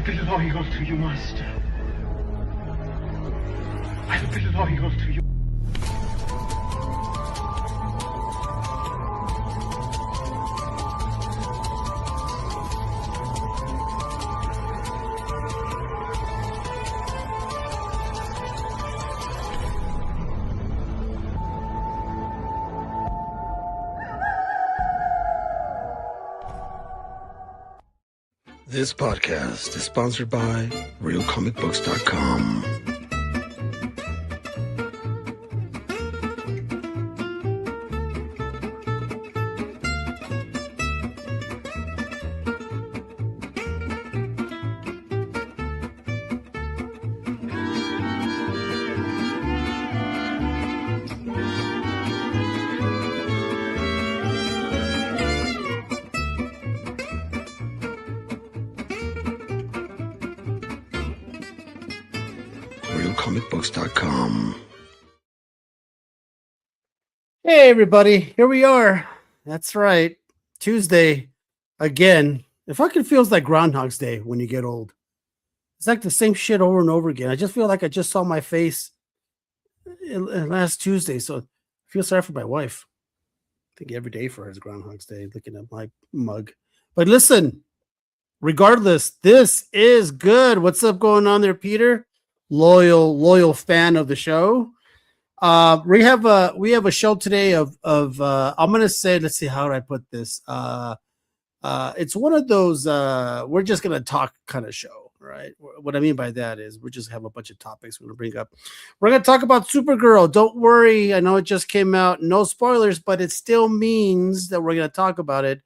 be loyal to you, Master. I'll be loyal to you. This podcast is sponsored by RealComicBooks.com. RealComicBooks.com. Hey everybody, here we are. That's right, Tuesday again. It fucking feels like Groundhog's Day when you get old. It's like the same shit over and over again. I just feel like I just saw my face last Tuesday, so I feel sorry for my wife. I think every day for her is Groundhog's Day, looking at my mug. But listen, regardless, this is good. What's up going on there, Peter? Loyal fan of the show. We have a show today of I'm gonna say, let's see, how do I put this? It's one of those we're just gonna talk kind of show, right? What I mean by that is we're just have a bunch of topics we're gonna bring up. We're gonna talk about Supergirl. Don't worry, I know it just came out, no spoilers, but it still means that we're gonna talk about it.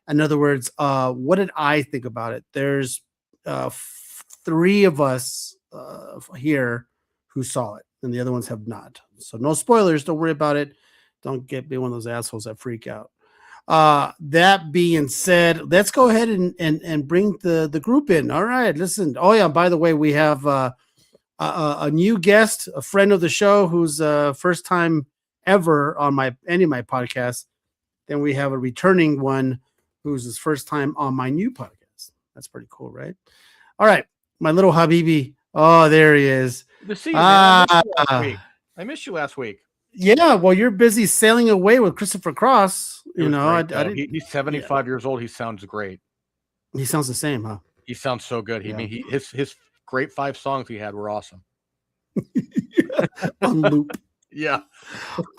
In other words, what did I think about it? There's three of us here who saw it, and the other ones have not. So no spoilers. Don't worry about it. Don't be one of those assholes that freak out. That being said, let's go ahead and bring the group in. All right, listen. Oh yeah, by the way, we have a new guest, a friend of the show, who's first time ever on any of my podcasts. Then we have a returning one who's his first time on my new podcast. That's pretty cool, right? All right, my little Habibi. Oh, there he is. To see you, man. I missed you last week. Yeah, well, you're busy sailing away with Christopher Cross. You know, he's 75 years old. He sounds great. He sounds the same, huh? He sounds so good. His great 5 songs he had were awesome. On loop. Yeah.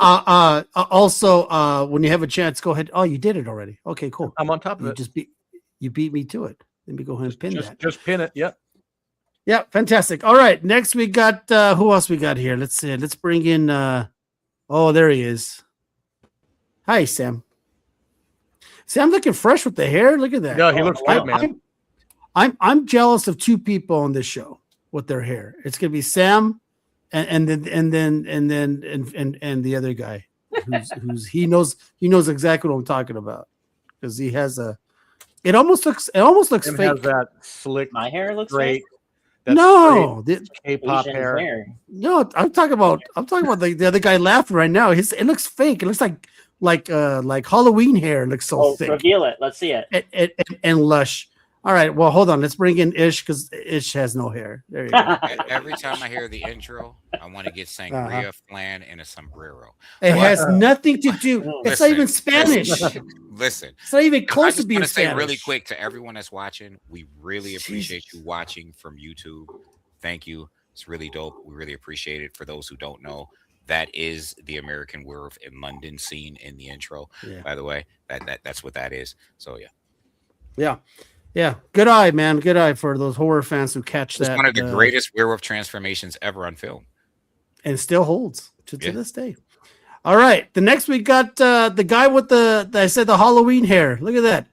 Also, when you have a chance, go ahead. Oh, you did it already. Okay, cool. I'm on top of it. You beat me to it. Let me go ahead and pin that. Just pin it. Yep. Yeah, fantastic. All right, next we got who else we got here? Let's see. Let's bring in oh, there he is. Hi, Sam. Sam looking fresh with the hair. Look at that. Yeah, he looks good, man. I'm jealous of two people on this show with their hair. It's gonna be Sam and then the other guy who's he knows exactly what I'm talking about because he has it almost looks fake. Has that slick. My hair looks great. No, K-pop hair. No, I'm talking about the other guy laughing right now. It looks fake. It looks like Halloween hair. It looks so thick. Reveal it. Let's see it. And lush. All right. Well, hold on. Let's bring in Ish because Ish has no hair. There you go. Every time I hear the intro, I want to get sangria, flan, and a sombrero. It has nothing to do. It's not even Spanish. Listen. It's not even close to being Spanish. I just want to say really Spanish. quick to everyone that's watching, we really appreciate you watching from YouTube. Thank you. It's really dope. We really appreciate it. For those who don't know, that is the American Werewolf in London scene in the intro. Yeah. By the way, that's what that is. So yeah. Yeah, good eye, man. Good eye for those horror fans who catch that. It's one of the greatest werewolf transformations ever on film. And still holds to this day. All right. The next we got the guy with the Halloween hair. Look at that.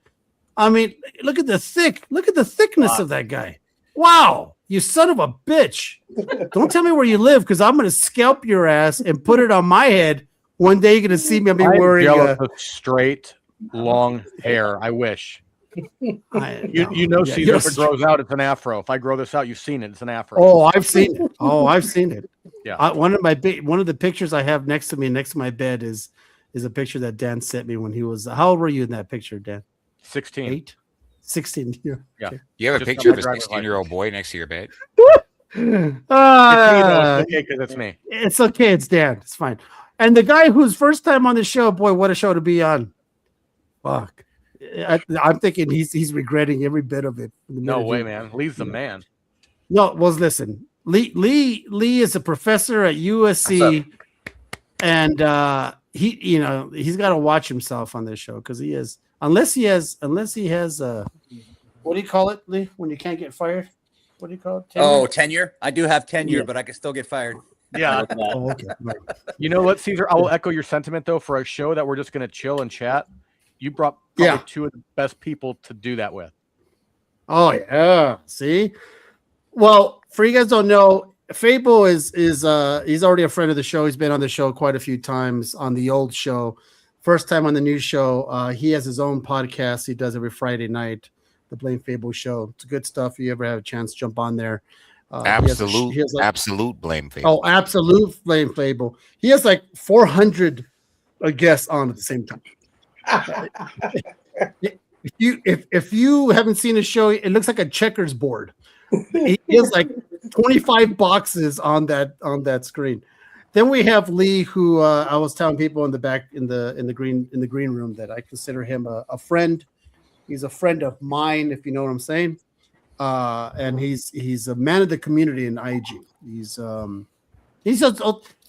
I mean, look at the thickness of that guy. Wow. You son of a bitch. Don't tell me where you live because I'm going to scalp your ass and put it on my head. One day you're going to see me. I'll be wearing straight, long hair. I wish. See, if it grows out, it's an afro. If I grow this out, you've seen it. It's an afro. Oh, I've seen it. Yeah. One of the pictures I have next to my bed is a picture that Dan sent me when he was. How old were you in that picture, Dan? 16. 16. Yeah. Okay. You have a Just picture of got a my driver's 16-year-old boy next to your bed? It's me, though. It's okay because it's me. It's okay. It's Dan. It's fine. And the guy who's first time on the show, boy, what a show to be on. Fuck. I'm thinking he's regretting every bit of it. No way, man. Lee's the man. No, well, listen. Lee is a professor at USC, and he's got to watch himself on this show because he is unless he has what do you call it, Lee? When you can't get fired, what do you call it? Tenure? Tenure. I do have tenure, but I can still get fired. Yeah. Oh, okay. Right. You know what, Caesar? I will echo your sentiment though. For a show that we're just going to chill and chat, you brought probably two of the best people to do that with. Oh yeah. See. Well, for you guys don't know, Fable is he's already a friend of the show. He's been on the show quite a few times on the old show. First time on the new show. He has his own podcast he does every Friday night, the Blame Fable Show. It's good stuff. If you ever have a chance, jump on there. Absolute Blame Fable. Oh, absolute Blame Fable. He has like 400 guests on at the same time. If you haven't seen his show, it looks like a checkers board. He has like 25 boxes on that screen. Then we have Lee, who I was telling people in the back in the green room that I consider him a friend. He's a friend of mine, if you know what I'm saying. And he's a man of the community in IG. He's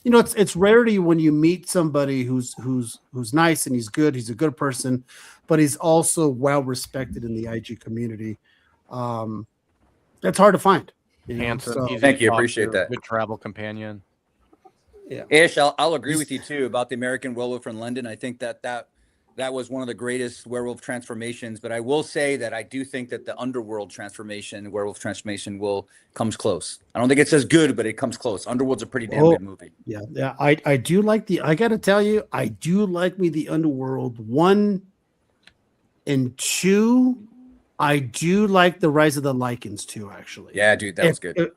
it's rarity when you meet somebody who's nice and he's good. He's a good person, but he's also well respected in the IG community. That's hard to find. Handsome. Thank you. Appreciate that. Good travel companion. Yeah. Ish, I'll agree with you too about the American Werewolf in London. I think that was one of the greatest werewolf transformations. But I will say that I do think that the underworld werewolf transformation comes close. I don't think it's as good, but it comes close. Underworld's a pretty damn good movie. Yeah. I do like I gotta tell you, I do like me the Underworld 1 and 2. I do like the Rise of the Lycans too, actually. Yeah, dude, that was good.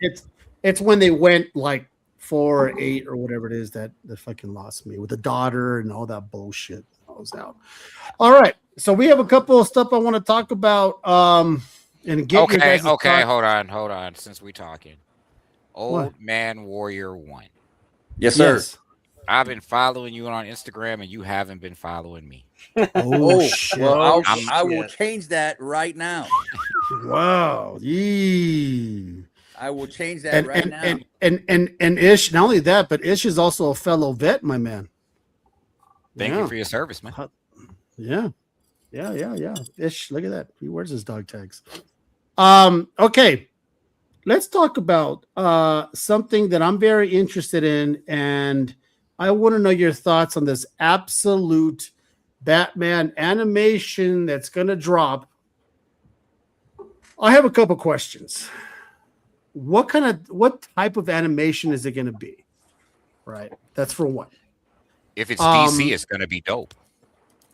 It's when they went like 4 or 8 or whatever it is that fucking lost me with the daughter and all that bullshit. I was out. All right, so we have a couple of stuff I want to talk about. And get your guys' hold thought. on. Since we're talking, Old Man Warrior 1. Yes, sir. Yes. I've been following you on Instagram, and you haven't been following me. Oh shit! Well, I will change that right now. Wow. Yee. I will change that right now. And Ish, not only that, but Ish is also a fellow vet, my man. Thank you for your service, man. Yeah. Ish, look at that. He wears his dog tags. Okay. Let's talk about something that I'm very interested in, and I want to know your thoughts on this absolute Batman animation that's going to drop. I have a couple questions. What type of animation is it going to be? Right. That's for one. If it's DC, it's going to be dope.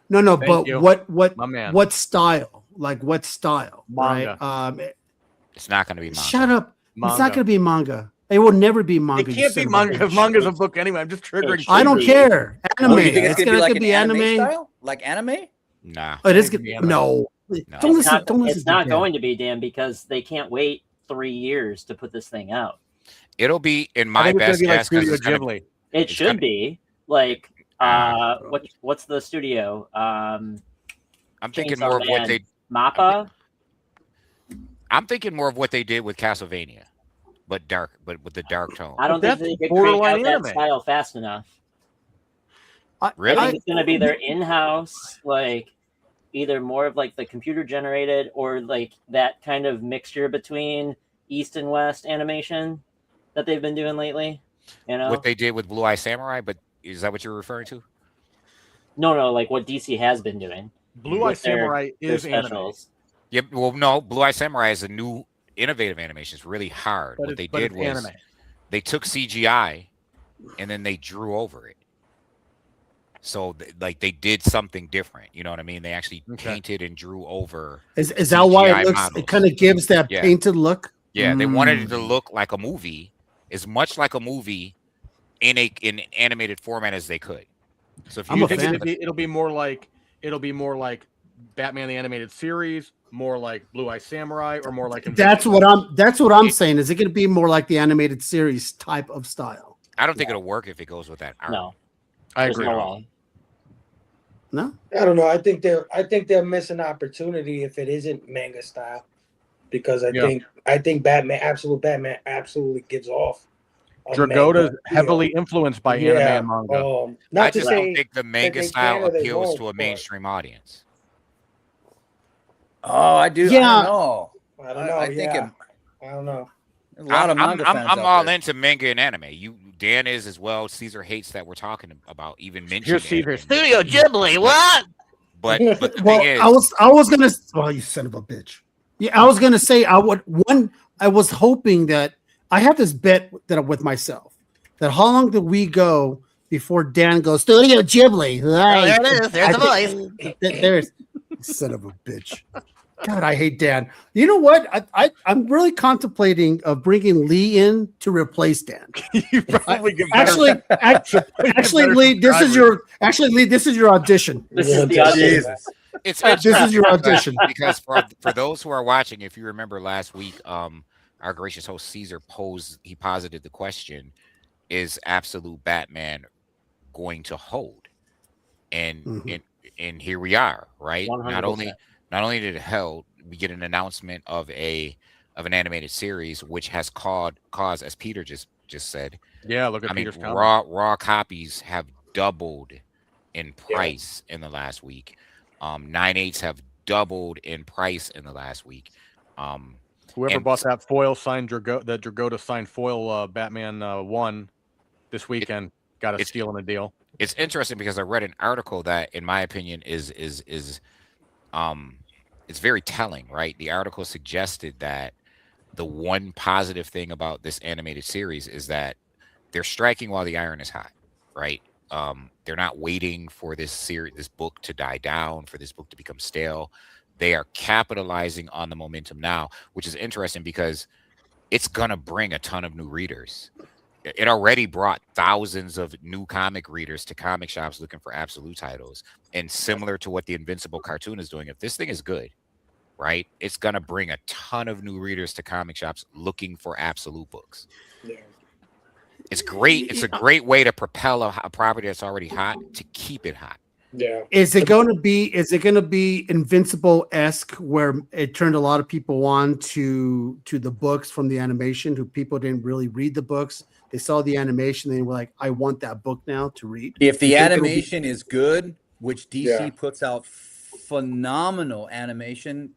No, Thank but you. what style? Like what style? Manga. Right. It's not going to be manga. Shut up. Manga. It's not going to be manga. It will never be manga. It can't be manga because manga's a book anyway. I'm just triggering. I don't care. Anime. You think It's gonna going to be an anime. style? Like anime? Nah. Oh, it is. It could be anime. No. No. Don't listen. It's not to going to be, Dan, because they can't wait 3 years to put this thing out. It'll be in I my think it's best gonna be like guess. 'Cause Studio it's gonna- Ghibli. It should gonna- be like what's the studio? I'm thinking Chainsaw more of what Man. they. Mappa. I'm thinking more of what they did with Castlevania, but with the dark tone. I don't think That's they could crank borderline out that anime. style fast enough. I Really? think it's going to be their in-house, like either more of like the computer generated or like that kind of mixture between East and West animation that they've been doing lately. You know, What they did with Blue Eye Samurai, but is that what you're referring to? no, like what DC has been doing. Blue Eye with their- Samurai their is anime. specials. Yeah. Well, no. Blue Eye Samurai is a new, innovative animation. It's really hard. But What they it's did was anime. they took CGI and then they drew over it. So like they did something different. You know what I mean? They actually painted and drew over. Is that why CGI it looks? models. It kind of gives that Yeah. painted look. Yeah, they wanted it to look like a movie, as much like a movie in animated format as they could. So if I'm you a think fan. It'll be more like Batman the Animated Series more like Blue Eye Samurai or more like That's what I'm saying. Is it going to be more like the animated series type of style? I don't think it'll work if it goes with that art. No, I there's agree. no way. No. I don't know. I think they'll miss an opportunity if it isn't manga style, because I think Batman absolutely gives off. Dragota's heavily influenced by anime and manga. I just don't think the manga style appeals to a mainstream audience. Oh, I do. Yeah. I don't know. I don't know. I think I don't know. a lot of manga fans I'm out all there. into manga and anime. Dan is as well. Caesar hates that we're talking about even mentioning Here's Caesar. anime. Studio Ghibli, what? But the Well, thing is, I was gonna. Well, you son of a bitch. Yeah, I was gonna say I was hoping that I have this bet that with myself that how long do we go before Dan goes Studio Ghibli? There it is. There's the voice. There's son of a bitch. God, I hate Dan. You know what? I'm really contemplating of bringing Lee in to replace Dan. You probably get better. Actually, Lee, this is your audition. This is the audition. Jesus. it's This is your audition. because for those who are watching, if you remember last week, our gracious host Caesar posited the question: is Absolute Batman going to hold? And and here we are, right? 100%. Not only did it held, we get an announcement of an animated series, which has caused, as Peter just said. Yeah, look at I mean, Peter's comment. raw copies have doubled in price in the last week. 9/8s have doubled in price in the last week. Whoever and- bought that foil signed Dragota signed foil Batman 1 this weekend got a steal in a deal. It's interesting because I read an article that, in my opinion, is it's very telling, right? The article suggested that the one positive thing about this animated series is that they're striking while the iron is hot, right? They're not waiting for this book to die down, for this book to become stale. They are capitalizing on the momentum now, which is interesting because it's gonna bring a ton of new readers. It already brought thousands of new comic readers to comic shops looking for Absolute titles. And similar to what the Invincible cartoon is doing, if this thing is good, right, it's going to bring a ton of new readers to comic shops looking for Absolute books. Yeah. It's great. It's a great way to propel a property that's already hot to keep it hot. Yeah. Is it going to be Invincible-esque where it turned a lot of people on to the books from the animation, who people didn't really read the books? They saw the animation, they were like, I want that book now to read. If the animation is good, which DC Yeah. puts out phenomenal animation,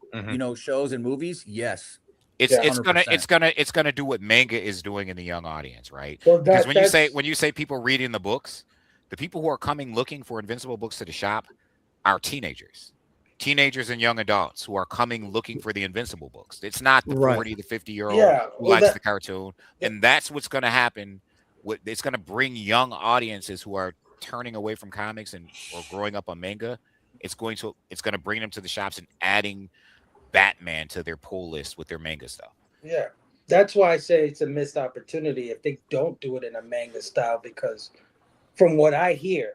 shows and movies, yes. It's 100%. it's gonna do what manga is doing in the young audience, right? Well, Because when you say people reading the books, the people who are coming looking for Invincible books to the shop are teenagers and young adults who are coming looking for the Invincible books. It's not the 40 to 50-year-old who likes the cartoon, and that's what's going to happen. It's going to bring young audiences who are turning away from comics or growing up on manga. It's going to bring them to the shops and adding Batman to their pull list with their manga stuff. Yeah, that's why I say it's a missed opportunity if they don't do it in a manga style, because from what I hear,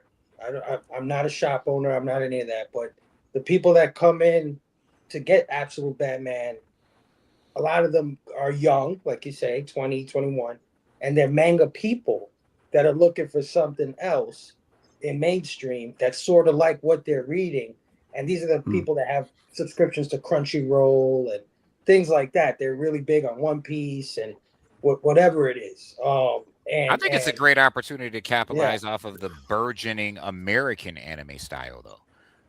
I'm not a shop owner, I'm not any of that, but the people that come in to get Absolute Batman, a lot of them are young, like you say, 20, 21, and they're manga people that are looking for something else in mainstream that's sort of like what they're reading. And these are the people that have subscriptions to Crunchyroll and things like that. They're really big on One Piece and whatever it is. And I think it's a great opportunity to capitalize off of the burgeoning American anime style, though.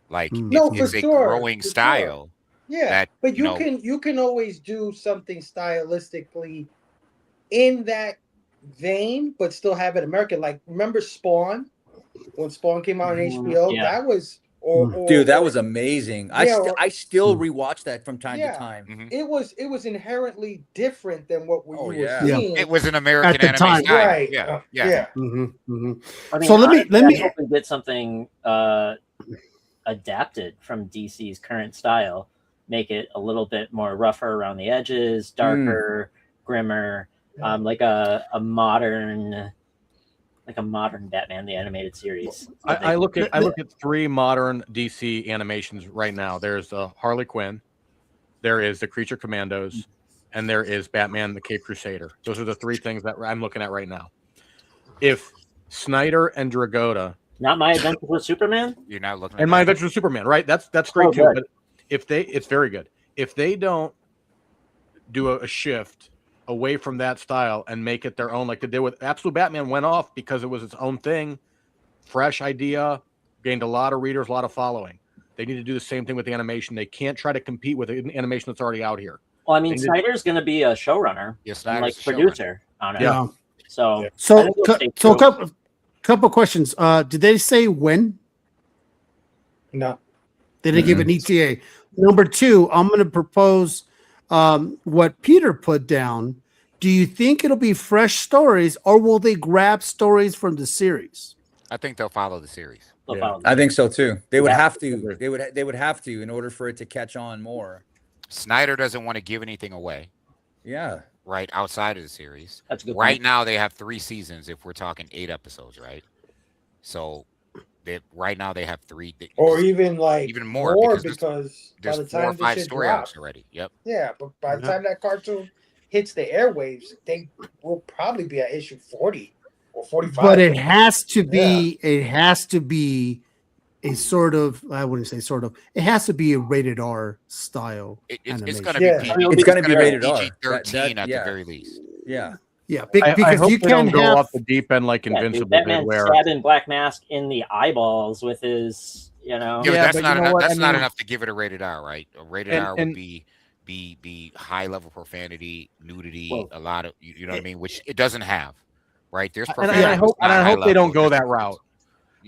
Like, it's a growing style. Yeah, but you can always do something stylistically in that vein, but still have it American. Like, remember Spawn? When Spawn came out on HBO, that was dude, that was amazing. I still rewatch that from time to time. Mm-hmm. It was inherently different than what we were seeing. It was an American at the anime time, style. right? Yeah. Mm-hmm, mm-hmm. I mean, So let me hope we get something adapted from DC's current style, make it a little bit more rougher around the edges, darker, grimmer, like a modern Batman the animated series. I look at 3 modern DC animations right now. There's Harley Quinn, there is the Creature Commandos, and there is Batman the Cape Crusader. Those are the three things that I'm looking at right now. If Snyder and Dragotta, Not My Adventures with Superman? You're not looking at and My that. Adventures with Superman, right? That's great Oh, too. good. But it's very good. If they don't do a shift away from that style and make it their own, like they did with Absolute Batman, went off because it was its own thing, fresh idea, gained a lot of readers, a lot of following. They need to do the same thing with the animation. They can't try to compete with the animation that's already out here. Well, I mean, Snyder's going to be a showrunner, Yeah, and, Snyder's like a producer on it. Yeah. So, I So, think they'll stay so true. couple questions. Did they say when? No. They didn't give an ETA. Number two, I'm going to propose what Peter put down. Do you think it'll be fresh stories, or will they grab stories from the series? I think they'll follow the series. They'll Yeah. follow I think so too. They would Yeah. have to. They would have to in order for it to catch on more. Snyder doesn't want to give anything away, Yeah. right, outside of the series. That's a good Right point. now, they have 3 seasons if we're talking 8 episodes, right? So right now they have 3. Or even like Even more, because by there's the 4 or time 5 this shit story drops. arcs already. Yep. Yeah, but by the time that cartoon hits the airwaves, they will probably be at issue 40 or 45. But it has to be. It has to be a sort of. I wouldn't say sort of. It has to be a rated R style. It's animation. going to Yeah. be It'll It's be going to be rated R. PG-13 at yeah. the very least. Yeah. Yeah, I because hope you they don't can go have. off the deep end like Yeah, dude, Invincible Batman did, where stabbing Black Mask in the eyeballs with his, Yeah, Yeah, but that's but not you know enough. what? That's I not mean- enough to give it a rated R, right? A rated And- R would and- be high level profanity, nudity, Well, a lot of you know what I mean, which it doesn't have, right? There's and profanity. I hope but it's not high they don't level. go that route.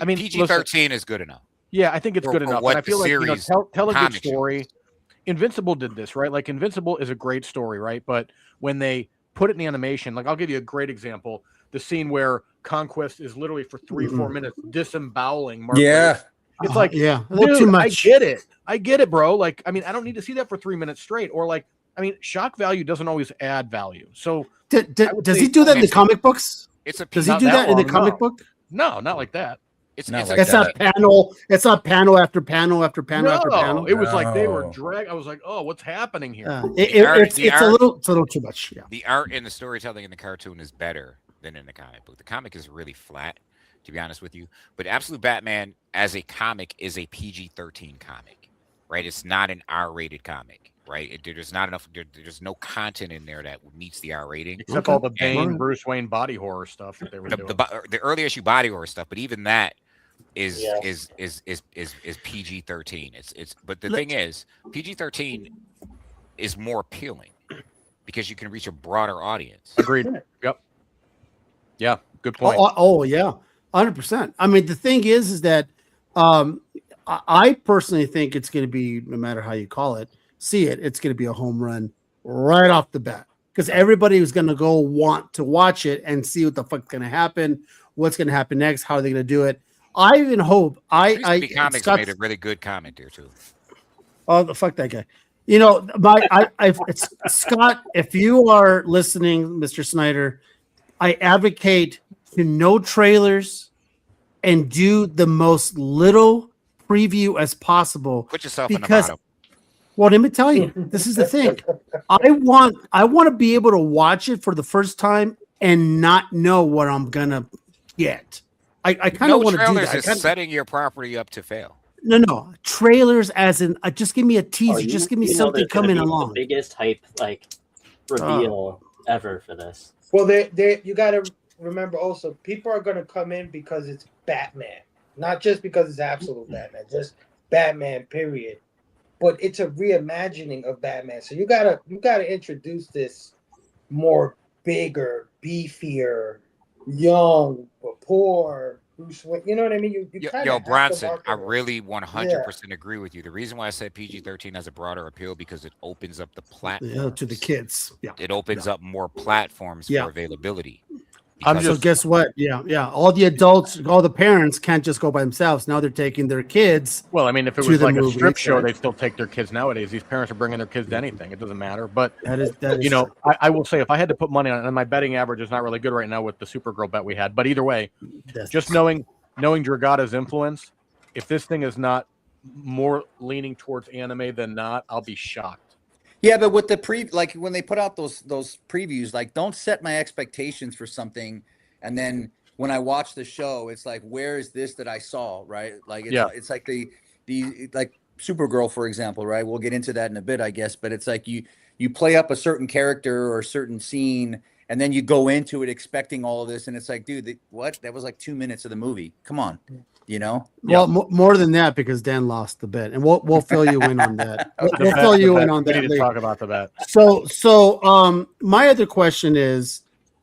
I mean, PG-13 is good enough. Yeah, I think it's For- good for enough. what And I the feel like series tell a good comic story. shows. Invincible did this, right? Like Invincible is a great story, right? But when they put it in the animation, like I'll give you a great example: the scene where Conquest is literally for 3-4 minutes disemboweling Mark. Yeah. Waid. It's like, yeah, a little dude, too much. I get it, bro. Like, I mean, I don't need to see that for 3 minutes straight. Or like, I mean, shock value doesn't always add value. So I would Does say he do that in the it's- comic books? It's a Does he Not do that that in the long, comic no. book? no, not like that. it's Not it's like a, It's not panel. It's not panel after panel after panel after No, panel. it was like they were No. dragged. I was like, oh, what's happening here? It's a little too much. Yeah. the art and the storytelling in the cartoon is better than in the comic book. The comic is really flat, to be honest with you. But Absolute Batman as a comic is a PG-13 comic, right? It's not an R-rated comic, right? There's not enough. There's no content in there that meets the R rating. Except Okay. all the Bane, Alright. Bruce Wayne body horror stuff that they were doing. The early issue body horror stuff, but even that is Yeah. is PG-13. It's but the thing is, PG-13 is more appealing because you can reach a broader audience. Agreed. Yep. Yeah. Good point. Oh yeah, 100%. I mean, the thing is that I personally think it's going to be, no matter how you call it, it's going to be a home run right off the bat, because everybody is going to go want to watch it and see what the fuck's going to happen, what's going to happen next, how are they going to do it. I even hope Comics Scott's- made a really good comment there too. Oh, the fuck that guy. You know, it's Scott, if you are listening, Mr. Snyder, I advocate to no trailers and do the most little preview as possible. Put yourself in the Because, bottom. well, let me tell you, this is the thing. I want to be able to watch it for the first time and not know what I'm gonna get. I kind of No want to do trailers that. is setting your property up to fail. No, trailers as in just give me a teaser, Oh, just give me you know something there's gonna coming be along. The biggest hype reveal ever for this. Well, you got to remember also, people are going to come in because it's Batman, not just because it's Absolute Batman, just Batman, period. But it's a reimagining of Batman, so you gotta introduce this more bigger, beefier, young, but poor Bruce Wayne. You know what I mean? You kinda have to Bronson, market I it. really 100% agree with you. The reason why I said PG-13 has a broader appeal because it opens up the platform To the kids. Yeah. It opens up more platforms Yeah. for availability. I'm Because- So guess what? Yeah. All the adults, all the parents can't just go by themselves. Now they're taking their kids. Well, I mean, if it to was the like a movies, strip show, right? they'd still take their kids nowadays. These parents are bringing their kids to anything. It doesn't matter. But That is you know, I will say, if I had to put money on it, and my betting average is not really good right now with the Supergirl bet we had, but either way, just knowing Dragotta's influence, if this thing is not more leaning towards anime than not, I'll be shocked. Yeah, but with the like when they put out those previews, like don't set my expectations for something, and then when I watch the show, it's like, where is this that I saw, right? Like it's like the like Supergirl, for example, right? We'll get into that in a bit, I guess, but it's like you play up a certain character or a certain scene, and then you go into it expecting all of this, and it's like, dude, what? That was like 2 minutes of the movie. Come on, you know? Well, more than that, because Dan lost the bet, and we'll fill you in on that. We'll fill you in on We that need to later. talk about the bet. So my other question is,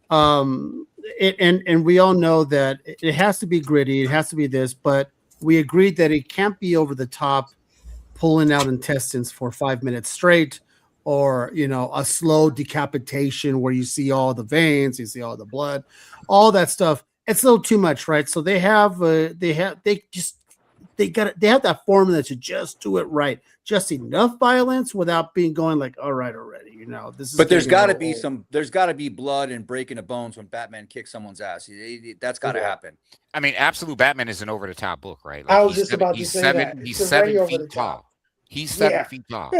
and we all know that it has to be gritty, it has to be this, but we agreed that it can't be over the top, pulling out intestines for 5 minutes straight, or a slow decapitation where you see all the veins, you see all the blood, all that stuff. It's a little too much, right? So they have that formula to just do it right, just enough violence without being going like, all right, already, this is. But there's got to getting be old. there's got to be blood and breaking of bones when Batman kicks someone's ass. That's got to happen. I mean, Absolute Batman is an over the top book, right? I was he's just about to he's say seven, that. He's It's already 7 over feet the top. tall. He's 7 Yeah. feet tall.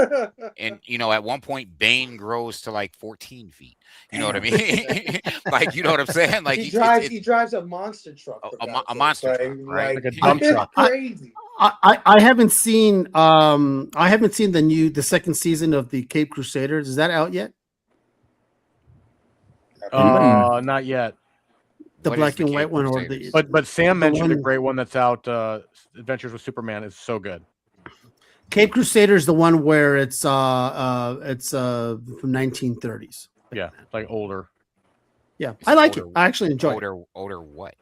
And, at one point, Bane grows to like 14 feet. You know what I mean? Like, you know what I'm saying? Like, he drives a monster truck. for a God's monster sake, truck, right? Like a dump it's truck. crazy. I haven't seen the second season of the Cape Crusaders. Is that out yet? Not yet. The What black is the and white Cape one, or Crusaders? the But Sam mentioned a one- great one that's out. Adventures with Superman is so good. Cape Crusaders, the one where it's from 1930s. Yeah, like older Yeah, I like it. Older- I actually enjoy it. Older what?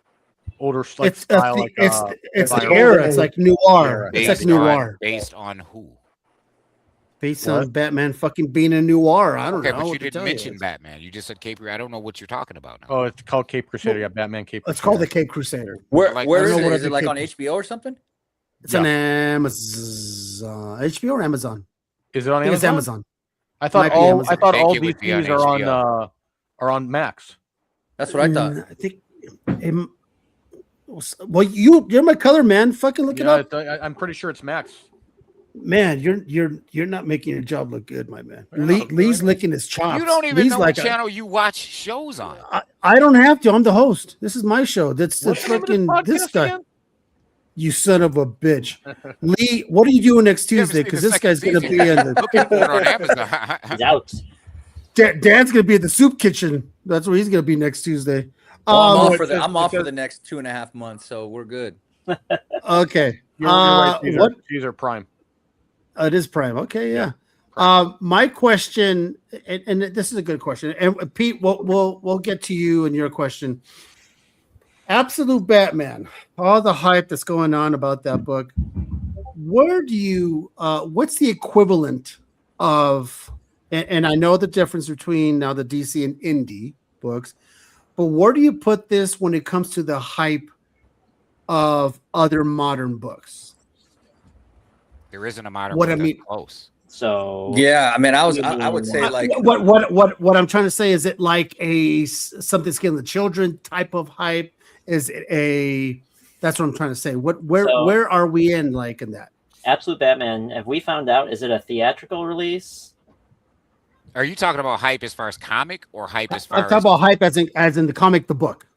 like It's style. it's the Byron. era. It's like noir. It's like Based noir. based on who? Based What? on Batman fucking being a noir. I don't Okay, know. but you what to didn't tell mention Batman. You just said Cape. I don't know what you're talking about now. Oh, it's called Cape Crusader. Yeah, Batman Cape. It's called the Crusader. Cape Crusader. Where Like- where I is don't know it? what Is it other like on Cape- HBO or something? It's on Amazon, HBO or Amazon. Is it on I think it's Amazon? Amazon. I thought Might be all Amazon. I thought Think all it would be on DCs are on Max. That's what I thought. I think. Well, you're my color man. Fucking look it Yeah, up, I'm pretty sure it's Max. man. You're not making your job look good, my man. Fair enough. Lee's licking his chops. You don't even Lee's know like what channel you watch shows on. I don't have to. I'm the host. This is my show. That's What's the name of this freaking this podcast guy. again? You son of a bitch, Lee. What are you doing next You haven't Tuesday? seen Because the this guy's second gonna be season. in the Looking for it on Amazon. He's out. Dan's gonna be at the soup kitchen. That's where he's gonna be next Tuesday. Well, I'm off it for says- I'm off it for says- the next 2.5 months, so we're good. Okay. You're right, What? Caesar Prime. It is Prime. Okay, yeah. Prime. My question, and this is a good question, and Pete, we'll get to you and your question. Absolute Batman, all the hype that's going on about that book. Where do you? What's the equivalent of? And I know the difference between now the DC and indie books, but where do you put this when it comes to the hype of other modern books? There isn't a modern What book I that's mean- close. So Yeah, I mean, I would say like what I'm trying to say is it like something scaling the children type of hype? Is it that's what I'm trying to say. Where are we in that? Absolute Batman, have we found out, is it a theatrical release? Are you talking about hype as far as comic or hype as I'm far talking as about hype as in the comic the book,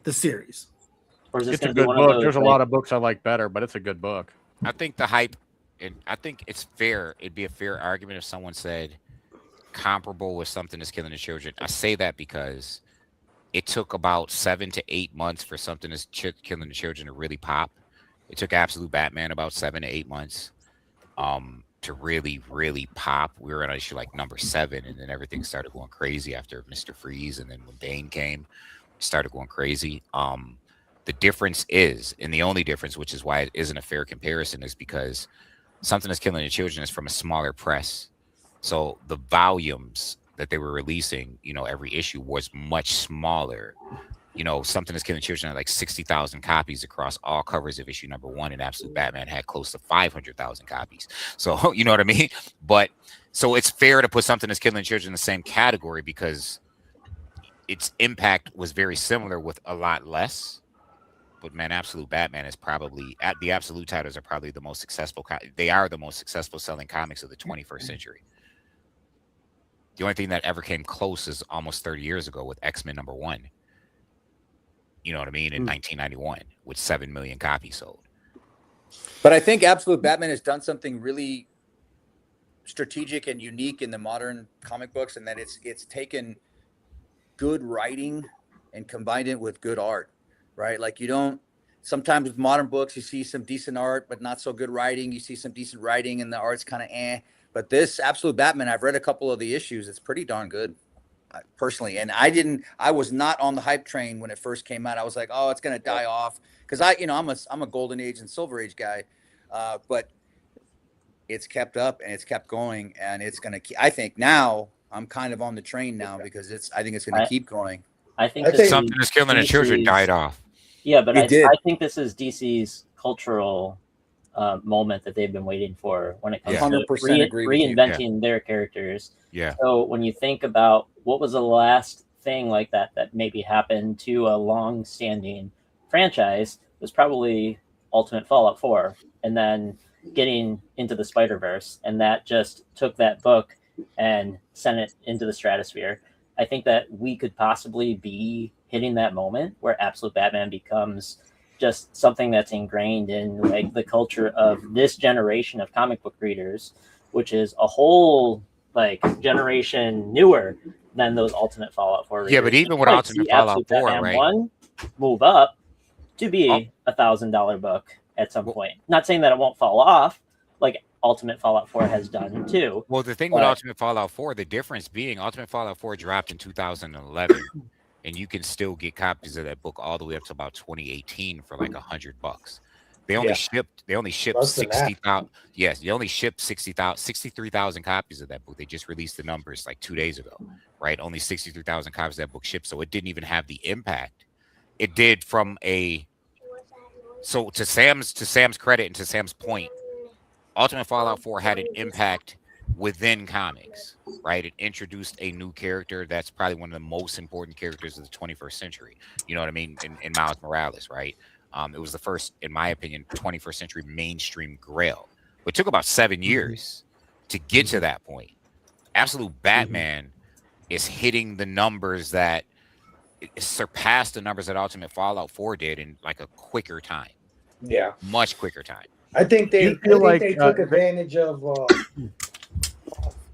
the series. Or is this It's a going to be good one book. of those? There's a lot of books I like better, but it's a good book. I think the hype, and I think it's fair. It'd be a fair argument if someone said comparable with something that's killing the children. I say that because it took about 7 to 8 months for something that's killing the children to really pop. It took Absolute Batman about 7 to 8 months to really, really pop. We were on issue like number 7, and then everything started going crazy after Mr. Freeze, and then when Bane came, it started going crazy. The difference is, and the only difference, which is why it isn't a fair comparison, is because something that's killing the children is from a smaller press. So the volumes that they were releasing, every issue was much smaller. Something that's killing children had like 60,000 copies across all covers of issue number 1, and Absolute Batman had close to 500,000 copies. So, you know what I mean? But so it's fair to put something that's killing children in the same category because its impact was very similar with a lot less. But man, Absolute Batman is probably at the Absolute titles are probably the most successful. They are the most successful selling comics of the 21st century. The only thing that ever came close is almost 30 years ago with X-Men #1. You know what I mean? In 1991, with 7 million copies sold. But I think Absolute Batman has done something really strategic and unique in the modern comic books, and that it's taken good writing and combined it with good art, right? Like you don't sometimes with modern books you see some decent art but not so good writing. You see some decent writing and the art's kind of eh. But this Absolute Batman, I've read a couple of the issues. It's pretty darn good, personally. And I was not on the hype train when it first came out. I was like, oh, it's gonna die off because I'm a Golden Age and Silver Age guy, but it's kept up and it's kept going, and it's gonna. I think now I'm kind of on the train now because I think it's gonna keep going. I think something that's killing the children died off. Yeah, but I think this is DC's cultural moment that they've been waiting for when it comes to reinventing their characters. Yeah. So when you think about what was the last thing like that maybe happened to a long-standing franchise, it was probably Ultimate Fallout 4, and then getting into the Spider-Verse, and that just took that book and sent it into the stratosphere. I think that we could possibly be hitting that moment where Absolute Batman becomes just something that's ingrained in like the culture of this generation of comic book readers, which is a whole like generation newer than those Ultimate Fallout 4 readers. Yeah, but even with Ultimate Fallout 4, Batman right? 1 move up to be $1,000 book at some point. Not saying that it won't fall off, like Ultimate Fallout 4 has done too. Well, the thing with Ultimate Fallout 4, the difference being Ultimate Fallout 4 dropped in 2011, and you can still get copies of that book all the way up to about 2018 for like $100. They only shipped 60,000. Yes, they only shipped 63,000 copies of that book. They just released the numbers like 2 days ago, right? Only 63,000 copies of that book shipped, so it didn't even have the impact it did from a. So to Sam's credit and to Sam's point, Ultimate Fallout 4 had an impact within comics, right? It introduced a new character that's probably one of the most important characters of the 21st century. You know what I mean? In Miles Morales, right? It was the first, in my opinion, 21st century mainstream Grail. But it took about 7 years to get to that point. Absolute Batman is hitting the numbers that surpassed the numbers that Ultimate Fallout 4 did in like a quicker time. Yeah. Much quicker time. I think they took advantage of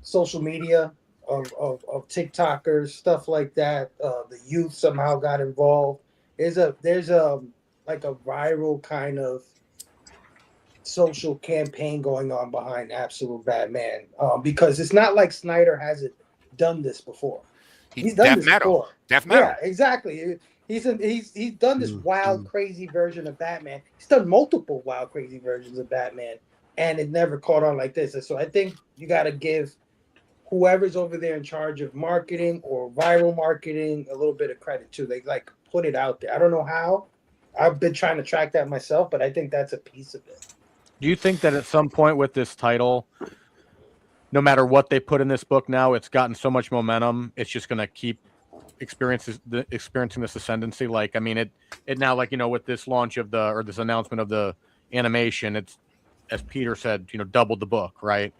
social media, of TikTokers, stuff like that. The youth somehow got involved. There's a like a viral kind of social campaign going on behind Absolute Batman, because it's not like Snyder hasn't done this before. He's done this before. Death Metal. Yeah, exactly. He's done this wild, crazy version of Batman. He's done multiple wild, crazy versions of Batman, and it never caught on like this. And so I think you got to give whoever's over there in charge of marketing or viral marketing a little bit of credit too. They like put it out there. I don't know how. I've been trying to track that myself, but I think that's a piece of it. Do you think that at some point with this title, no matter what they put in this book now, it's gotten so much momentum, it's just going to keep experiencing this ascendancy? Like, I mean, it now, like, you know, with this launch of this announcement of the animation, it's, as Peter said, you know, doubled the book, right?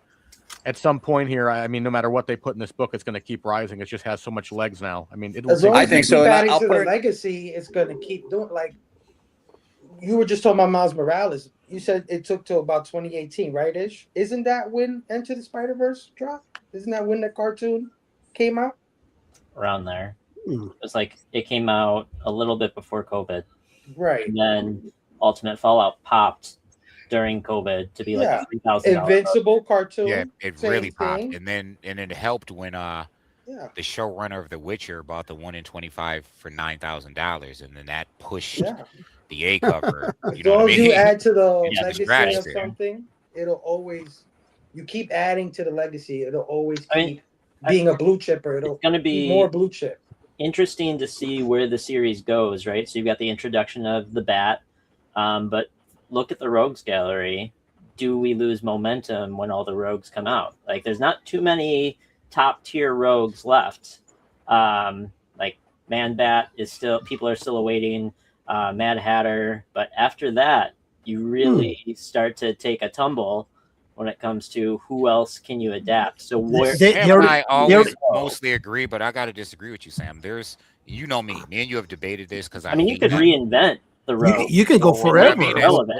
At some point here, I mean, no matter what they put in this book, it's going to keep rising. It just has so much legs now. I mean, I think so. Adding to the legacy, it's going to keep doing. Like you were just talking about Miles Morales. You said it took till about 2018, right? Isn't that when Enter the Spider-Verse dropped? Isn't that when the cartoon came out? Around there. It was like it came out a little bit before COVID, right? And then Ultimate Fallout popped during COVID to be like a $3,000 Invincible cartoon. Yeah, it really popped, and then it helped when the showrunner of The Witcher bought the 1 in 25 for $9,000, and then that pushed the A cover. As long as you add to the legacy of something, it'll always. You keep adding to the legacy, it'll always keep being a blue chipper. It's going to be more blue chip. Interesting to see where the series goes, right? So you've got the introduction of the Bat, but look at the Rogues Gallery. Do we lose momentum when all the Rogues come out? Like, there's not too many top tier Rogues left. Like Man Bat is still, people are still awaiting Mad Hatter, but after that, you really start to take a tumble when it comes to who else can you adapt. So where Sam and I always mostly agree, but I got to disagree with you, Sam. There's, you know me and you have debated this because I mean, you could reinvent the road. You can go forever.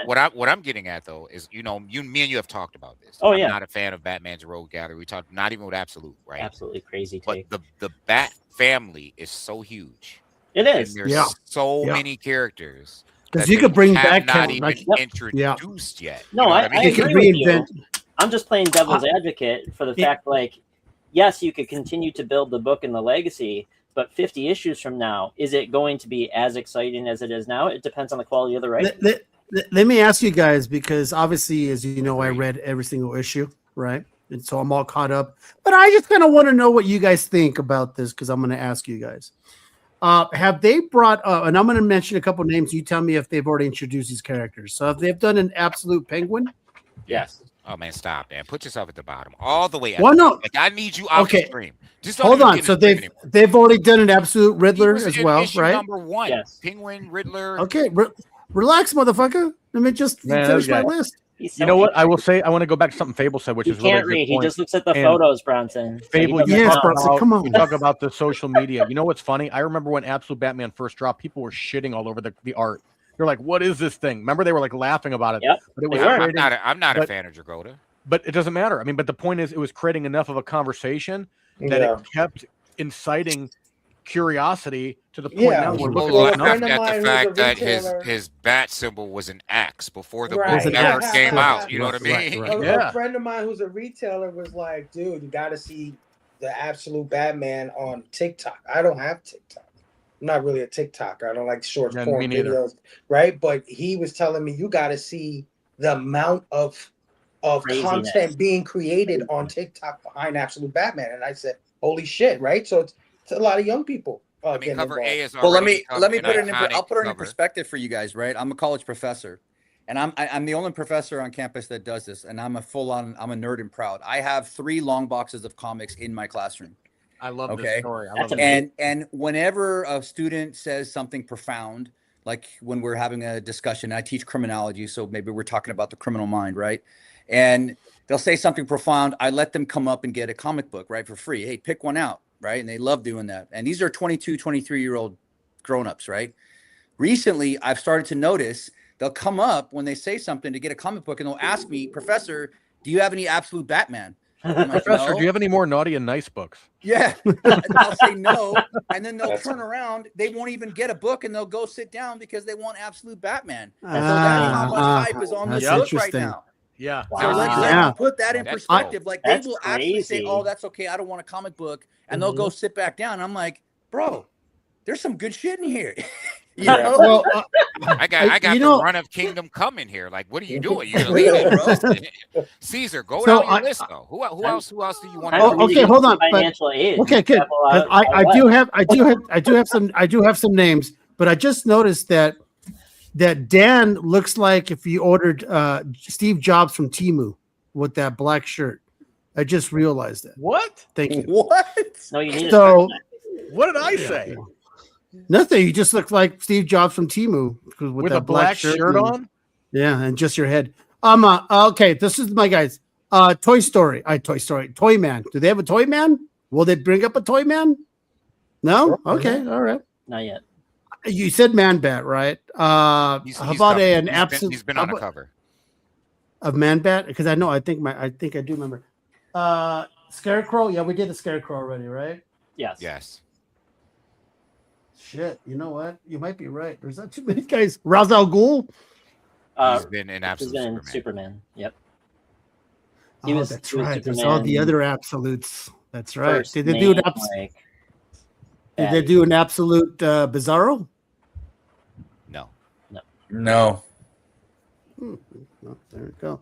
What I'm getting at though is, me and you have talked about this. Oh, I'm yeah. not a fan of Batman's Rogue Gallery. We talked not even with Absolute, right? Absolutely crazy But take. the Bat family is so huge. It is. And there's so many characters. Because you could bring back not even introduced yet. No, You know I what I mean? agree with you. I'm just playing devil's advocate for the fact, like, yes, you could continue to build the book and the legacy, but 50 issues from now, is it going to be as exciting as it is now? It depends on the quality of the writing. Let me ask you guys, because obviously, as you know, I read every single issue, right? And so I'm all caught up. But I just kind of want to know what you guys think about this, because I'm going to ask you guys. Have they brought up, and I'm going to mention a couple names. You tell me if they've already introduced these characters. So if they've done an Absolute Penguin? Yes. Oh man, stop, man! Put yourself at the bottom, all the way. Well, no, like, I need you out the stream. Just hold on. So they've already done an Absolute Riddler as well, right? Number 1, yes. Penguin, Riddler. Okay, relax, motherfucker. Let me just finish my list. You know what I will say? I want to go back to something Fable said, which is really can't read. He just looks at the photos, Bronson. Fable, Bronson, come on. You talk about the social media. You know what's funny? I remember when Absolute Batman first dropped, people were shitting all over the art. They're like, "What is this thing?" Remember, they were like laughing about it. Yep. But it was I'm not a fan of Dragoda. But it doesn't matter. I mean, but the point is, it was creating enough of a conversation that it kept inciting curiosity to the point now we're looking at the fact that his bat symbol was an axe before the book ever came out. You know what I mean? A friend of mine who's a retailer was like, "Dude, you got to see the Absolute Batman on TikTok." I don't have TikTok. I'm not really a TikToker. I don't like short form videos, right? But he was telling me, you got to see the amount of content being created on TikTok behind Absolute Batman. And I said, holy shit, right? So it's a lot of young people. Cover A is well, let me put it in. I'll put it in perspective for you guys, right? I'm a college professor, and I'm the only professor on campus that does this, and I'm a nerd and proud. I have 3 long boxes of comics in my classroom. I love this story. And whenever a student says something profound, like when we're having a discussion, I teach criminology, so maybe we're talking about the criminal mind, right? And they'll say something profound. I let them come up and get a comic book, right, for free. Hey, pick one out, right? And they love doing that. And these are 22, 23-year-old grown-ups, right? Recently, I've started to notice they'll come up when they say something to get a comic book, and they'll ask me, Professor, do you have any Absolute Batman? Like, Professor, no. do you have any more Naughty and Nice books? Yeah. I'll say no, and then they'll turn around. They won't even get a book, and they'll go sit down because they want Absolute Batman. And so that's how much hype is on this book right now. Yeah. So let's put that in perspective. Like, they will actually say, "Oh, that's okay. I don't want a comic book," and they'll go sit back down. I'm like, bro, there's some good shit in here. You know? Well, I got the run of Kingdom Come in here. Like, what are you doing? You're gonna leave it, bro. Caesar, go down your list though. Who else do you want to? Okay, hold on. Financial aid. Okay, good. I do have some names, but I just noticed that Dan looks like if you ordered Steve Jobs from Temu with that black shirt. I just realized that. What? Thank you. What? No, you need what did I say? Nothing. You just look like Steve Jobs from Temu with that a black shirt on. Yeah, and just your head. Okay, this is my guys. Toy Story. Toy Man. Do they have a Toy Man? Will they bring up a Toy Man? No. Okay. All right. Not yet. You said Man Bat, right? How about an Absolute? He's been on a cover of Man Bat because I think I do remember. Scarecrow. Yeah, we did the Scarecrow already, right? Yes. Shit, you know what? You might be right. There's not too many guys. Ra's al Ghul. He's been in Absolute Superman. Yep. That's right. There's all the other absolutes. That's right. Did they do an Absolute Bizarro? No. No, there we go.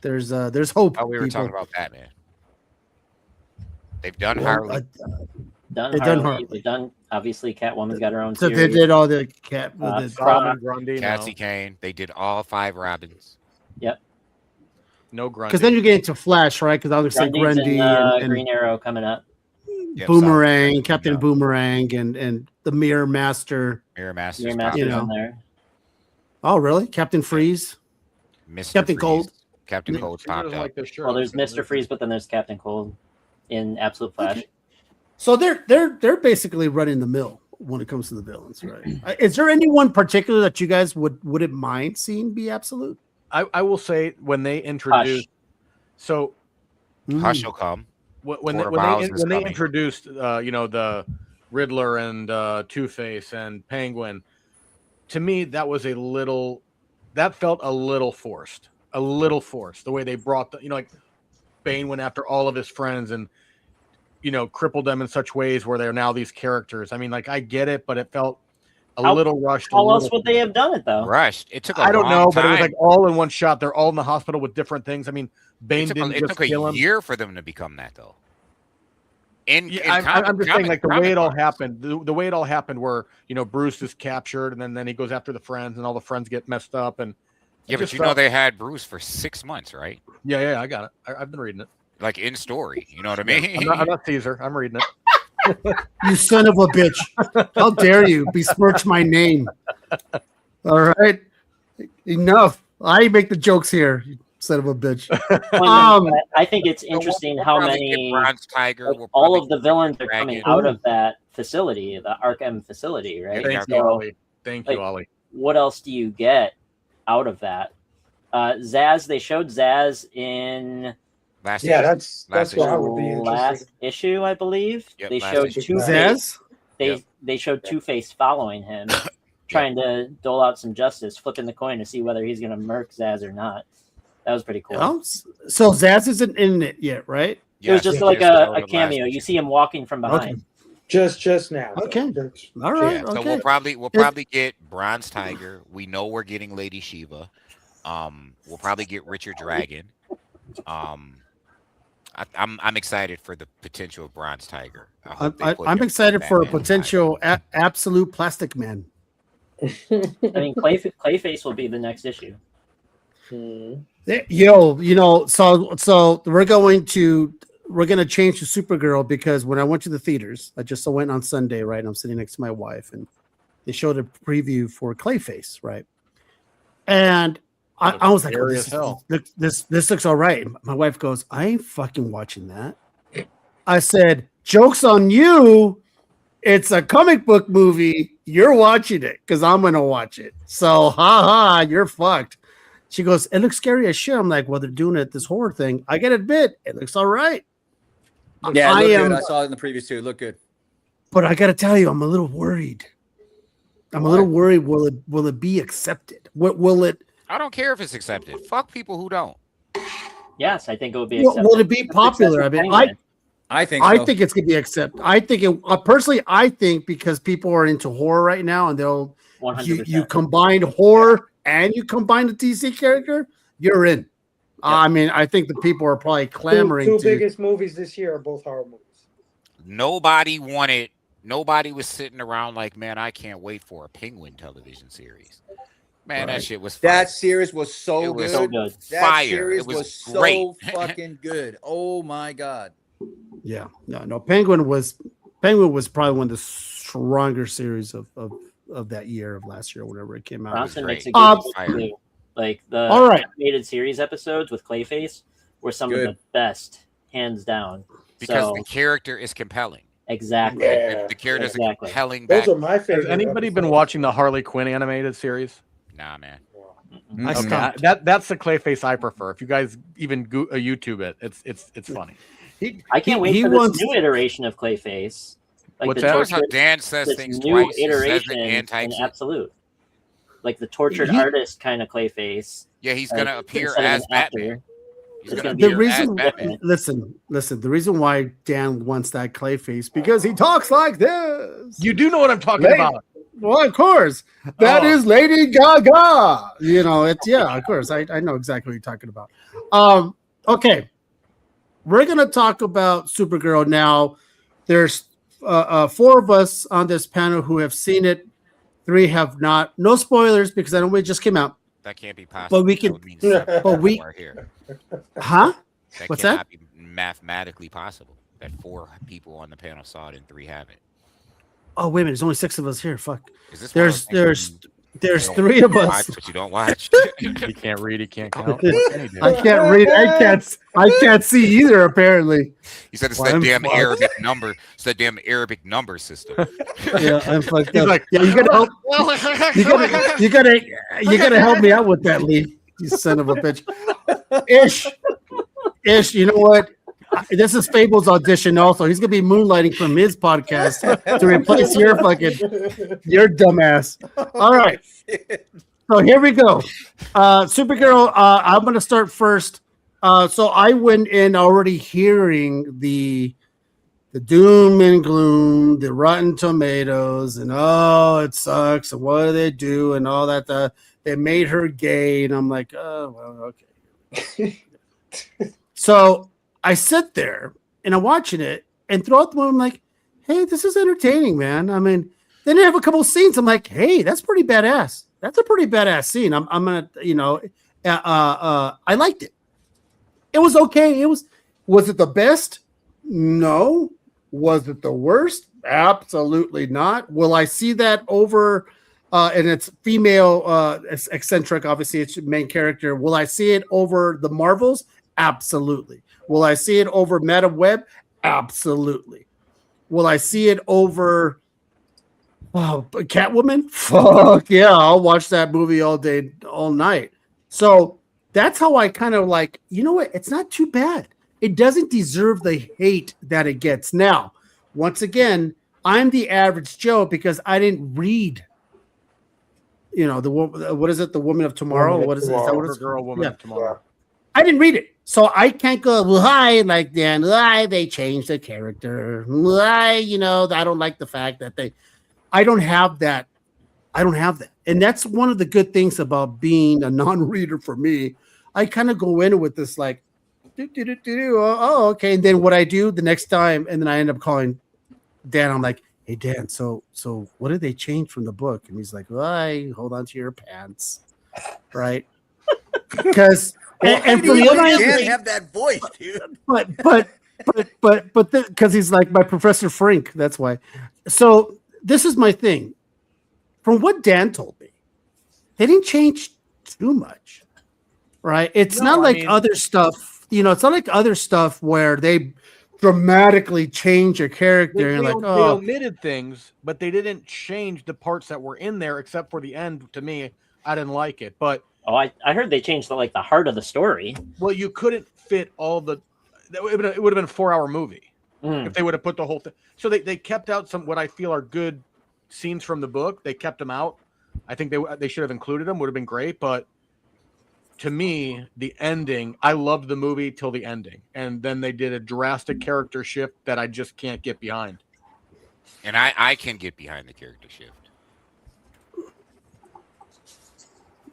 There's hope. Oh, we were talking about Batman. They've done Harley. They've done obviously Catwoman's got her own so series. They did all the cat Cassie Kane. They did all 5 Robins. Yep. No Grundy. Because then you get into Flash, right? Because obviously Grundy and Green Arrow coming up. Boomerang, Captain Boomerang, and the Mirror Master. Mirror Masters, Your popped master's You know. in there. Oh, really? Captain Freeze? Mr. Captain Freeze. Cold. Captain Yeah. Cold She popped doesn't up. like this shirt. Well, I'm there's just gonna Mr. Freeze, but then there's Captain Cold in Absolute Flash. Okay. So they're basically running the mill when it comes to the villains, right? Is there anyone particular that you guys wouldn't mind seeing be absolute? I will say when they introduced, so Hush will come. when Porter they Bowles is when they coming. introduced the Riddler and Two-Face and Penguin, to me that felt a little forced. The way they brought like Bane went after all of his friends and crippled them in such ways where they're now these characters. I mean, like, I get it, but it felt a little rushed. How else would they have done it though? Rushed. It took a I don't long know, time. but it was like all in one shot. They're all in the hospital with different things. I mean, Bane didn't it just took kill a him. year for them to become that, though. I'm I'm just saying, like, the way it all happened. The way it all happened, where Bruce is captured, and then he goes after the friends, and all the friends get messed up, and Yeah, but they had Bruce for 6 months, right? Yeah, I got it. I've been reading it. Like in story, you know what I mean? I'm not Caesar. I'm reading it. You son of a bitch. How dare you besmirch my name? All right. Enough. I make the jokes here, you son of a bitch. I think it's interesting how many Bronze Tiger, all of the villains are Dragon. coming out of that facility, the Arkham facility, right? Thank you, Ollie. Thank you, Ollie. What else do you get out of that? Zaz, they showed Zaz in that's what I would be interested. last issue, I believe. Yep, they last showed issue. Zaz? They showed Two-Face following him, trying to dole out some justice, flipping the coin to see whether he's going to murk Zaz or not. That was pretty cool. Oh, so Zaz isn't in it yet, right? It was just like a cameo. You see him walking from behind. Just now. Okay. Just- All right. Yeah, so Okay. we'll probably get Bronze Tiger. We know we're getting Lady Shiva. We'll probably get Richard Dragon. I'm excited for the potential of Bronze Tiger. I'm excited for a potential absolute Plastic Man. I mean, Clayface will be the next issue. Yo, so we're going to change to Supergirl because when I went to the theaters, I just went on Sunday, right? And I'm sitting next to my wife, and they showed a preview for Clayface, right? And I was like, oh, this looks all right. My wife goes, I ain't fucking watching that. I said, joke's on you. It's a comic book movie. You're watching it because I'm going to watch it. So, you're fucked. She goes, it looks scary as shit. I'm like, well, they're doing it, this horror thing. I gotta admit, it looks all right. Yeah, good. I saw it in the previews too. Look good. But I gotta tell you, I'm a little worried. I'm a little worried. Will it be accepted? Will it? I don't care if it's accepted. Fuck people who don't. Yes, I think it would be accepted. Will it be popular? I mean, I think I think it's gonna be accepted. I think it personally. I think because people are into horror right now, and they'll 100%. you combine horror and you combine the DC character, you're in. I mean, I think the people are probably clamoring. Two biggest movies this year are both horror movies. Nobody was sitting around like, man, I can't wait for a Penguin television series. Man, that shit was fire. That series was so good. So good. That Fire. series It was so great. fucking good. Oh my god. Yeah, no. Penguin was probably one of the stronger series of that year, of last year, whenever it came out. Bronson makes a great. good too. Like the All right. animated series episodes with Clayface were some of the best, hands down. Because the character is compelling. Exactly. Yeah. The character is a compelling. Those are my favorite. Has anybody been watching the Harley Quinn animated series? Nah, man. I stopped. That's the Clayface I prefer. If you guys even YouTube it, it's funny. I can't wait for this new iteration of Clayface. Like What's the that? Notice how tortured, Dan says this things new twice. He says iteration it and in types it. Absolute. Like the tortured artist kind of Clayface. Yeah, he's gonna appear instead of as an Batman. actor. He's It's gonna gonna be The appear as reason, Batman. listen. The reason why Dan wants that Clayface because he talks like this. You do know what I'm talking about. Well, of course, that is Lady Gaga. Of course, I know exactly what you're talking about. Okay, we're gonna talk about Supergirl now. There's 4 of us on this panel who have seen it. 3 have not. No spoilers because I know it just came out. That can't be possible. But we can. That would mean seven But we. people are here. Huh? That What's cannot that? be mathematically possible. That 4 people on the panel saw it and 3 haven't. Oh wait a minute, there's only 6 of us here. Fuck. Is this There's one of those things there's you 3 of watch, us. but you don't watch? He can't read. He can't count. I can't read. I can't see either. Apparently. He said it's Well, that I'm damn fucked. Arabic number. It's that damn Arabic number system. Yeah, I'm fucked He's up. like, Yeah, you gotta help. You gotta help me out with that, Lee. You son of a bitch. Ish. You know what? This is Fable's audition. Also, he's gonna be moonlighting from his podcast to replace your dumbass. All right. So here we go. Supergirl. I'm gonna start first. So I went in already hearing the doom and gloom, the Rotten Tomatoes, and it sucks, and what do they do, and all that. They made her gay, and I'm like, oh well, okay. So I sit there and I'm watching it, and throughout the movie, I'm like, hey, this is entertaining, man. I mean, then they have a couple of scenes. I'm like, hey, that's pretty badass. That's a pretty badass scene. I'm gonna, I liked it. It was okay. Was it the best? No. Was it the worst? Absolutely not. Will I see that over? And it's female, eccentric. Obviously, it's main character. Will I see it over the Marvels? Absolutely. Will I see it over Madam Web? Absolutely. Will I see it over Catwoman? Fuck yeah, I'll watch that movie all day, all night. So that's how I kind of like, you know what? It's not too bad. It doesn't deserve the hate that it gets. Now, once again, I'm the average Joe because I didn't read. What is it? The Woman of Tomorrow? What is it? Is that what it's Supergirl, Woman of Tomorrow. I didn't read it, so I can't go. Well, hi, like then, why they changed the character? Why, I don't like the fact that they. I don't have that. And that's one of the good things about being a non-reader for me. I kind of go in with this like, oh, okay. And then what I do the next time, and then I end up calling Dan. I'm like, hey, Dan, so what did they change from the book? And he's like, well, hold on to your pants. Right. Because, and for the other you can't have that voice, dude. But because he's like my Professor Frink. That's why. So this is my thing. From what Dan told me, they didn't change too much, right? It's not like other stuff. It's not like other stuff where they dramatically change a character. They They omitted things, but they didn't change the parts that were in there, except for the end. To me, I didn't like it. But I heard they changed the heart of the story. well, you couldn't fit all the. It would have been a 4-hour movie if they would have put the whole thing. So they kept out some what I feel are good scenes from the book. They kept them out. I think they should have included them. Would have been great, but to me, the ending, I loved the movie till the ending, and then they did a drastic character shift that I just can't get behind. And I can get behind the character shift.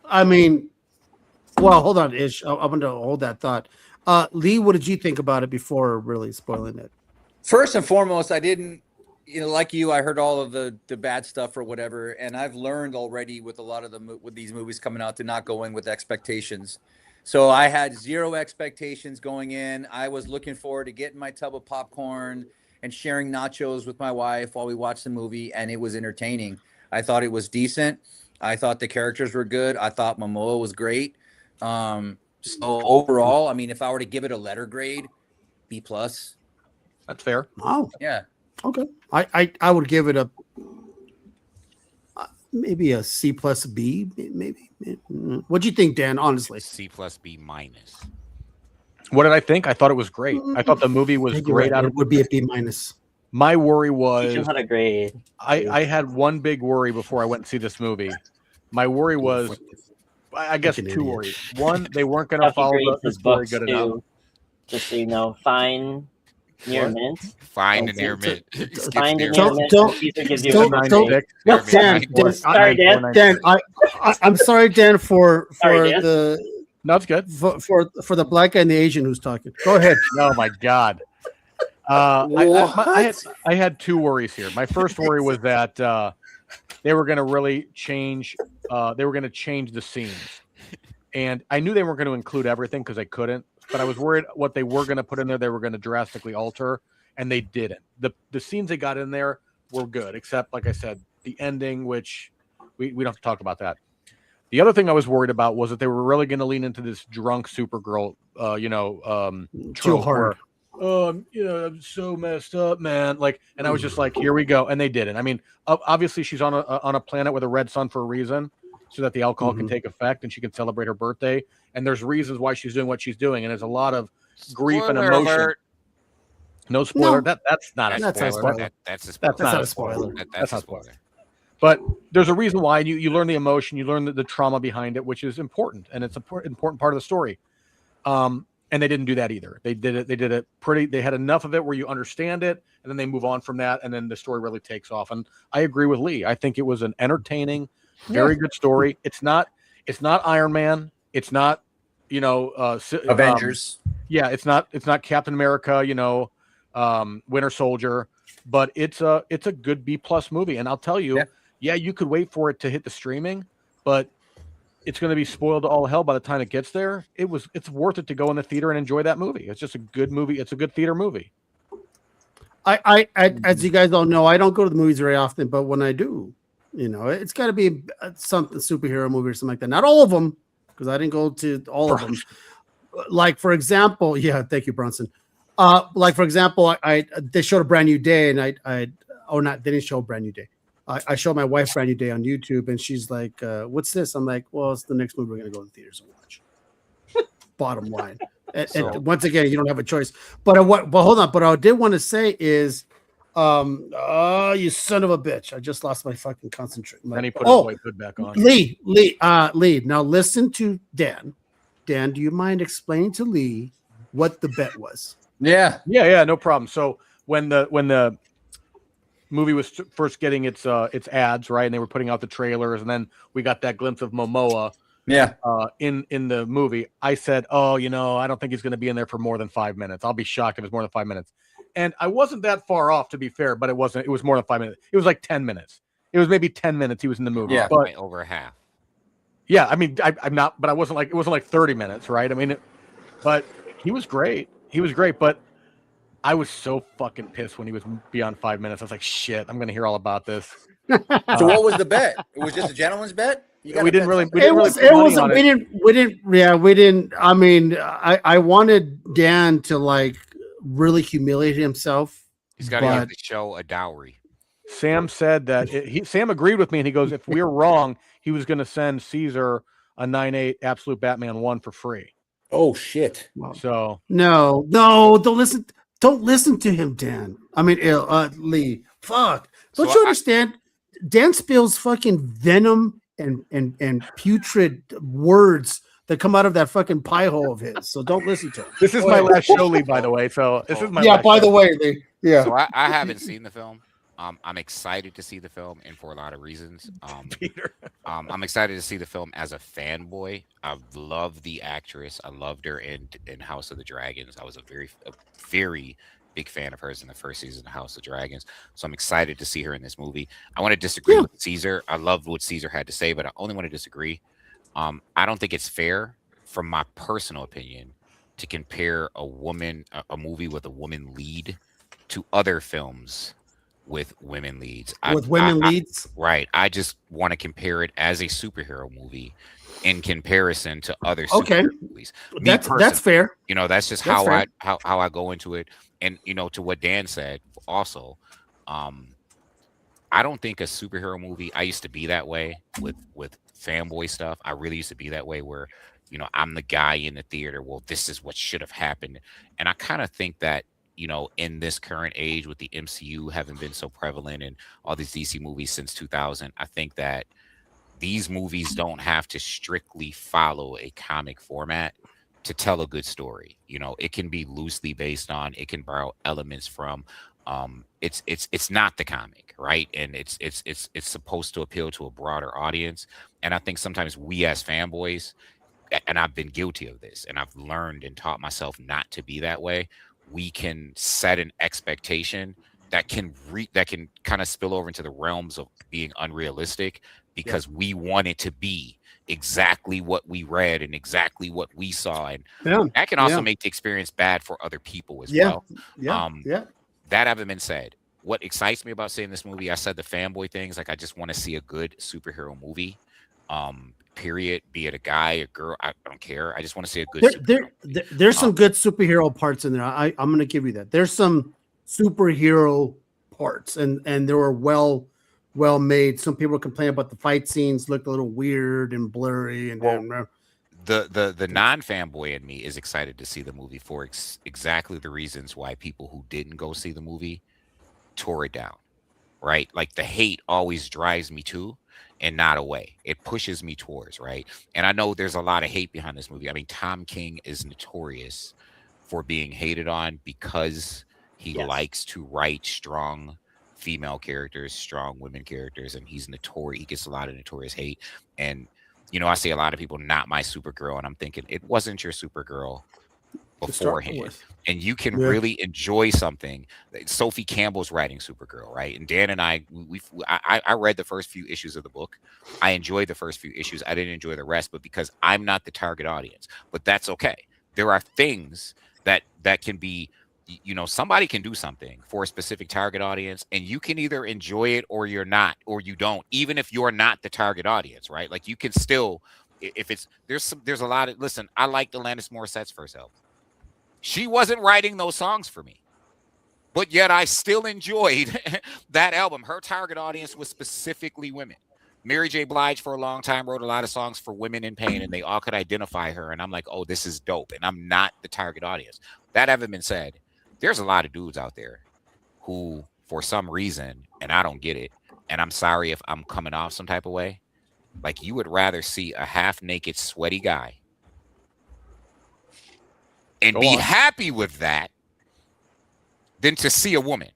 I mean, well, hold on, Ish. I'm going to hold that thought. Lee, what did you think about it before really spoiling it? First and foremost, I didn't, like you, I heard all of the bad stuff or whatever, and I've learned already with a lot of with these movies coming out to not go in with expectations. So I had zero expectations going in. I was looking forward to getting my tub of popcorn and sharing nachos with my wife while we watched the movie, and it was entertaining. I thought it was decent. I thought the characters were good. I thought Momoa was great. So overall, I mean, if I were to give it a letter grade, B+. That's fair. Oh, Yeah. okay. I would give it a maybe a C plus B. Maybe. What do you think, Dan? Honestly, C+B-. What did I think? I thought it was great. I thought the movie was great. It would be a B minus. My worry was Teach 'em how to grade. I had one big worry before I went and see this movie. My worry was, I guess, two worries. One, they weren't going to follow the story books good too, enough. just so you know, fine near mint. Fine to near mid. Fine to near Don't- mint. don't- Caesar gives you don't- a don't- 9.8. Dan, Sorry, Dan. Dan, I'm sorry, Dan, for Sorry, Dan. the No, it's good. for the black guy and the Asian who's talking. Go ahead. Oh my God. I had two worries here. My first worry was that they were going to really change. They were going to change the scenes, and I knew they weren't going to include everything because they couldn't. But I was worried what they were going to put in there, they were going to drastically alter, and they didn't. The scenes they got in there were good, except like I said, the ending, which we don't have to talk about that. The other thing I was worried about was that they were really going to lean into this drunk Supergirl, Too trope hard. where, I'm so messed up, man. Like, and I was just like, here we go, and they didn't. I mean, obviously she's on a planet with a red sun for a reason, so that the alcohol can take effect and she can celebrate her birthday. And there's reasons why she's doing what she's doing, and there's a lot of grief and Spoiler emotion. alert. No spoiler. No. That's not a That's not a spoiler. spoiler. That's a spoiler. That's not not a a spoiler. That's a not a spoiler. But there's a reason why you learn the emotion, you learn the trauma behind it, which is important, and it's an important part of the story. And they didn't do that either. They did it pretty. They had enough of it where you understand it, and then they move on from that, and then the story really takes off. And I agree with Lee. I think it was an entertaining, very good story. It's not Iron Man. It's not Avengers. It's not Captain America. Winter Soldier. But it's a good B+ movie, and I'll tell you, you could wait for it to hit the streaming, but it's going to be spoiled to all hell by the time it gets there. It's worth it to go in the theater and enjoy that movie. It's just a good movie. It's a good theater movie. I as you guys all know, I don't go to the movies very often, but when I do, it's got to be something superhero movie or something like that. Not all of them, because I didn't go to all of them. Like for example, thank you, Bronson. Like for example, they showed a Brand New Day, and they didn't show a Brand New Day. I showed my wife Brand New Day on YouTube, and she's like, "What's this?" I'm like, "Well, it's the next movie we're gonna go to the theaters and watch." Bottom line, and once again, you don't have a choice. But hold on. But what I did want to say is, you son of a bitch! I just lost my fucking concentration. Then he put his white hood back on. Lee. Now listen to Dan. Dan, do you mind explaining to Lee what the bet was? Yeah, no problem. So when the movie was first getting its ads, right, and they were putting out the trailers, and then we got that glimpse of Momoa, in the movie, I said, I don't think he's going to be in there for more than 5 minutes. I'll be shocked if it's more than 5 minutes. And I wasn't that far off, to be fair, but it wasn't. It was more than 5 minutes. It was like 10 minutes. It was maybe 10 minutes he was in the movie. Yeah, but over half. Yeah, I mean, I'm not, but it wasn't like 30 minutes, right? I mean, but he was great. He was great, but I was so fucking pissed when he was beyond 5 minutes. I was like, shit, I'm going to hear all about this. So what was the bet? It was just a gentleman's bet? We didn't really. We didn't. I mean, I wanted Dan to like really humiliate himself. He's got to give the show a dowry. Sam said that Sam agreed with me, and he goes, if we're wrong, he was going to send Caesar a 9.8 Absolute Batman 1 for free. Oh shit! So no, don't listen to him, Dan. I mean, Lee. Fuck! Don't you understand? Dan spills fucking venom and putrid words that come out of that fucking pie hole of his. So don't listen to him. This is my last show, Lee, by the way. So this is my last show. the way, Lee. Yeah. So I haven't seen the film. I'm excited to see the film, and for a lot of reasons. Peter. I'm excited to see the film as a fanboy. I love the actress. I loved her in House of the Dragons. I was a very big fan of hers in the first season of House of Dragons. So I'm excited to see her in this movie. I want to disagree with Caesar. I loved what Caesar had to say, but I only want to disagree. I don't think it's fair, from my personal opinion, to compare a movie with a woman lead to other films with women leads. Leads? Right. I just want to compare it as a superhero movie in comparison to other superhero movies. That's fair. That's just how I go into it. And to what Dan said also, I don't think a superhero movie, I used to be that way with fanboy stuff. I really used to be that way where, I'm the guy in the theater. Well, this is what should have happened. And I kind of think that, in this current age with the MCU having been so prevalent and all these DC movies since 2000, I think that these movies don't have to strictly follow a comic format to tell a good story. It can be loosely based on, it can borrow elements from, it's not the comic, right? And it's supposed to appeal to a broader audience. And I think sometimes we as fanboys, and I've been guilty of this, and I've learned and taught myself not to be that way. We can set an expectation that can kind of spill over into the realms of being unrealistic because we want it to be exactly what we read and exactly what we saw, and that can also make the experience bad for other people as well. That having been said, what excites me about seeing this movie, I said the fanboy things, like I just want to see a good superhero movie. Period. Be it a guy, a girl, I don't care. I just want to see a good superhero movie. There's some good superhero parts in there. I'm going to give you that. There's some superhero parts, and they were well made. Some people complain about the fight scenes looked a little weird and blurry, and the non-fanboy in me is excited to see the movie for exactly the reasons why people who didn't go see the movie tore it down, right? Like the hate always drives me to and not away. It pushes me towards, right? And I know there's a lot of hate behind this movie. I mean, Tom King is notorious for being hated on because he likes to write strong female characters, strong women characters, and he's notorious. He gets a lot of notorious hate. And you know, I see a lot of people, not my Supergirl, and I'm thinking it wasn't your Supergirl beforehand. And you can really enjoy something. Sophie Campbell's writing Supergirl, right? And Dan and I read the first few issues of the book. I enjoyed the first few issues. I didn't enjoy the rest, but because I'm not the target audience. But that's okay. There are things that can be, you know, somebody can do something for a specific target audience, and you can either enjoy it or you're not, or you don't, even if you're not the target audience, right? Like you can still, if it's, there's a lot of, listen, I liked Alanis Morissette's first album. She wasn't writing those songs for me, but yet I still enjoyed that album. Her target audience was specifically women. Mary J. Blige for a long time wrote a lot of songs for women in pain, and they all could identify her. And I'm like, oh, this is dope. And I'm not the target audience. That having been said, there's a lot of dudes out there who, for some reason, and I don't get it, and I'm sorry if I'm coming off some type of way, like you would rather see a half-naked, sweaty guy and be happy with that than to see a woman.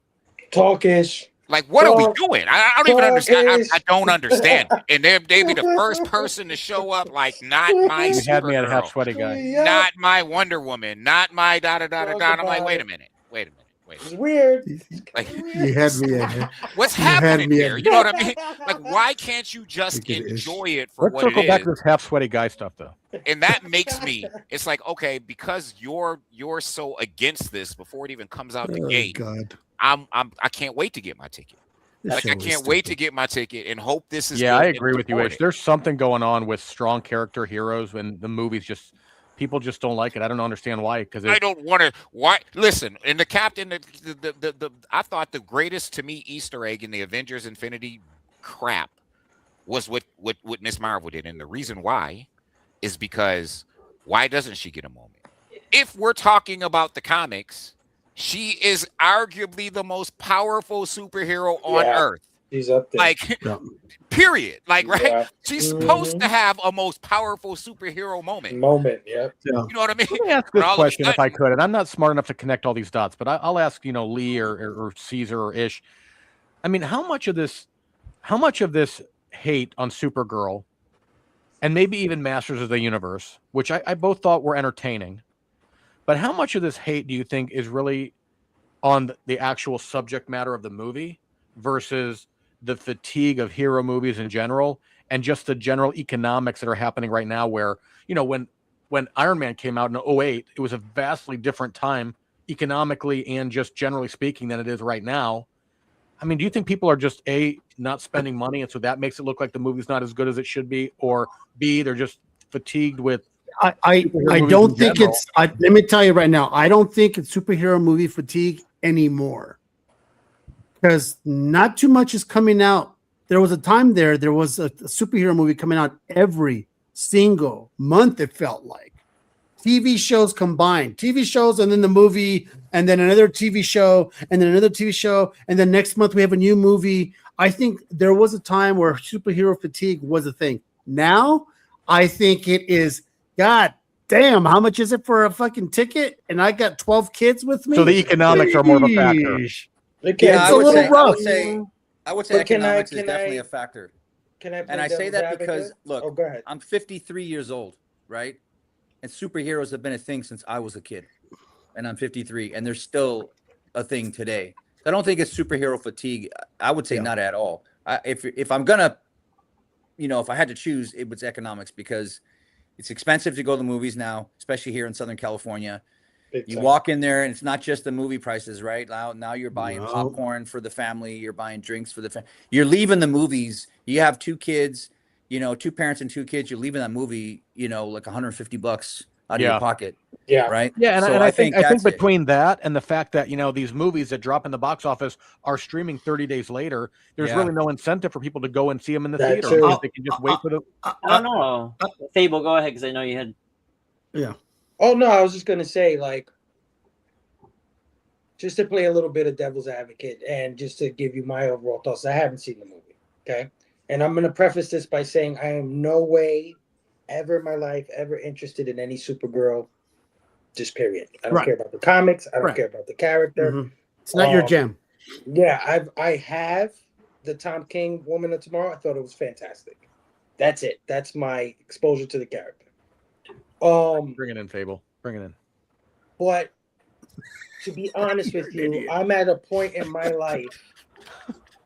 Talkish. Like, what are we doing? I don't even understand. I don't understand. And they'd be the first person to show up, like, not my You had me at a Supergirl, half sweaty guy. not my Wonder Woman, not my da-da-da-da-da. I'm like, wait a minute. It's weird. Like, you had me at what's happening here? You know what I mean? Like, why can't you just enjoy it for Let's what it circle back is? to this half sweaty guy stuff, though. And that makes me, it's like, okay, because you're so against this before it even comes out the gate, God. I can't wait to get my ticket. Like, I can't wait to get my ticket and hope this is Yeah, good I and agree with you, support H. it. There's something going on with strong character heroes when the movies just, people just don't like it. I don't understand why. Because I don't want to. Why? Listen, in the Captain, I thought the greatest to me Easter egg in the Avengers Infinity crap was what Miss Marvel did, and the reason why is because why doesn't she get a moment? If we're talking about the comics, she is arguably the most powerful superhero on Earth. He's up there. Like, period. Like, right? Yeah. She's supposed to have a most powerful superhero moment. Yeah. You know what I mean? Let me ask this question if I could, and I'm not smart enough to connect all these dots, but I'll ask, you know, Lee or Caesar or Ish. I mean, how much of this hate on Supergirl, and maybe even Masters of the Universe, which I both thought were entertaining, but how much of this hate do you think is really on the actual subject matter of the movie versus the fatigue of hero movies in general, and just the general economics that are happening right now, where, you know, when Iron Man came out in 2008, it was a vastly different time economically and just generally speaking than it is right now. I mean, do you think people are just not spending money, and so that makes it look like the movie's not as good as it should be, or B, they're just fatigued with? I don't think it's. Let me tell you right now, I don't think it's superhero movie fatigue anymore, because not too much is coming out. There was a time there was a superhero movie coming out every single month. It felt like TV shows combined, TV shows, and then the movie, and then another TV show, and then another TV show, and then next month we have a new movie. I think there was a time where superhero fatigue was a thing. Now, I think it is. God damn, how much is it for a fucking ticket? And I got 12 kids with me. So the economics are more of a factor. Yeah, It's a little rough. I would say But can economics is is definitely a factor. Can I? And I say that because, look, go ahead. I'm 53 years old, right? And superheroes have been a thing since I was a kid. And I'm 53, and they're still a thing today. I don't think it's superhero fatigue. I would say not at all. If I'm gonna, you know, if I had to choose, it was economics, because it's expensive to go to the movies now, especially here in Southern California. Big You time. walk in there and it's not just the movie prices, right? Now you're buying No. popcorn for the family. You're buying drinks for the family. You're leaving the movies. You have 2 kids, 2 parents and 2 kids. You're leaving that movie, like $150 out of Yeah. your pocket, Yeah. right? Yeah, and, So and I think that's it. between that and the fact that these movies that drop in the box office are streaming 30 days later, there's Yeah. really no incentive for people to go and see them in the That's theater. true. Because they can just wait for the. I don't know. Fable, go ahead because I know you had. Yeah. Oh no, I was just gonna say, like, just to play a little bit of devil's advocate and just to give you my overall thoughts. I haven't seen the movie, okay? And I'm gonna preface this by saying I am no way ever in my life ever interested in any Supergirl. Just period. I don't Right. care about the comics. I don't Right. care about the character. Mhm. It's not your jam. Yeah, I have the Tom King Woman of Tomorrow. I thought it was fantastic. That's it. That's my exposure to the character. Bring it in, Fable. Bring it in. But to be honest with You're an you, idiot. I'm at a point in my life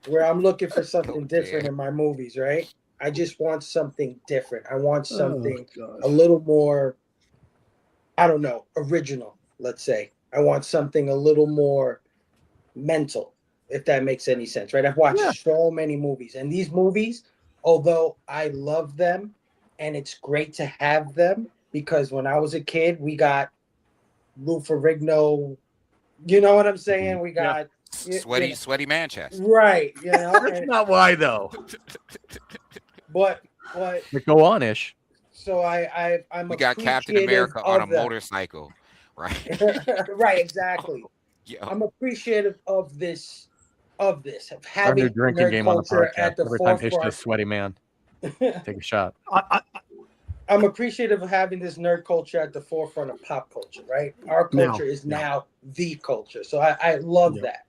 where I'm looking for something Oh, different dear. in my movies, right? I just want something different. I want something Oh, a little more, I don't know, original, let's say. I want something a little more mental, if that makes any sense, right? I've watched so many movies, and these movies, although I love them and it's great to have them, because when I was a kid, we got Lou Ferrigno, you know what I'm saying? We got Sweaty man chest. right, That's not why though. but But go on, Ish. so I'm We got Captain appreciative America on a of them. motorcycle, right? Right, exactly. Yo, I'm appreciative of this, Our having new drinking nerd game on the culture podcast. at the Every time Ish forefront. says sweaty man, take a shot. I'm appreciative of having this nerd culture at the forefront of pop culture, right? Our culture is now the culture. So I love that.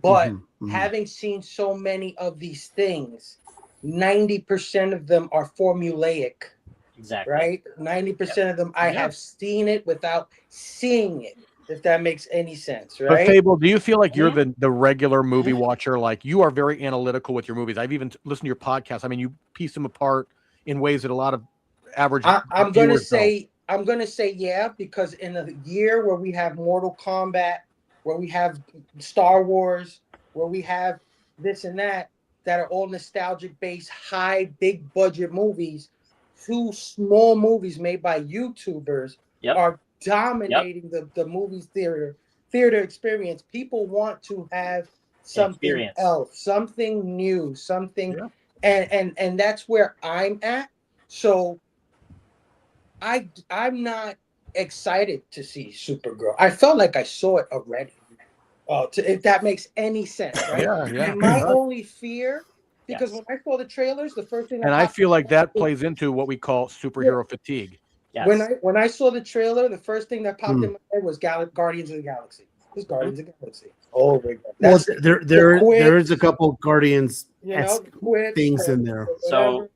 But having seen so many of these things, 90% of them are formulaic, Exactly. right? 90% of them, I have seen it without seeing it, if that makes any sense, But right? Fable, do you feel like you're the regular movie watcher? Like you are very analytical with your movies. I've even listened to your podcast. I mean, you piece them apart in ways that a lot of average. I'm gonna viewers don't. say yeah, because in a year where we have Mortal Kombat, where we have Star Wars, where we have this and that are all nostalgic based, high, big budget movies, 2 small movies made by YouTubers are dominating the movie theater experience. People want to have something else, something new, something, and that's where I'm at. So I'm not excited to see Supergirl. I felt like I saw it already. If that makes any sense, right? Yeah. And my only fear, because when I saw the trailers, the first thing And I feel like that plays into what we call superhero fatigue. Yes. When I saw the trailer, the first thing that popped in my head was Guardians of the Galaxy. It's Guardians of the Galaxy. Oh my God. Well, there is a couple Guardians quips, things in there. So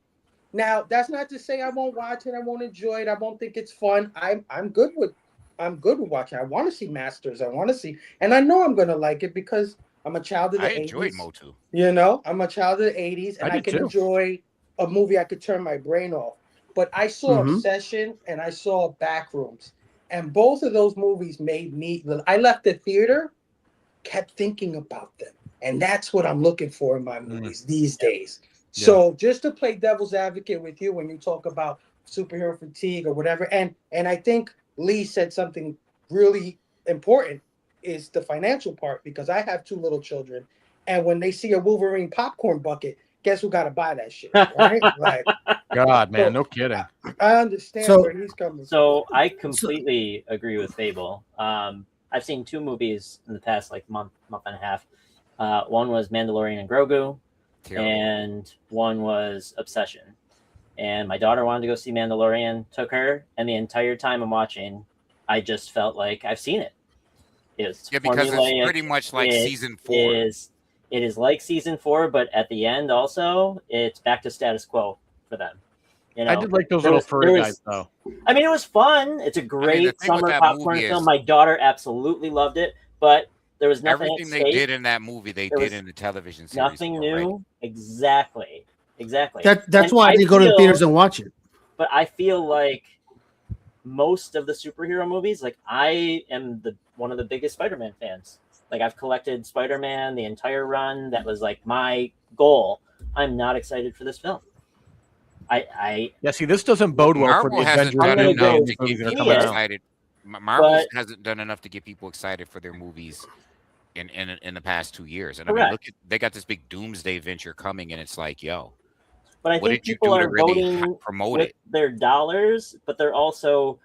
now that's not to say I won't watch it, I won't enjoy it, I won't think it's fun. I'm good with watching. I want to see Masters. I want to see, and I know I'm gonna like it because I'm a child of the 80s. I enjoyed Motu. I'm a child of the 80s, and I can enjoy a movie. I could turn my brain off. But I saw Obsession and I saw Backrooms, and both of those movies made me. I left the theater, kept thinking about them, and that's what I'm looking for in my movies these days. So just to play devil's advocate with you when you talk about superhero fatigue or whatever, and I think Lee said something really important is the financial part, because I have 2 little children, and when they see a Wolverine popcorn bucket, guess who got to buy that shit, right? Like, God, man, no kidding. I understand where he's coming from. So I completely agree with Fable. I've seen 2 movies in the past month and a half. One was Mandalorian and Grogu, and one was Obsession. And my daughter wanted to go see Mandalorian, took her, and the entire time I'm watching, I just felt like I've seen it. It's because it's pretty much like season 4. It is like season 4, but at the end also, it's back to status quo for them. I did like those little furry guys, though. I mean, it was fun. It's a great summer popcorn film. My daughter absolutely loved it, but there was nothing. Everything they did in that movie, they did in the television series. Nothing new. Right? Exactly. That's why I didn't go to the theaters and watch it. But I feel like most of the superhero movies, like I am one of the biggest Spider-Man fans. Like I've collected Spider-Man the entire run. That was like my goal. I'm not excited for this film. Yeah, see, this doesn't bode well for the Marvel hasn't Avengers done and enough those to movies get that are people coming out. excited. Marvel But- hasn't done enough to get people excited for their movies in the past 2 years. And I Correct. mean, look, they got this big doomsday venture coming, and it's like, yo, But I what think did you people do to are really voting promote with it? their dollars, but they're also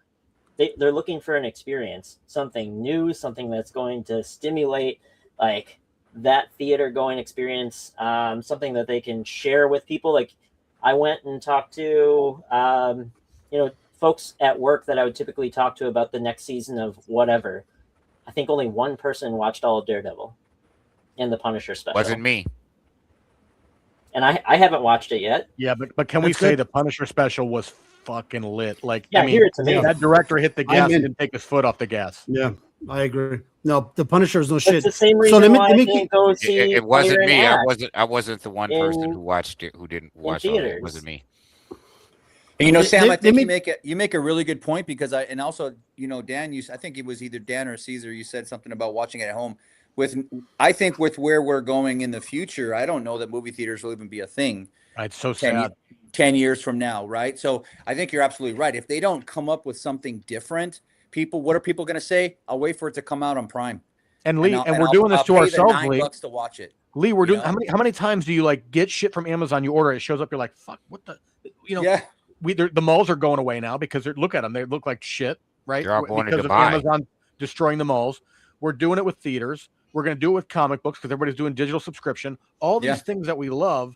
they're looking for an experience, something new, something that's going to stimulate like that theater going experience, something that they can share with people. Like I went and talked to folks at work that I would typically talk to about the next season of whatever. I think only one person watched all of Daredevil and the Punisher special. Wasn't me. And I haven't watched it yet. Yeah, but can we That's say good. the Punisher special was fucking lit? Like, Yeah, I mean, here it's amazing. that director hit the gas I'm in. and didn't take his foot off the gas. Yeah, I agree. No, the Punisher is no That's shit. the same So reason let me- why let me I can't keep- go see It wasn't Fire me. and I wasn't the one person in- who watched it, who didn't watch all of it. It theaters. wasn't me. And, you know, Sam, I Let think me- you make a really good point because and also, you know, Dan, I think it was either Dan or Caesar, you said something about watching it at home. I think with where we're going in the future, I don't know that movie theaters will even be a thing It's so 10, sad. 10 years from now, right? So I think you're absolutely right. If they don't come up with something different, what are people going to say? I'll wait for it to come out on Prime. And Lee, and we're I'll- doing this I'll to pay the ourselves, $9 Lee. to watch it. Lee, we're You doing know? how many times do you like get shit from Amazon? You order it, shows up, you're like, fuck, what the, Yeah. the malls are going away now because look at them, they look like shit, right? They're all going to because of Dubai. Amazon destroying the malls. We're doing it with theaters. We're going to do it with comic books because everybody's doing digital subscription. All these Yeah. things that we love,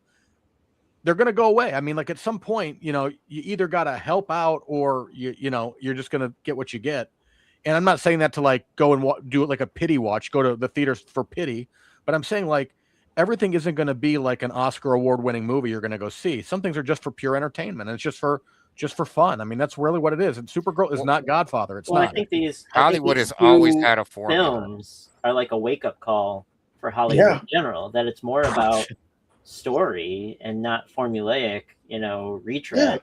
they're going to go away. I mean, like at some point, you either got to help out or you're just going to get what you get. And I'm not saying that to like go and do it like a pity watch, go to the theaters for pity, but I'm saying like everything isn't going to be like an Oscar award winning movie you're going to go see. Some things are just for pure entertainment and it's just for fun. I mean, that's really what it is. And Supergirl is not Godfather. It's Well, not. I think these Hollywood these has always two had a formula. films are like a wake up call for Hollywood Yeah. in general. That it's more about story and not formulaic, retreads.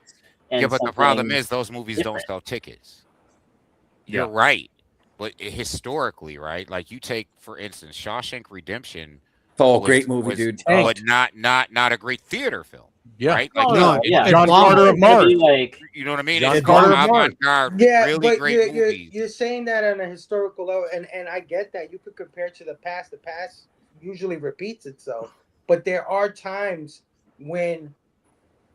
And Yeah, but the problem something is those movies don't different. sell tickets. Yeah. You're right. But historically, right? Like you take, for instance, Shawshank Redemption. Oh, was- great movie, was- dude. But not a great theater film. Yeah. Right? Like Oh, No, no, yeah. John Bob- Carter of It's gonna be Mars. like you know what I mean? John It's Carter of Mars. avant-garde, Yeah, really but great movies. you're saying that on a historical level, and I get that you could compare to the past. The past usually repeats itself, but there are times when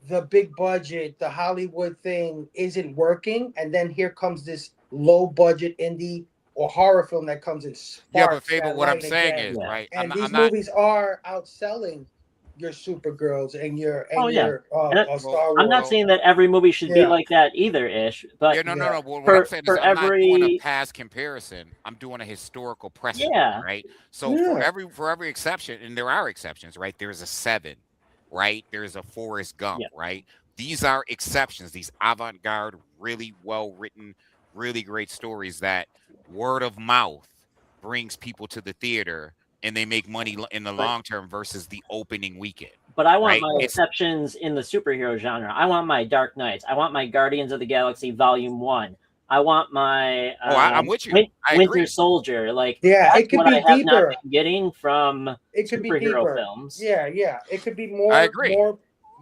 the big budget, the Hollywood thing isn't working, and then here comes this low budget indie or horror film that comes in. Yeah, but sparks Fable, that what I'm light saying again. is, Yeah. right? And I'm these not. movies are outselling your Supergirls and your Oh, yeah. your And Star Wars. I'm not saying that every movie should be Yeah. like that either, Ish. But Yeah, no. But what For- I'm saying is, for I'm not doing a every- past comparison. I'm doing a historical precedent, Yeah. right? So Yeah. for every exception, and there are exceptions, right? There's a Seven, right? There's a Forrest Gump, Yeah. right? These are exceptions. These avant-garde, really well written, really great stories that word of mouth brings people to the theater, and they make money in the long term versus the opening weekend. But I want Right, my it's- exceptions in the superhero genre. I want my Dark Knights. I want my Guardians of the Galaxy Volume 1. I want my I'm with you. I Winter agree. Soldier. Like Yeah, that's it could what be I have deeper. not been getting from It could be superhero deeper. films. Yeah, it could be more. I agree.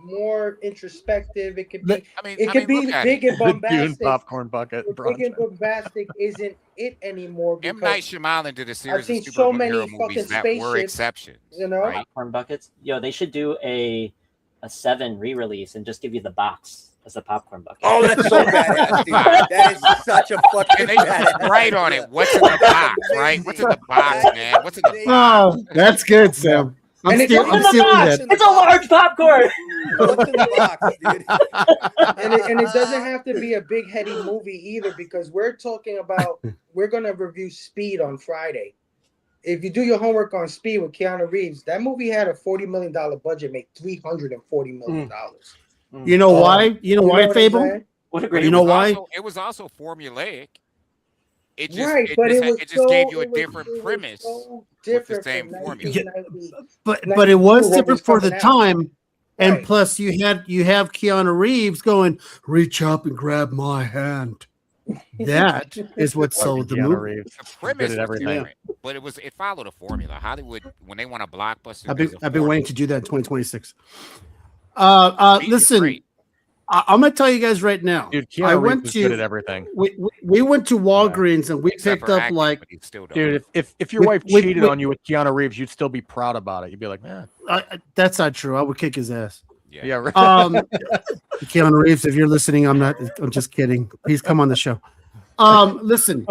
More introspective. It could be. I mean, It could be look at big it. and The Dune bombastic. popcorn bucket. The Bronze. big and bombastic isn't it anymore M. because Night Shyamalan did a series seen of so many superhero fucking movies that were spaceships, exceptions, you know? right? Popcorn buckets. They should do a 7 re-release and just give you the box as a popcorn bucket. Oh, that's so badass, dude. That is such a fucking And they badass write on it, what's in the box, right? What's in the box, man? What's in the box? Oh, that's good, Sam. I'm And it still, doesn't I'm What's in still the in box? that. It's a large popcorn. What's in the box, dude? and it doesn't have to be a big heady movie either because we're talking about we're gonna review Speed on Friday. If you do your homework on Speed with Keanu Reeves, that movie had a $40 million budget, made $340 million. You know why? You know why, what I'm Fable? saying? What a But great. You know why? It was also formulaic. It just, Right, it but just, it was it just gave you a it was- different it was premise. so with the different same from formula. 1990. But it was what different was for the coming out. time, and Right. plus you have Keanu Reeves going, reach up and grab my hand. That is what sold the Keanu movie. Reeves. The premise Good at was everything. different, but it followed a formula. Hollywood, when they want a blockbuster, I've there's been a I've been formula. waiting to do that in 2026. Reeves is Listen, great. I'm gonna tell you guys right now. Dude, I Keanu went Reeves is good to at everything. we went to Walgreens and we Except picked for up acting, like but he's still dope. Dude, if your wife With- cheated with- on you with Keanu Reeves, you'd still be proud about it. You'd be like, man, that's not true. I would kick his ass. yeah, right. Keanu Reeves, if you're listening, I'm just kidding. Please come on the show. Listen,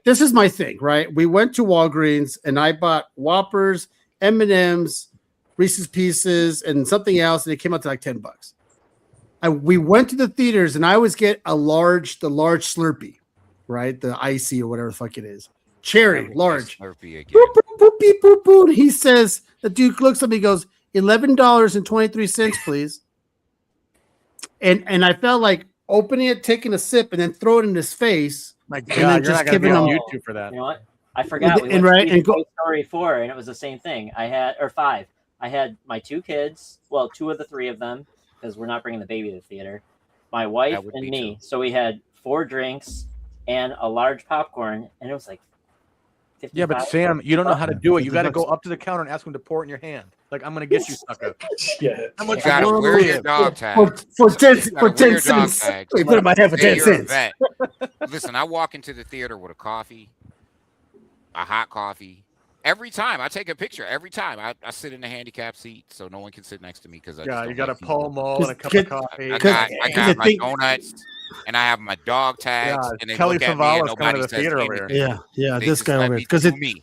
this is my thing, right? We went to Walgreens and I bought Whoppers, M&Ms, Reese's Pieces, and something else, and it came out to like $10. We went to the theaters and I always get the large Slurpee, right? The icy or whatever the fuck it is. Cherry, large. Slurpee again. Boop, boop, boop, beep, boop, boop. He says, the dude looks at me, goes, $11.23, please. And I felt like opening it, taking a sip, and then throw it in his face. My then God, you're just not gonna be giving on him- YouTube for that. You know what? I forgot. We And went right, to and go- Toy Story 4, and it was the same thing. I had, or 5. I had my 2 kids. Well, 2 of the 3 of them, because we're not bringing the baby to the theater. My wife That would and be me. two. So we had 4 drinks and a large popcorn, and it was like 55. Yeah, but Sam, you don't know how to do it. You got to $50. go up to the counter and ask him to pour it in your hand. Like, I'm gonna get you, sucker. Yeah. How You much? gotta No, wear no, your dog tag. for 10 You gotta wear your dog cents. tag. Wait, put it in my hand for Say 10 you're a cents. vet. Listen, I walk into the theater with a coffee, a hot coffee. Every time I take a picture, every time I sit in the handicap seat so no one can sit next to me because I Yeah, just you don't got a like people. Pall Mall and a cup Cause- of coffee. I Cause- got I my think- donuts and I have my dog tags, Yeah, and they Kelly look at me and Savalas coming nobody to the says theater over here. anything. Yeah, They this just guy let over me because do me.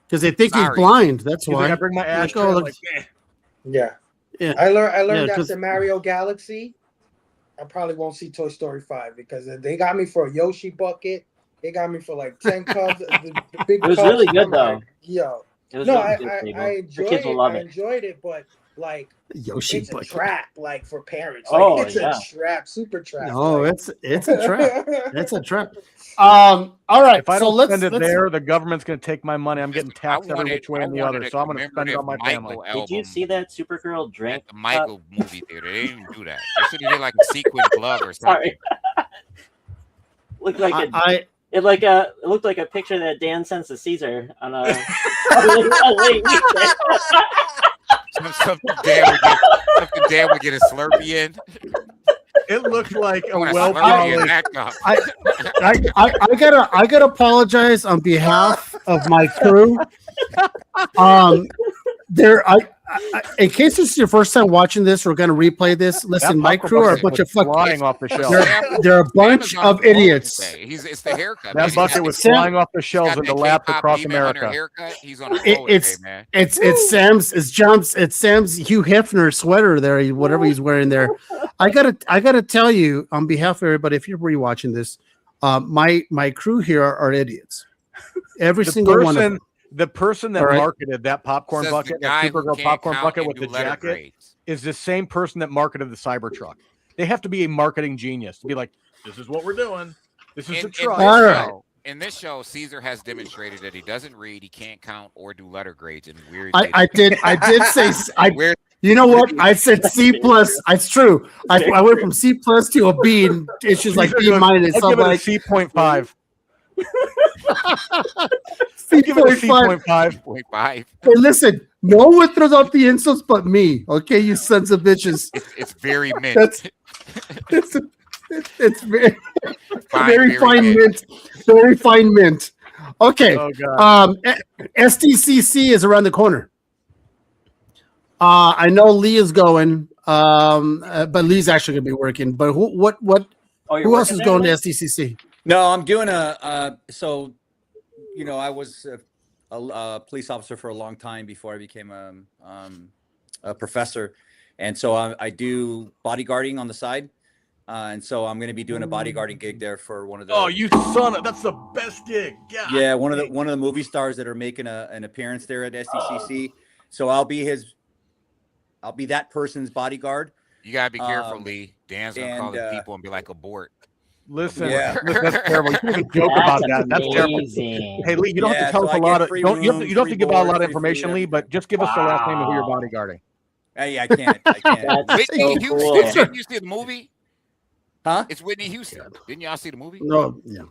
they think he's Sorry. blind. That's He's like, why. I bring my Like, ashtray. oh, I'm look- like, eh. Yeah. Yeah. I learned Yeah, 'cause- after Mario Galaxy, I probably won't see Toy Story 5 because they got me for a Yoshi bucket. They got me for like 10 cups. The big It was cups. really good, I'm though. like, yo. It was No, really good, people. I The enjoyed kids it. will love I it. enjoyed it, but like Yoshi it's a bucket. trap, like for parents. Oh, Like, it's yeah. a trap, super trap. No, like. it's a trap. It's a trap. All right. If I so don't let's spend it let's there, the government's gonna take my money. I'm getting taxed every which way I and the other, wanted so a I'm gonna spend it on my family. Michael Did you album see that Supergirl drink? at the Michael movie theater. They didn't even do that. They should have did like a sequin glove or something. Sorry. Looked like I it looked like a picture that Dan sends to Caesar on a late weekday. Something Dan would get a Slurpee in. It looked like a When a well Slurpee and polished. act up. I gotta apologize on behalf of my crew. In case this is your first time watching this, we're gonna replay this. Listen, my crew are a bunch of fuck. flying off the shelves. They're a bunch Amazon of promoted idiots. today. It's the haircut. That man. bucket was Sam- flying off the He's shelves got into that laps K-pop across demon under America. haircut. He's on a It- roll it's- today, man. It's Sam's Hugh Hefner sweater there, whatever he's wearing there. I gotta tell you on behalf of everybody, if you're rewatching this, my crew here are idiots. Every single one of them. The person that All right. marketed that popcorn Says the bucket, guy that who Supergirl can't popcorn count bucket and with do the letter jacket, grades. is the same person that marketed the Cybertruck. They have to be a marketing genius to be like, this is what we're doing. This is the truck. All right. In this show, Caesar has demonstrated that he doesn't read, he can't count, or do letter grades. And weird. I did say Weird. you know what? I said C plus. It's true. I went from C plus to a B, and it's just like B minus. I'll So give I'm it a like C.5. C Give it a point five. C.5. 0.5. Hey, listen, no one throws out the insults but me. Okay, you sons of bitches. It's very mint. That's it's very Fine, very fine mint. Very fine mint. Okay. Oh god. SDCC is around the corner. I know Lee is going, but Lee's actually going to be working. But who else is going to SDCC? No, I'm doing so, you know, I was a police officer for a long time before I became a professor. And so I do bodyguarding on the side. And so I'm going to be doing a bodyguarding gig there for one of the. Oh, you son of, that's the best gig. God. Yeah, one of the movie stars that are making an appearance there at SDCC. So I'll be that person's bodyguard. You gotta be careful, Lee. Dan's gonna call the people and be like, abort. Listen, Yeah. listen, that's terrible. You can't even joke about that. That's terrible. Hey Lee, you don't have to tell us a lot of you don't have to give out a lot of information, Lee, but just give us the last name of who you're bodyguarding. Hey, I can't. That's Whitney so Houston. cool. Didn't you see the movie? Huh? It's Whitney Houston. Didn't y'all see the movie? No, yeah.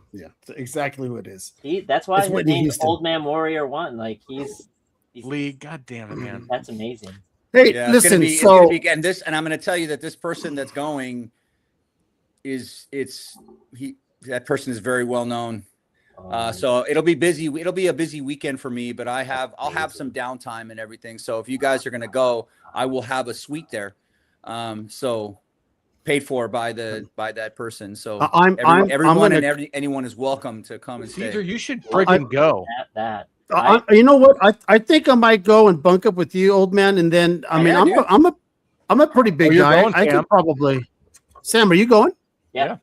It's exactly who it is. That's why It's his Whitney name's Houston. Old Man Warrior 1. Like he's Lee, god damn it, man. that's amazing. Hey, Yeah, listen. it's gonna So be, and I'm going to tell you that this person that's going that person is very well known. So it'll be busy. It'll be a busy weekend for me, but I'll have some downtime and everything. So if you guys are going to go, I will have a suite there. So paid for by that person. So anyone is welcome to come and Caesar, stay. you should friggin' go. you know what? I think I might go and bunk up with you, old man, and then I'm a pretty big you're guy. going, I Sam. could probably. Sam, are you going? Yeah.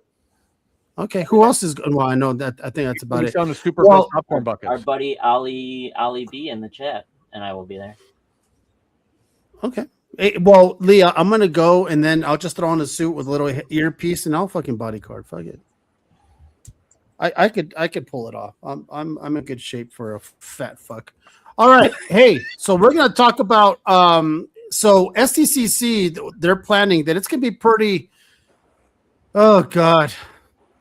Okay. Who else is going? Well, I know that. I think that's about We'll it. be selling the Supergirl Well, popcorn buckets. Our buddy Ali B in the chat, and I will be there. Okay. Hey, well, Leah, I'm gonna go, and then I'll just throw on a suit with a little earpiece, and I'll fucking bodyguard. Fuck it. I could pull it off. I'm in good shape for a fat fuck. All right. Hey, so we're gonna talk about so SDCC. They're planning that it's gonna be pretty. Oh God.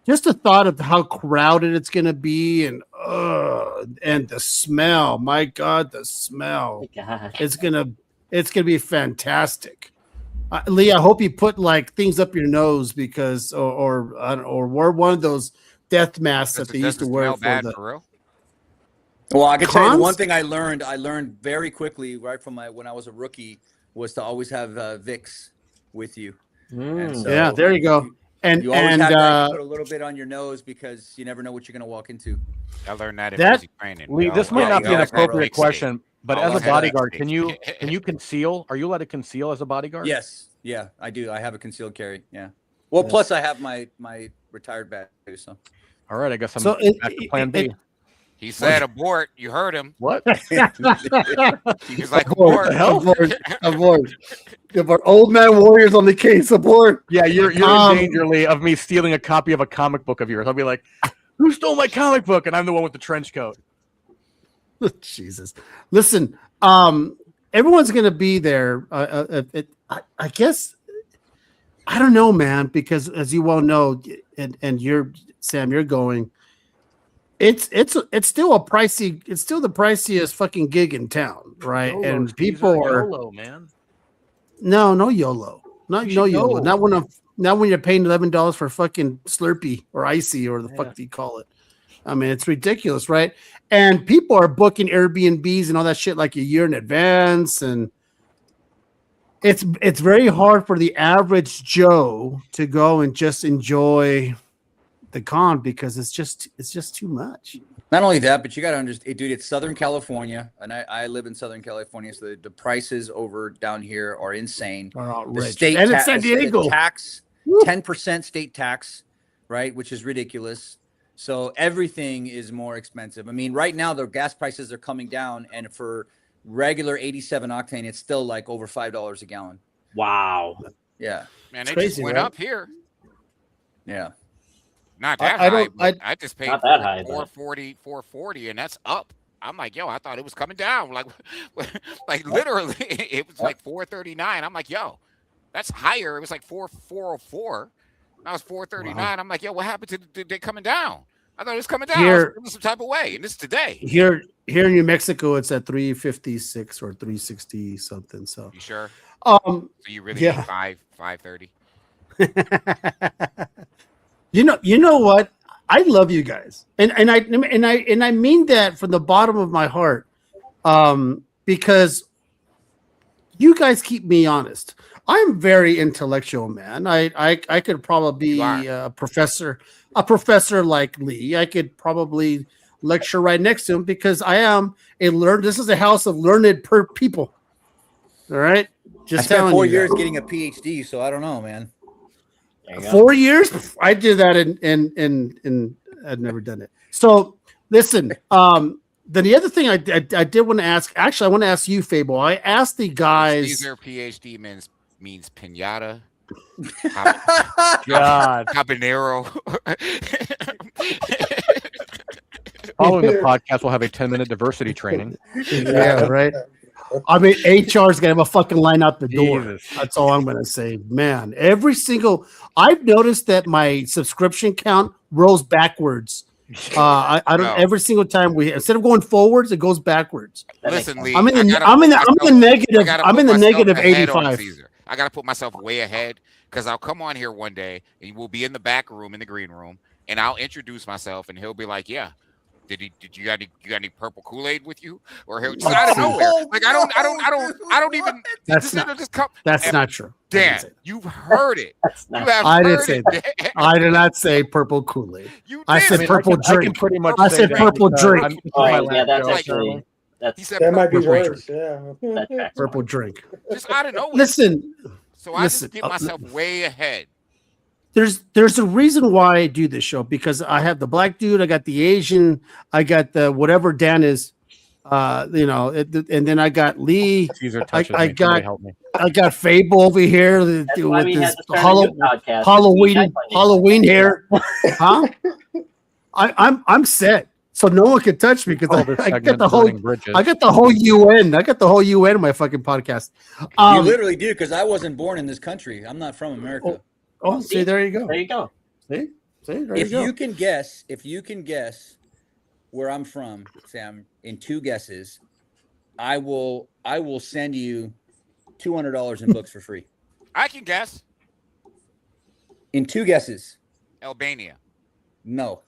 Just the thought of how crowded it's gonna be, and the smell. My God, the smell. God. It's gonna be fantastic. Lee, I hope you put like things up your nose because, or wear one of those death masks that they used to wear for the. real? Well, I can tell you the Cons? one thing I learned very quickly right from when I was a rookie was to always have Vicks with you. And so Yeah, there you go. And you always have to put a little bit on your nose because you never know what you're going to walk into. I learned that in That- basic training. Lee, this might not be an appropriate question, but I'll as a have that bodyguard, stick. can you conceal? Are you allowed to conceal as a bodyguard? Yes, yeah, I do. I have a concealed carry. Yeah. Well, plus I have my retired badge too. So. All right, I guess I'm So back to plan B. He said abort. You heard him. What? He was like abort. Abort. Old man warriors on the case. Abort. Yeah, you're in danger, Lee, of me stealing a copy of a comic book of yours. I'll be like, who stole my comic book? And I'm the one with the trench coat. Jesus. Listen, everyone's gonna be there. I guess I don't know, man, because as you well know, and you're Sam, you're going. It's still a pricey. It's still the priciest fucking gig in town, right? YOLO, and people are YOLO, man. no YOLO, not You no should YOLO, go. not when you're paying $11 for fucking Slurpee or Icy or the fuck do you call it? I mean, it's ridiculous, right? And people are booking Airbnbs and all that shit like a year in advance, and it's very hard for the average Joe to go and just enjoy the con because it's just too much. Not only that, but you got to understand, dude, it's Southern California, and I live in Southern California, so the prices over down here are insane. The state and it's San Diego. the tax, 10% state tax, right, which is ridiculous. So everything is more expensive. I mean, right now the gas prices are coming down, and for regular 87 octane, it's still like over $5 a gallon. Wow. Yeah, Man, they crazy, just went right? up here. yeah. Not that I high. don't- But I just paid Not that high, but- 440, and that's up. I'm like, yo, I thought it was coming down. Like literally, it was like 439. I'm like, yo, that's higher. It was like 404. Now it's 439. Wow. I'm like, yo, what happened to they coming down? I thought it was coming down. Here- It was some type of way, and this is today. Here in New Mexico, it's at 356 or 360 something. So, You sure? um, So you really Yeah. need 530? you know what? I love you guys, and I mean that from the bottom of my heart, because you guys keep me honest. I'm very intellectual, man. I could probably You be are. a professor like Lee. I could probably lecture right next to him because I am a learned. This is a house of learned people. All right, I just spent telling 4 you years that. getting a PhD, so I don't know, man. There you go. 4 years? I did that in I'd never done it. So listen, then the other thing I did want to ask, actually, I want to ask you, Fable. I asked the guys. Caesar PhD means pinata. God. Habanero. Following the podcast, we'll have a 10-minute diversity training. Yeah, right. I mean, HR's gonna have a fucking line out the door. Jesus. That's all I'm gonna say, man. I've noticed that my subscription count rolls backwards. I don't. No. Every single time instead of going forwards, it goes backwards. Listen, Lee. I'm in the negative. I gotta I'm put in the myself negative ahead on 85. Caesar. I gotta put myself way ahead because I'll come on here one day and we'll be in the back room in the green room, and I'll introduce myself, and he'll be like, "Yeah, did you got any purple Kool-Aid with you?" Or he'll just out of nowhere. Like I don't even. That's not. Just come. That's not true. Dan, you've heard it. That's You not. have I didn't heard say it. that. I did not say purple Kool-Aid. You I did. said purple I can drink. pretty much I say said that purple because drink. I'm- Oh, my yeah, last that's joke. actually He that's said That might be Purple worse. that Yeah. tracks. Purple drink. just out of nowhere. Listen, So I listen, just get myself way ahead. there's a reason why I do this show, because I have the black dude, I got the Asian, I got the whatever Dan is, and then I got Lee, Caesar touches I me. got- Somebody help me. I got Fable over here That's why with we this had to start a new podcast. Halloween hair, huh? I'm set, so no one can touch me because Call this I got segment the whole Burning Bridges. I got the whole UN. I got the whole UN in my fucking podcast. You literally do, because I wasn't born in this country. I'm not from America. Oh, see, there you go. There you go. See, there If you go. you can guess where I'm from, Sam, in 2 guesses, I will send you $200 in books for free. I can guess. In 2 guesses. Albania. No.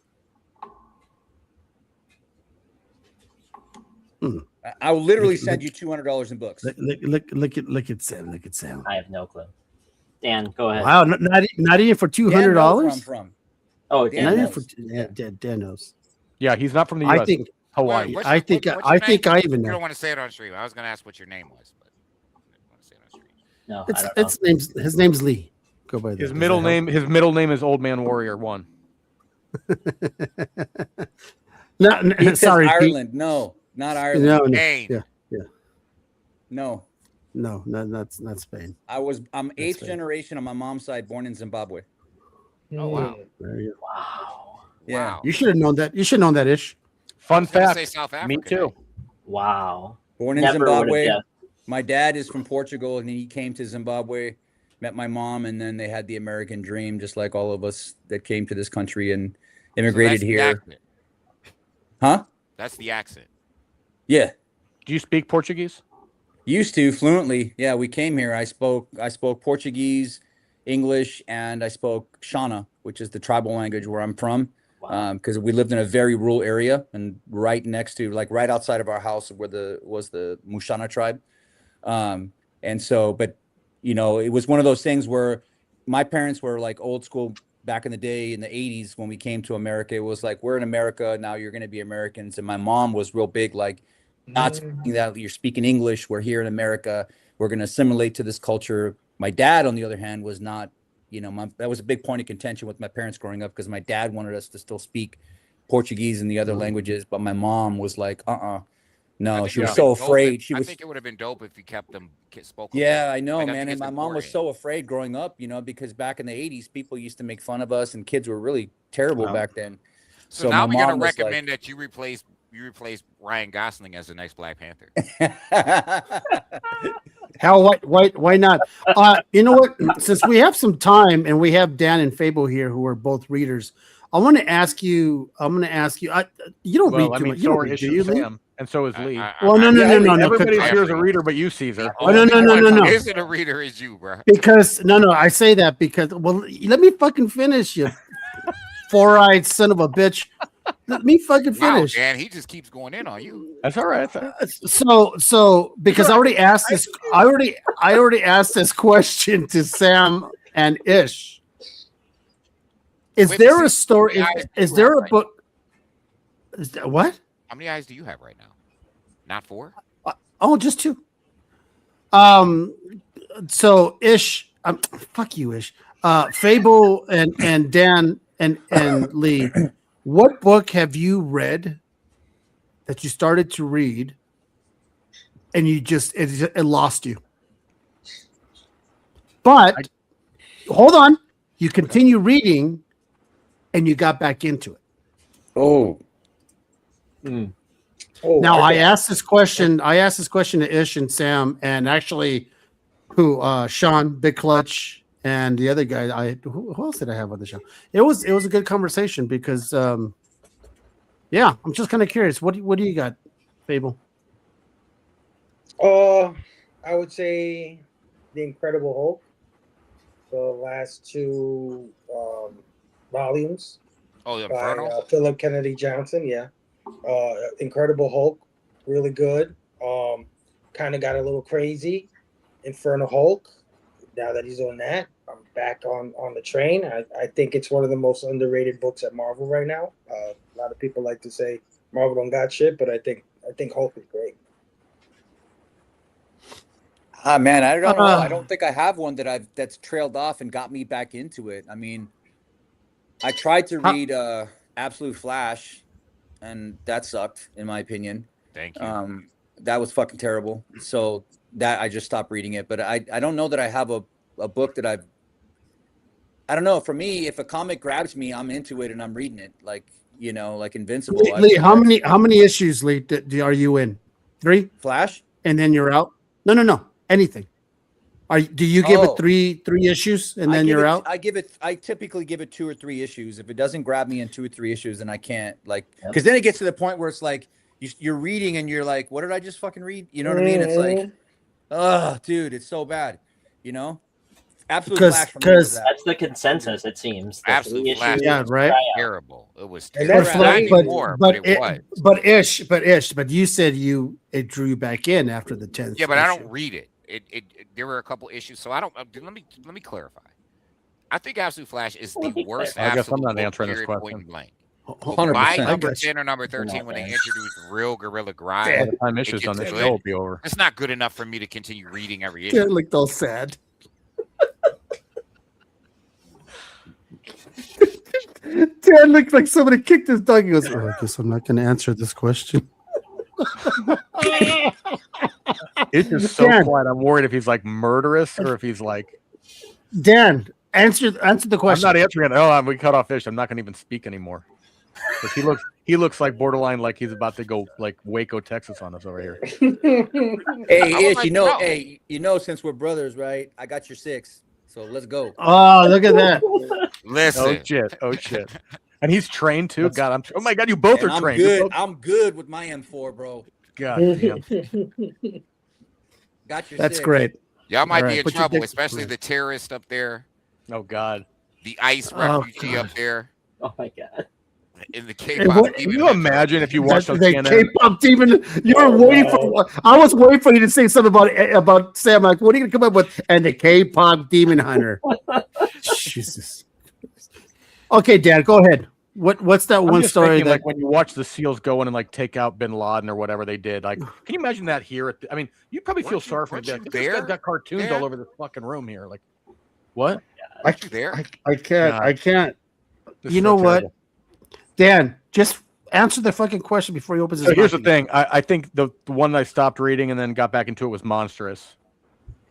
Hmm. I will literally send you $200 in books. Look at Sam. Look at Sam. I have no clue. Dan, go ahead. Wow, not even for $200. Dan knows where I'm from. Oh, Dan Not even knows. for Dan knows. Yeah, he's not from the U.S. I think Hawaii. What's I think what's your I think name? I even You don't know. want to say it on stream. I was going to ask what your name was, but I didn't want to say it on stream. no, I It's don't know. his name's Lee. Go by that. His Does middle that help? name. His middle name is Old Man Warrior 1. No, Pete says sorry, Pete. Ireland. No, not Ireland. No, no, Dane. yeah. No. no, that's not Spain. I'm 8th fair. generation on my mom's side, born in Zimbabwe. Oh, wow. There you go. Wow. Yeah. Wow. You should have known that. You should have known that ish. Fun I was gonna fact. say South Africa. Me too. Wow. Born in Never would've Zimbabwe. guessed. My dad is from Portugal, and he came to Zimbabwe, met my mom, and then they had the American dream, just like all of us that came to this country and So immigrated that's the here. accent. Huh? That's the accent. Yeah. Do you speak Portuguese? Used to fluently. Yeah, we came here. I spoke Portuguese, English, and I spoke Shona, which is the tribal language where I'm from. Wow. Because we lived in a very rural area, and right next to, like right outside of our house, was the Mushana tribe. And so, but it was one of those things where my parents were like old school back in the day in the 80s when we came to America. It was like, we're in America now, you're going to be Americans. And my mom was real big, like, not speaking that you're speaking English. We're here in America. We're going to assimilate to this culture. My dad, on the other hand, was not, that was a big point of contention with my parents growing up, because my dad wanted us to still speak Portuguese and the other languages. But my mom was like, I no, think she it was would've so been dope afraid. if- She I was, think it would have been dope if you kept them spoke. yeah, I know, Like, I man. think And it's my mom was important. so afraid growing up, because back in the 80s, people used to make fun of us and kids were really terrible Wow. back then. So now my we're gonna mom was like- recommend that you replace Ryan Gosling as the next Black Panther. Hell, why not? You know what? Since we have some time and we have Dan and Fable here, who are both readers, I want to ask you. You don't read Well, I too mean, much. You so don't are read, do Issue you, Lee? Sam, and so is Lee. Well, no. Everybody I- here is a reader, but you, Caesar. Oh, no. Who isn't a reader is you, bro. Because no, I say that because let me fucking finish, you four-eyed son of a bitch. Let me fucking Wow, finish. Dan, he just keeps going in on you. That's all right. That's all right. So because I already asked this, I already asked this question to Sam and Ish. Is Wait, there see, a story? how many eyes Is do you there have a right book? Is there, what? How many eyes do you have right now? Not 4? Oh, just 2. So Ish, fuck you, Ish. Fable and Dan and Lee, what book have you read that you started to read and you just it lost you? But hold on, you continue reading and you got back into it. Oh, Oh, Now I I got- asked this question. I asked this question to Ish and Sam, and actually, Sean, Big Clutch, and the other guy. Who else did I have on the show? It was a good conversation because, yeah, I'm just kind of curious. What do you got, Fable? I would say the Incredible Hulk. The last two volumes Oh, the by Inferno. Philip Kennedy Johnson. Yeah, Incredible Hulk, really good. Kind of got a little crazy. Inferno Hulk. Now that he's on that, I'm back on the train. I think it's one of the most underrated books at Marvel right now. A lot of people like to say Marvel don't got shit, but I think Hulk is great. Ah, man, I don't know. I don't think I have one that's trailed off and got me back into it. I mean, I tried to read Absolute Flash, and that sucked, in my opinion. Thank you. That was fucking terrible. So that I just stopped reading it. But I don't know that I have a book that I don't know. For me, if a comic grabs me, I'm into it and I'm reading it. Like, you know, like Invincible. Lee, how many issues, Lee, are you in? 3? Flash? And then you're out? No. Anything. Do you give it three issues and then you're out? I typically give it 2 or 3 issues. If it doesn't grab me in 2 or 3 issues, then I can't, like, because then it gets to the point where it's like you're reading and you're like, what did I just fucking read? You know what I mean? It's like, oh, dude, it's so bad. You know, Absolute Flash for me was that. That's the consensus, it seems. The Absolute 3 Flash. issues Yeah, right. Terrible. It was And terrible. that's Not right. anymore, but it was. But you said it drew you back in after the 10th. Yeah, but I don't issue. read it. There were a couple issues, so I don't. Let me clarify. I think Absolute Flash is the worst. I guess I'm not absolute book, answering this period, question. point blank. 100%. By I number guess. 10 or number 13, when they introduced real Gorilla By Grind, the time issues on gets this good. show will be over. it's not good enough for me to continue reading every issue. Yeah, looked all sad. Dan looked like somebody kicked his dog. He goes, I guess I'm not going to answer this question. It's just so Dan. quiet. I'm worried if he's like murderous or if he's like. Dan, answer the I'm question. not answering it. Oh, we cut off Ish. I'm not going to even speak anymore. 'Cause he looks like borderline like he's about to go like Waco, Texas on us over here. Hey, I would Ish, like to know. hey, you know, since we're brothers, right? I got your 6, so let's go. Oh, look at that. Listen, Oh shit. And he's trained too. God, oh my God, you both And are I'm trained. good. You're both- I'm good with my M4, bro. God damn. Got your That's 6. great. y'all might All be right, in put your trouble, dick- especially the terrorist up there, Oh God. the ICE Oh, refugee God. up there, Oh my god. in the And K-pop. what- Can you imagine if you watched on The CNN? K-pop demon. You were waiting for. I was waiting for you to say something about Sam. Like, what are you gonna come up with? And the K-pop demon hunter. Jesus. Okay, Dad, go ahead. What's that I'm one just story thinking, that? like when you watch the SEALs go in and like take out Bin Laden or whatever they did. Like, can you imagine that here? I mean, you probably feel Weren't you- sorry for weren't me. you Like, this guy's there? got cartoons Yeah. all over the fucking room here. Like, what? Weren't you there? I can't. God. I can't. This You is know so what, terrible. Dan? Just answer the fucking question before he opens his So here's the mouth. thing. I think the one I stopped reading and then got back into it was Monstrous.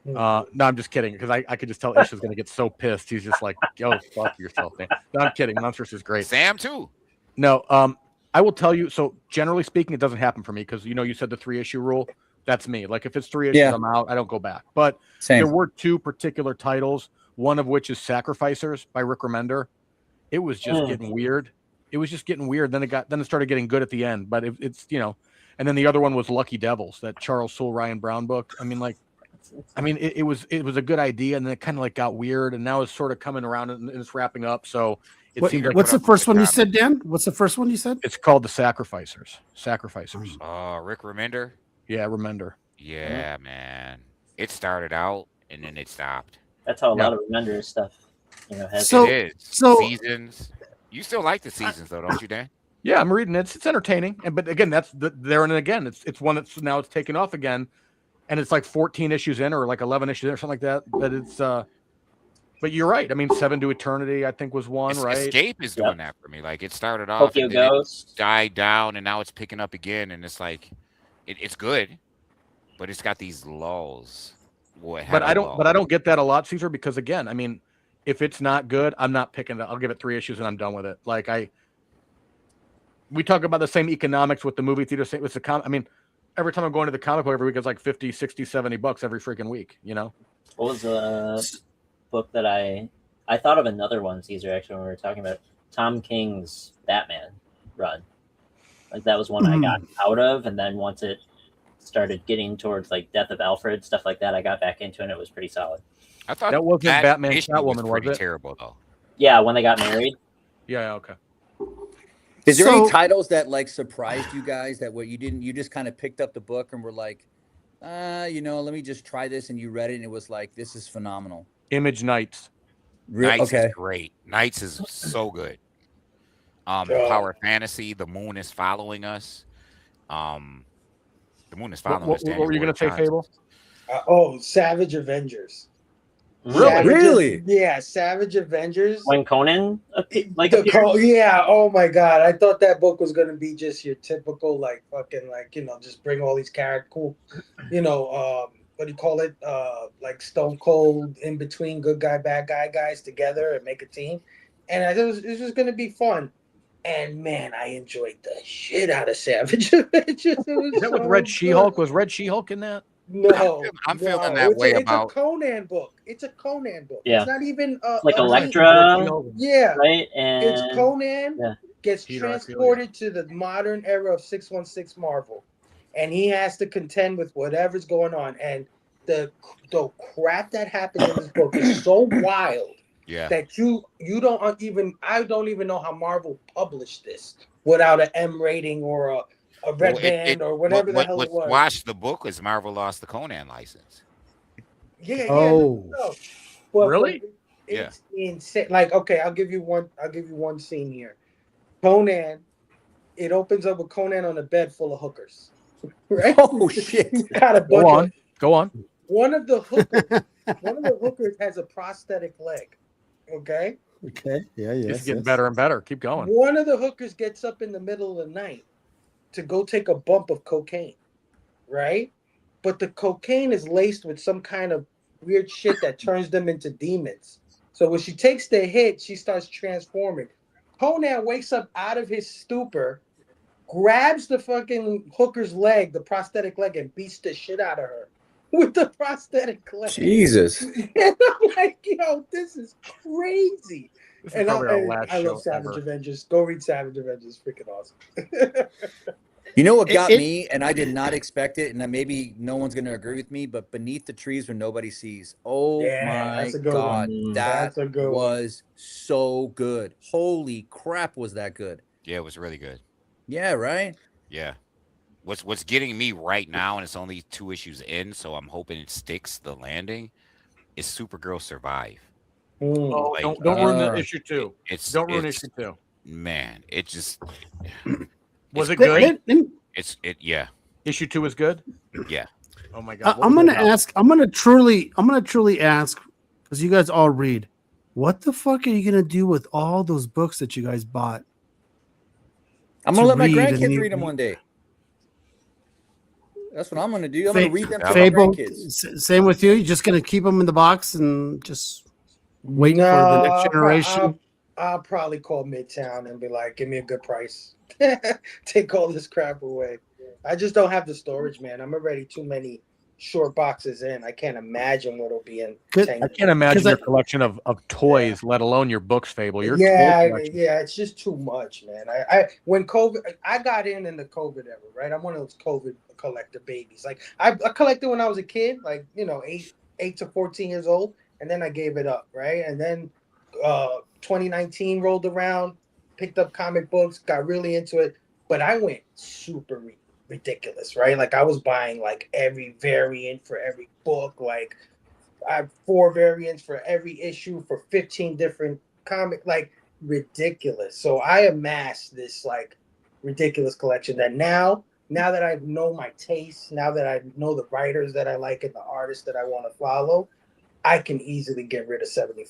No, I'm just kidding because I could just tell Ish is going to get so pissed. He's just like, "Yo, fuck yourself, man." No, I'm kidding. Monstrous is great. Sam too. No, I will tell you. So generally speaking, it doesn't happen for me because you said the 3-issue rule. That's me. Like if it's 3 issues, Yeah. I'm out. I don't go back. But Same. there were 2 particular titles. One of which is Sacrificers by Rick Remender. It was just getting weird. It was just getting weird. Then it started getting good at the end. But it's and then the other one was Lucky Devils, that Charles Soule Ryan Brown book. I mean, it was a good idea, and then it kind of like got weird, and now it's sort of coming around and it's wrapping up. So it seems like What's the up with first the one you comment. said, Dan? What's the first one you said? it's called the Sacrificers. Rick Remender. Yeah, Remender. Yeah, man. It started out and then it stopped. That's how a Yeah. lot of Remender stuff, has. So- It is. so- Seasons. You still like the seasons though, don't you, Dan? Yeah, I'm reading it. It's entertaining, but again, that's there and again. It's one that's now it's taken off again, and it's like 14 issues in or like 11 issues in or something like that. But it's but you're right. I mean, 7 to Eternity, I think was one, right? Escape is Yep. doing that for me. Like it started off Tokyo and then it Ghost. died down, and now it's picking up again, and it's like it's good, but it's got these lulls. Boy, it had But a I don't. lull. But I don't get that a lot, Caesar, because again, I mean, if it's not good, I'm not picking it. I'll give it 3 issues and I'm done with it. Like we talk about the same economics with the movie theater. Same with the I mean, every time I'm going to the comic book every week, it's like 50, 60, 70 bucks every freaking week. You know. What was the book that I thought of another one, Caesar, actually, when we were talking about Tom King's Batman run. Like that was one I got out of, and then once it started getting towards like Death of Alfred, stuff like that, I got back into it, and it was pretty solid. I thought that wasn't Batman issue Catwoman, was pretty was it? terrible though. Yeah, when they got married. Yeah, okay. Is there any titles that like surprised you guys that what you just kind of picked up the book and were like, you know, let me just try this, and you read it and it was like, this is phenomenal. Image Knights. Knights is great. Knights is so good. Power Fantasy, The Moon is Following Us. The Moon is Following Us. What were you going to say, Fable? Savage Avengers. Really? Yeah, Savage Avengers. When Conan yeah, oh my god. I thought that book was gonna be just your typical like fucking like, you know, just bring all these cool, you know, what do you call it? Like Stone Cold in between good guy, bad guy guys together and make a team. And it was gonna be fun. And man, I enjoyed the shit out of Savage Avengers. Is that with Red She-Hulk? Was Red She-Hulk in that? No, I'm feeling that way about. It's a Conan book. It's a Conan book. Yeah. It's not even like Elektra. Yeah, right. And it's Conan gets Peter, transported to the modern era of 616 Marvel, and he has to contend with whatever's going on. And the crap that happens in this book is so wild that you don't even I don't even know how Marvel published this without an M rating or a red band or whatever the hell it was. Watch the book as Marvel lost the Conan license. Yeah. Oh. No. But, really? It's insane. Like, okay, I'll give you one scene here. Conan. It opens up with Conan on a bed full of hookers. Right? Oh shit! Got a bunch Go on. One of the hookers has a prosthetic leg. Okay. Okay. Yeah. It's getting better and better. Keep going. One of the hookers gets up in the middle of the night to go take a bump of cocaine, right? But the cocaine is laced with some kind of weird shit that turns them into demons. So when she takes the hit, she starts transforming. Conan wakes up out of his stupor, grabs the fucking hooker's leg, the prosthetic leg, and beats the shit out of her with the prosthetic leg. Jesus. And I'm like, yo, this is crazy. And I love Savage Avengers. Go read Savage Avengers. Freaking awesome. You know what got me, and I did not expect it, and maybe no one's going to agree with me, but Beneath the Trees Where Nobody Sees. Oh my God. That was so good. Holy crap, was that good. Yeah, it was really good. Yeah, right? Yeah. What's getting me right now, and it's only 2 issues in, so I'm hoping it sticks the landing, is Supergirl Survive. Oh, like, don't ruin the issue 2. Don't ruin issue 2. Man, it just was it good? Yeah. Issue 2 is good? Yeah. Oh my God. I'm gonna truly ask, because you guys all read, what the fuck are you gonna do with all those books that you guys bought? I'm gonna let my grandkids read them one day. That's what I'm gonna do. I'm gonna read them to my grandkids. Same with you. You're just gonna keep them in the box and just wait for the next generation. I'll probably call Midtown and be like, give me a good price. Take all this crap away. I just don't have the storage, man. I'm already too many short boxes in. I can't imagine what'll be in. I can't imagine your collection of toys, let alone your books, Fable. It's just too much, man. When COVID, I got in the COVID era, right? I'm one of those COVID collector babies. Like I collected when I was a kid, like 8 to 14 years old, and then I gave it up, right? And then 2019 rolled around, picked up comic books, got really into it, but I went super ridiculous, right? Like I was buying like every variant for every book. Like I have 4 variants for every issue for 15 different comic, like ridiculous. So I amassed this like ridiculous collection that now that I know my taste, now that I know the writers that I like and the artists that I want to follow, I can easily get rid of 75%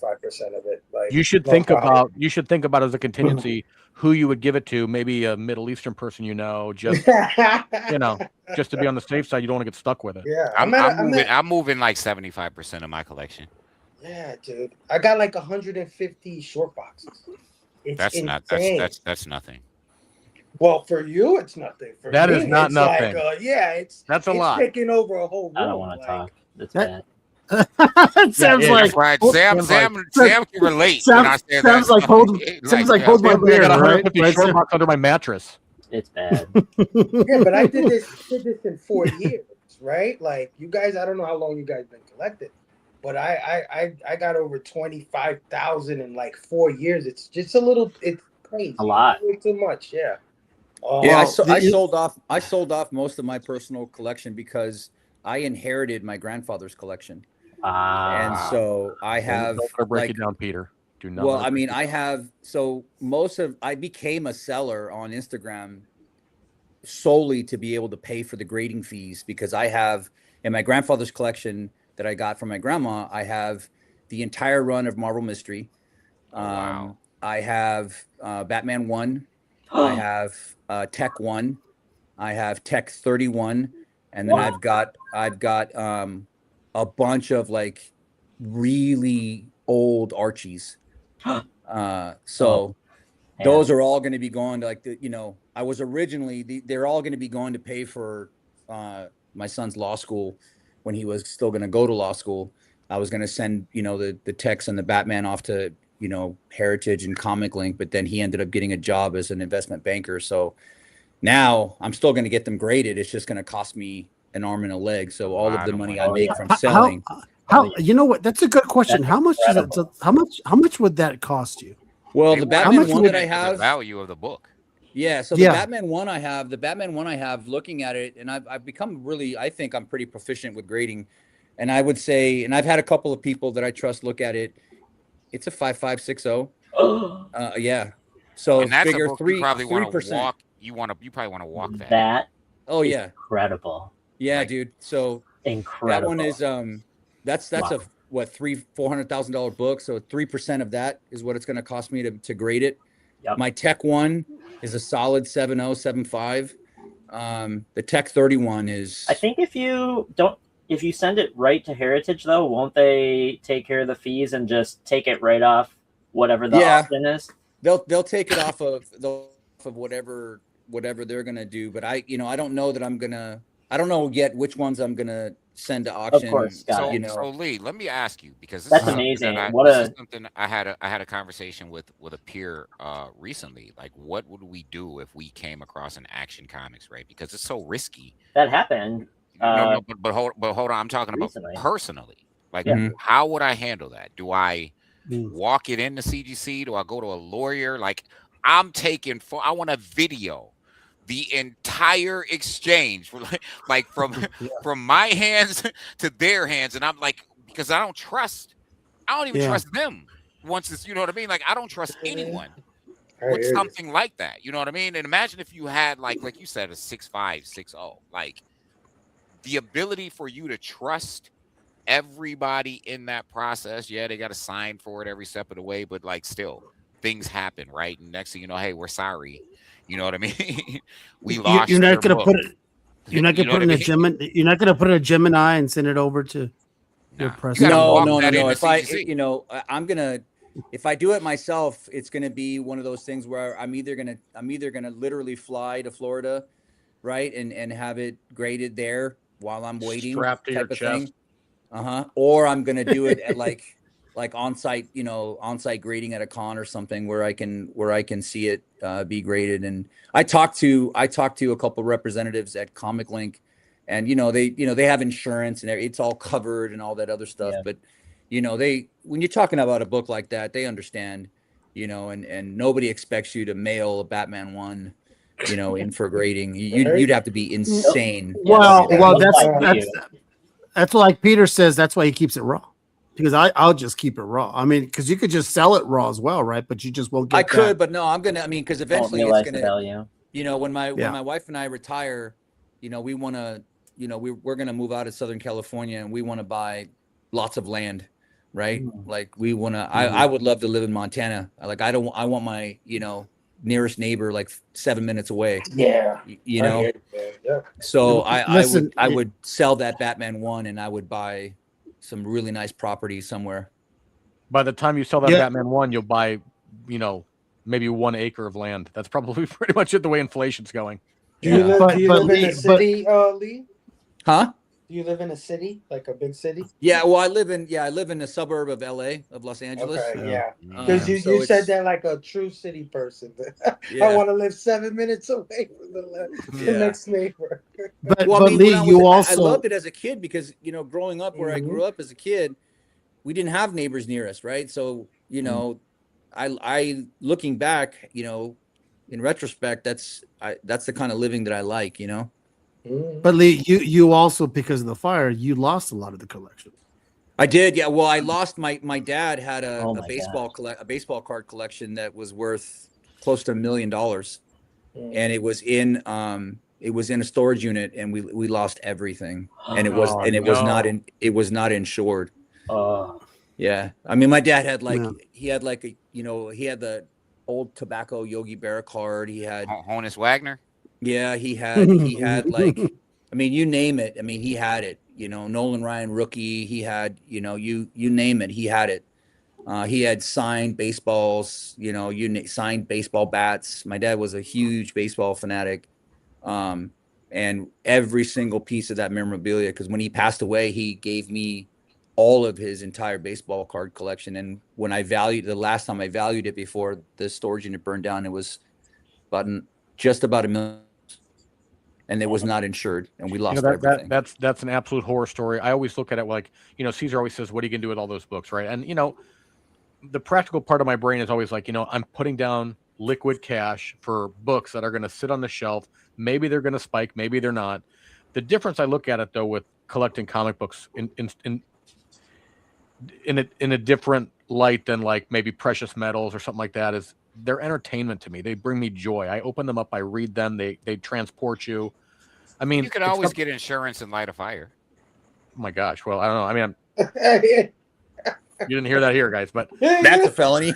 of it. Like you should think about as a contingency who you would give it to. Maybe a Middle Eastern person, just just to be on the safe side. You don't want to get stuck with it. Yeah, I'm moving like 75% of my collection. Yeah, dude, I got like 150 short boxes. It's insane. That's nothing. Well, for you, it's nothing. For That me, is not it's nothing. like, That's a it's lot. taking over a whole room. I don't want to talk. That's bad. It sounds yeah, like Right. hold- Sam can relate when I say sounds that. like hold sounds like hold my Sounds like I beer, got right? 150 Right, short Sam? box under my mattress. It's bad. Yeah, but I did this in 4 years, right? Like you guys, I don't know how long you guys been collected, but I got over 25,000 in like 4 years. It's just it's crazy. A lot. It's too much, yeah. Yeah, Well, I sold off. I sold off most of my personal collection because I inherited my grandfather's collection, and Ah, so I have Don't break like. it down, Peter. Do not. Well, let it I mean, break I have so most of I became a seller on Instagram solely to be able to pay for the grading fees because I have in my grandfather's collection that I got from my grandma, I have the entire run of Marvel Mystery. Wow. I have Batman 1. I have Tech 1. I have Tech 31, and then I've got a bunch of like really old Archies. So those are all going to be going to like I was originally they're all going to be going to pay for my son's law school when he was still going to go to law school. I was going to send the Techs and the Batman off to Heritage and Comic Link, but then he ended up getting a job as an investment banker. So now I'm still going to get them graded. It's just going to cost me an arm and a leg. So all of the money I make from selling. How you know what? That's a good question. How much is it? How much would that cost you? Well, They the want Batman much one would- that I the have, value of the book. yeah. So Yeah. the Batman one I have, looking at it, and I've become really, I think I'm pretty proficient with grading, and I would say, and I've had a couple of people that I trust look at it. It's a 5560. Yeah. So And that's a figure book you probably want to 3%. walk. You probably want to walk that. that Oh is yeah, incredible. yeah, Like- dude. So Incredible. that one is that's Wow. a what $400,000 book. So 3% of that is what it's going to cost me to grade it. Yep. My Tech 1 is a solid 7075. The Tech 31 is. I think if you send it right to Heritage though, won't they take care of the fees and just take it right off whatever the auction is? They'll take it off of whatever they're gonna do. But I don't know that I don't know yet which ones I'm gonna send to auction. Of course, got it. So Lee, let me ask you because this That's is something amazing. that What this is something I had a conversation with a peer recently. Like, what would we do if we came across an Action Comics, right? Because it's so risky. that happened. No, but hold on. I'm talking recently. about personally. Like, Yeah. how would I handle that? Do I Mm. walk it into CGC? Do I go to a lawyer? Like, I want a video the entire exchange, like from my hands to their hands, and I'm like, because I don't even trust them. Once it's, you know what I mean? Like, I don't trust anyone with something like that. You know what I mean? And imagine if you had like you said, a 6560, like the ability for you to trust everybody in that process. Yeah, they got to sign for it every step of the way, but like still things happen, right? And next thing you know, hey, we're sorry. You know what I mean? We lost. You're not your going to put book. it. You're not going to put it in a Gemini. You're not going to put it in a Gemini and send it over to your Nah, press. you gotta No. walk that into If I, CGC. I'm gonna, if I do it myself, it's gonna be one of those things where I'm either gonna literally fly to Florida, right, and have it graded there while I'm waiting, Strapped to your type of thing. chest. Or I'm gonna do it at like on-site, on-site grading at a con or something where I can see it be graded. And I talked to a couple of representatives at Comic Link, and they have insurance and it's all covered and all that other stuff. Yeah. But when you're talking about a book like that, they understand, and nobody expects you to mail a Batman 1, in for grading. You'd have to be insane. Well, Yeah. that's like Peter says. That's why he keeps it raw. Because I'll just keep it raw. I mean, because you could just sell it raw as well, right? But you just won't get. I could, but no, I'm gonna. I mean, because Don't eventually realize it's the gonna. value. When my wife and I retire, we want to. We're gonna move out of Southern California, and we want to buy lots of land, right? Like we want to. I would love to live in Montana. Like I want my nearest neighbor like 7 minutes away. Yeah. Yeah. So I would sell that Batman 1, and I would buy some really nice property somewhere. By the time you sell that Yeah. Batman 1, you'll buy, maybe 1 acre of land. That's probably pretty much it. The way inflation's going. Do you live, But- do you but live in Lee- a city, Lee? Huh? Do you live in a city, like a big city? Yeah, well, I live in a suburb of LA, of Los Angeles. Okay, yeah. Mm. Because you, So you it's- said that like a true city person. Yeah. I want to live 7 minutes away from the Yeah. next neighbor. But, Well, but I mean, Lee, when I you was- also I loved it as a kid because, growing up where I Mhm. grew up as a kid, we didn't have neighbors near us, right? So, I looking back, in retrospect, that's the kind of living that I like, Mm. But Lee, you also, because of the fire, you lost a lot of the collection. I did, yeah. Well, I lost my dad had a, Oh a my baseball card collection that was worth close to $1 million, Mm. and it was in a storage unit, and we lost everything, and it was Oh, not it was not insured. Oh, Yeah, I mean, my dad had Yeah. he had he had the old tobacco Yogi Berra card. He had Honus Wagner. yeah, he had like, I mean, you name it. I mean, he had it. Nolan Ryan rookie. He had you name it. He had it. He had signed baseballs. Signed baseball bats. My dad was a huge baseball fanatic, and every single piece of that memorabilia. Because when he passed away, he gave me all of his entire baseball card collection. And when the last time I valued it before the storage unit burned down, it was just about $1 million, and it was not insured, and we lost everything. That's an absolute horror story. I always look at it like, Caesar always says, what are you gonna do with all those books, right? And the practical part of my brain is always like, I'm putting down liquid cash for books that are gonna sit on the shelf. Maybe they're gonna spike, maybe they're not. The difference I look at it though with collecting comic books in a different light than like maybe precious metals or something like that is they're entertainment to me. They bring me joy. I open them up, I read them, they transport you. I mean, You can always get insurance and light a fire. oh my gosh. Well, I don't know. I mean, you didn't hear that here, guys, but That's a felony. You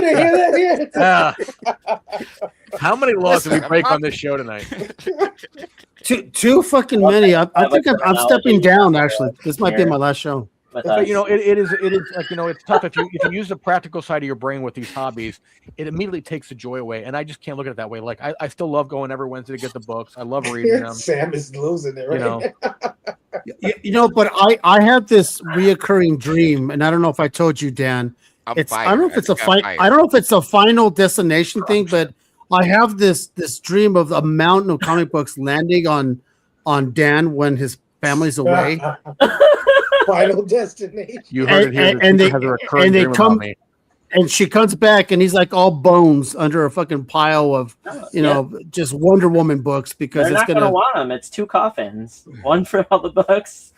didn't hear that yet? how many laws did we break on this show tonight? Too fucking many. I think I'm stepping down. Actually, this might be my last show. but But it is like it's tough if you use the practical side of your brain with these hobbies. It immediately takes the joy away, and I just can't look at it that way. Like I still love going every Wednesday to get the books. I love reading them. Sam is losing it, right? But I have this reoccurring dream, and I don't know if I told you, Dan. I don't know if it's I don't know if it's a Final Destination thing, but I have this dream of a mountain of comic books landing on Dan when his family's away. Final Destination. You heard it here. And Has a recurring they dream about come, me. and she comes back, and he's like all bones under a fucking pile of just Wonder Woman books because they're it's not gonna gonna want them. It's 2 coffins, one for all the books,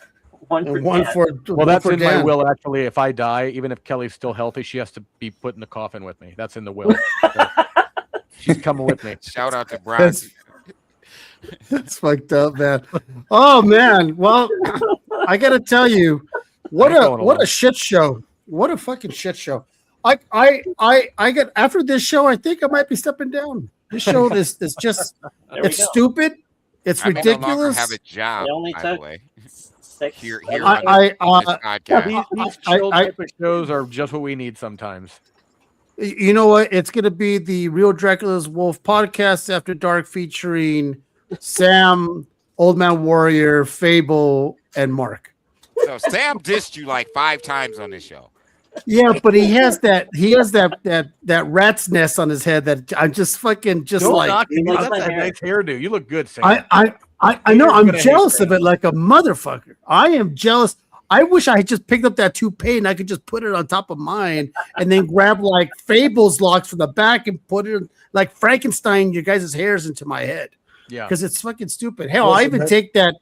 one for one Dan. for Well, that's for in my Dan. will. Actually, if I die, even if Kelly's still healthy, she has to be put in the coffin with me. That's in the will. So, she's coming with me. Shout out to Brian. That's fucked up, man. Oh man. Well, I gotta tell you, what a shit show. What a fucking shit show. I get after this show, I think I might be stepping down. This show is just There we it's go. stupid. It's I no longer ridiculous. have a job, It only by the took way. 6. Here seven- on this podcast. These chill type of shows are just what we need sometimes. You know what? It's gonna be the Real Dracula's Wolf podcast after dark featuring Sam, Old Man Warrior, Fable, and Mark. So Sam dissed you like 5 times on this show. Yeah, but he has that rat's nest on his head that I'm just fucking just Don't like knock it. He likes That's my a hair. nice hairdo. You look good, Sam. I know I'm gonna hate jealous of Sam. it like a motherfucker. I am jealous. I wish I had just picked up that toupee and I could just put it on top of mine and then grab like Fable's locks from the back and put it like Frankenstein your guys' hairs into my head. Yeah. Because it's fucking stupid. Hell, I'll even take that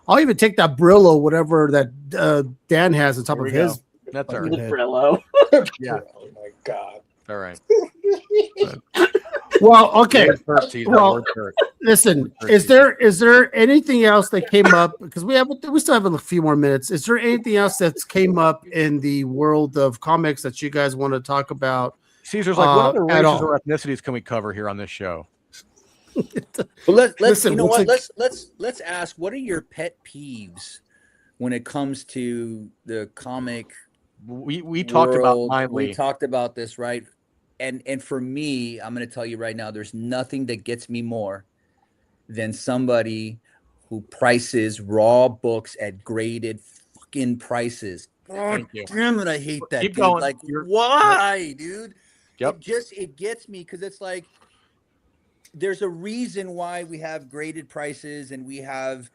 Brillo, whatever that Dan has on top Here of we his. go. That's all The right. head. Brillo. Yeah. Oh my God. All right. Well, okay. Word first, Caesar. Well, Word first. Listen, is there anything else that came up? Because we still have a few more minutes. Is there anything else that's came up in the world of comics that you guys want to talk about? Caesar's like, what other at races all? or ethnicities can we cover here on this show? Well, let's Listen, you know what's what? Let's ask, what are your pet peeves when it comes to the comic We talked about world? mine, We Lee. talked about this, right? and for me, I'm going to tell you right now, there's nothing that gets me more than somebody who prices raw books at graded fucking prices. God Thank you. damn it, I hate that, Keep dude. going. Like, You're- why, dude? Yep. It gets me because it's like there's a reason why we have graded prices and we have,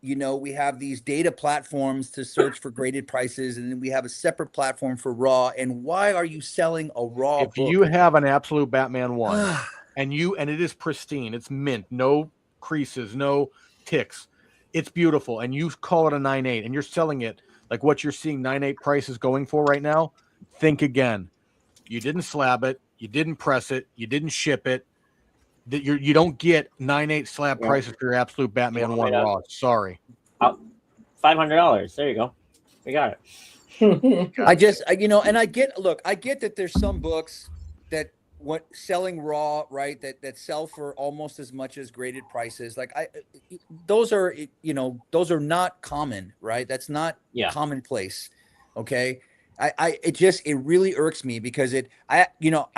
we have these data platforms to search for graded prices, and then we have a separate platform for raw. And why are you selling a raw If book? you have an absolute Batman 1 and it is pristine, it's mint, no creases, no ticks, it's beautiful, and you call it a 9.8 and you're selling it like what you're seeing 9.8 prices going for right now, think again. You didn't slab it, you didn't press it, you didn't ship it. That you don't get 9.8 slab prices for your absolute Batman 1 raw. Sorry. $500. There you go. We got it. I get that there's some books that selling raw, right, that sell for almost as much as graded prices. Like those are not common, right? That's not commonplace. Okay. It really irks me because I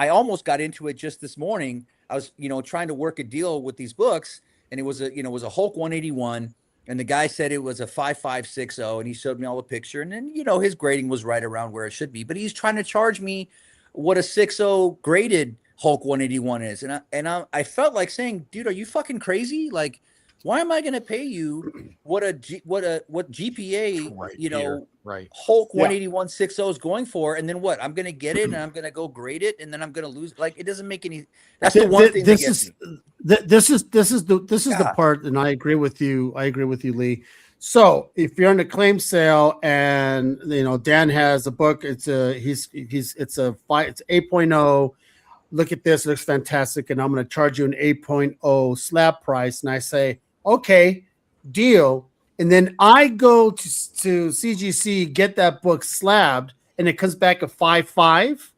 almost got into it just this morning. I was, trying to work a deal with these books, and it was a Hulk 181. And the guy said it was a 5560, and he showed me all the picture. And then, his grading was right around where it should be. But he's trying to charge me what a 60 graded Hulk 181 is. And I felt like saying, dude, are you fucking crazy? Like, why am I going to pay you what GPA, right. Hulk 181 60 is going for? And then what? I'm going to get it and I'm going to go grade it, and then I'm going to lose. Like, it doesn't make any. That's the one thing that gets me. This is the part, and I agree with you. Lee. So if you're on a claim sale and Dan has a book, it's 8.0. Look at this, it looks fantastic, and I'm going to charge you an 8.0 slab price. And I say, okay, deal. And then I go to CGC, get that book slabbed, and it comes back a 5.5.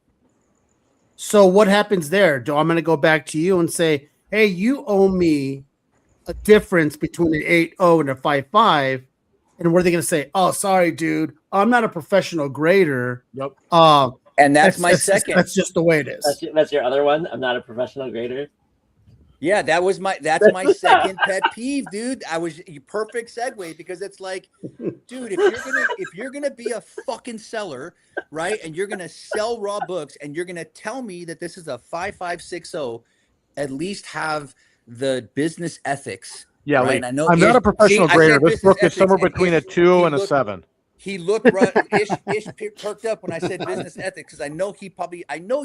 So what happens there? I'm going to go back to you and say, hey, you owe me a difference between an 8.0 and a 5.5. And what are they going to say? Oh, sorry, dude. I'm not a professional grader. Yep. And that's my second. That's just the way it is. That's your other one. I'm not a professional grader. Yeah, that's my second pet peeve, dude. Perfect segue, because it's like, dude, if you're gonna be a fucking seller, right, and you're gonna sell raw books, and you're gonna tell me that this is a 5560, at least have the business ethics. Yeah, right? I know I'm not a professional grader. This book is somewhere between a 2 and a 7. He looked ish perked up when I said business ethics, because I know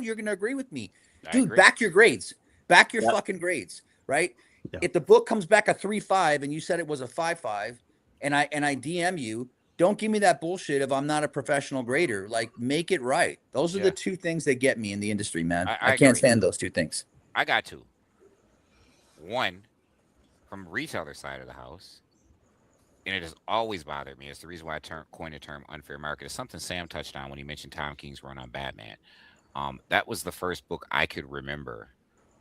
you're gonna agree with me, dude. Back your grades. Back your fucking grades, right? Yeah. If the book comes back a 3.5 and you said it was a 5.5, and I DM you, don't give me that bullshit of I'm not a professional grader. Like, make it right. Those are the two things that get me in the industry, man. I can't stand those two things. I got two. One, from retailer side of the house, and it has always bothered me. It's the reason why I coined the term unfair market. It's something Sam touched on when he mentioned Tom King's run on Batman. That was the first book I could remember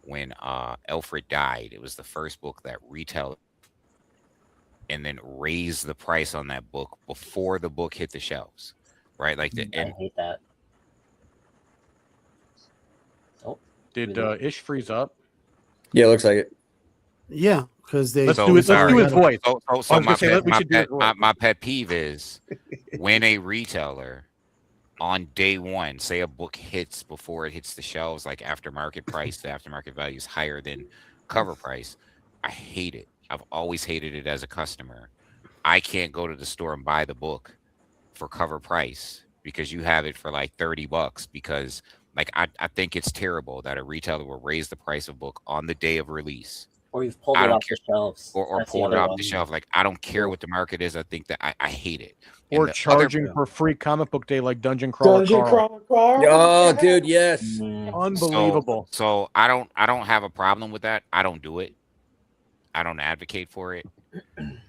when Alfred died. It was the first book that retailed and then raised the price on that book before the book hit the shelves, right? Like I hate that. Oh, did Ish freeze up? Yeah, it looks like it. Yeah, because they let's do his voice. So my pet peeve is when a retailer on day one, say a book hits before it hits the shelves, like aftermarket price, the aftermarket value is higher than cover price. I hate it. I've always hated it as a customer. I can't go to the store and buy the book for cover price because you have it for like $30, because like I think it's terrible that a retailer will raise the price of a book on the day of release. Or you've pulled it off the shelves. Or pulled it off the shelf. Like, I don't care what the market is. I think that I hate it. Or charging for free comic book day like Dungeon Crawler. Oh, dude, yes. Unbelievable. So I don't have a problem with that. I don't do it. I don't advocate for it.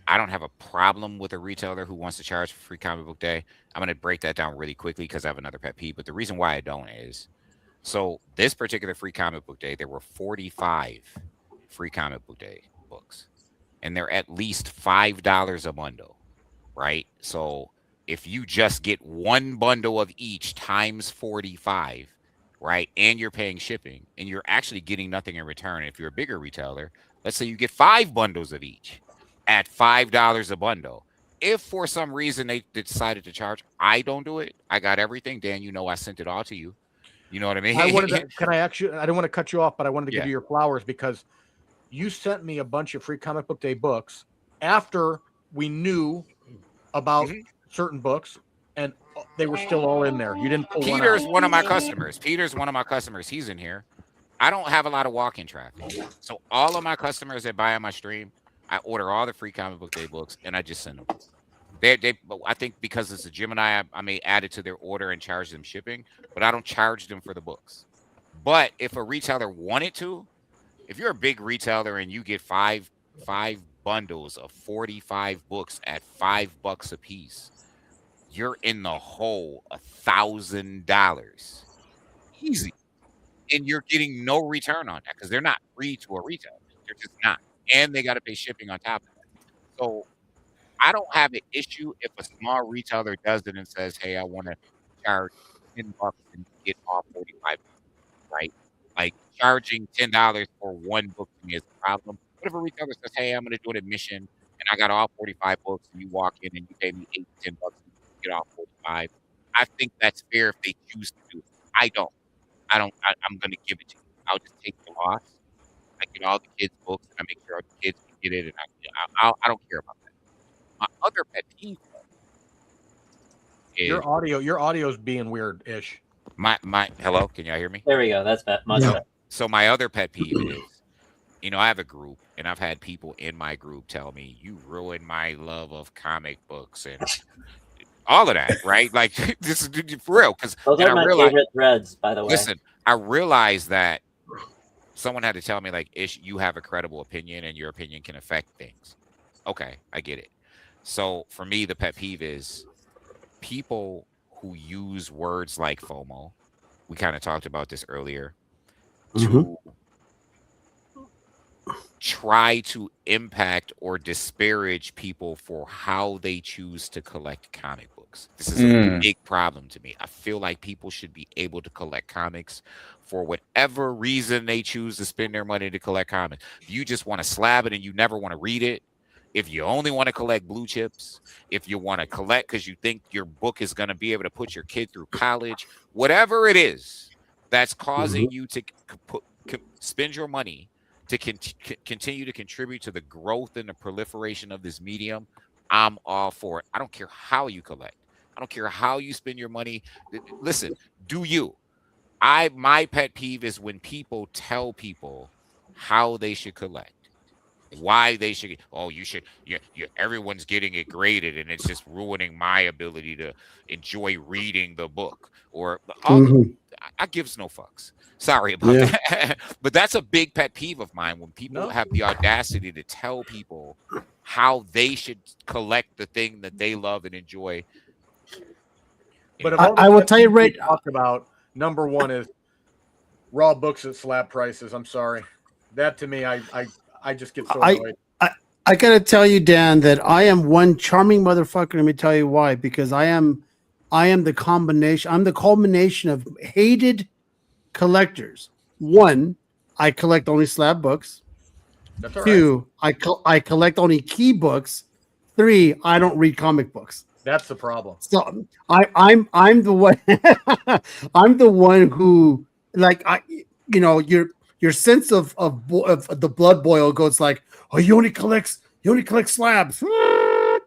I don't have a problem with a retailer who wants to charge for free comic book day. I'm going to break that down really quickly because I have another pet peeve. But the reason why I don't is, so this particular free comic book day, there were 45 free comic book day books, and they're at least $5 a bundle, right? So if you just get one bundle of each times 45, right? And you're paying shipping, and you're actually getting nothing in return. If you're a bigger retailer, let's say you get 5 bundles of each at $5 a bundle. If for some reason they decided to charge, I don't do it. I got everything. Dan, you know I sent it all to you. You know what I mean? I wanted to, can I actually, I don't want to cut you off, but I wanted to give Yeah. you your flowers because you sent me a bunch of free comic book day books after we knew about certain books, and they were still all in there. You didn't pull Peter's one out. one of my customers. Peter's one of my customers. He's in here. I don't have a lot of walk-in traffic. So all of my customers that buy on my stream, I order all the free comic book day books and I just send them. I think because it's a Gemini, I may add it to their order and charge them shipping, but I don't charge them for the books. But if a retailer wanted to, if you're a big retailer and you get five bundles of 45 books at $5 a piece, you're in the hole $1,000 easy, and you're getting no return on that because they're not free to a retailer. They're just not, and they got to pay shipping on top of that. So I don't have an issue if a small retailer does it and says, "Hey, I want to charge $10 and get off 45." Right? Like charging $10 for one book to me is a problem. But if a retailer says, "Hey, I'm going to do an admission and I got all 45 books," and you walk in and you pay me $8 to $10 to get off 45, I think that's fair if they choose to do it. I don't. I'm going to give it to you. I'll just take the loss. I get all the kids' books and I make sure all the kids can get it, and I don't care about that. My other pet peeve is Your audio's being weird-ish. my hello, can y'all hear me? There we go. That's much better. So my other pet peeve is, I have a group, and I've had people in my group tell me, "You ruined my love of comic books," and all of that, right? Like this is for real. Because those are my favorite threads, by the way. Listen, I realized that someone had to tell me, like, "Ish, you have a credible opinion, and your opinion can affect things." Okay, I get it. So for me, the pet peeve is people who use words like FOMO. We kind of talked about this earlier. To try to impact or disparage people for how they choose to collect comic books. This is a big problem to me. I feel like people should be able to collect comics for whatever reason they choose to spend their money to collect comics. If you just want to slab it and you never want to read it, if you only want to collect blue chips, if you want to collect because you think your book is going to be able to put your kid through college, whatever it is that's causing you to spend your money to continue to contribute to the growth and the proliferation of this medium, I'm all for it. I don't care how you collect. I don't care how you spend your money. Listen, do you? My pet peeve is when people tell people how they should collect. Why they should, you should, everyone's getting it graded and it's just ruining my ability to enjoy reading the book. Or I gives no fucks. Sorry about that. But that's a big pet peeve of mine when people have the audacity to tell people how they should collect the thing that they love and enjoy. But I will tell you right. Talk about number one is raw books at slab prices. I'm sorry, that to me, I just get so annoyed. I gotta tell you, Dan, that I am one charming motherfucker. Let me tell you why. Because I am the combination. I'm the culmination of hated collectors. One, I collect only slab books. That's all Two, right. I collect only key books. Three, I don't read comic books. That's the problem. So I'm the one. I'm the one who, like, your sense of the blood boil goes like, oh, you only collect slabs, and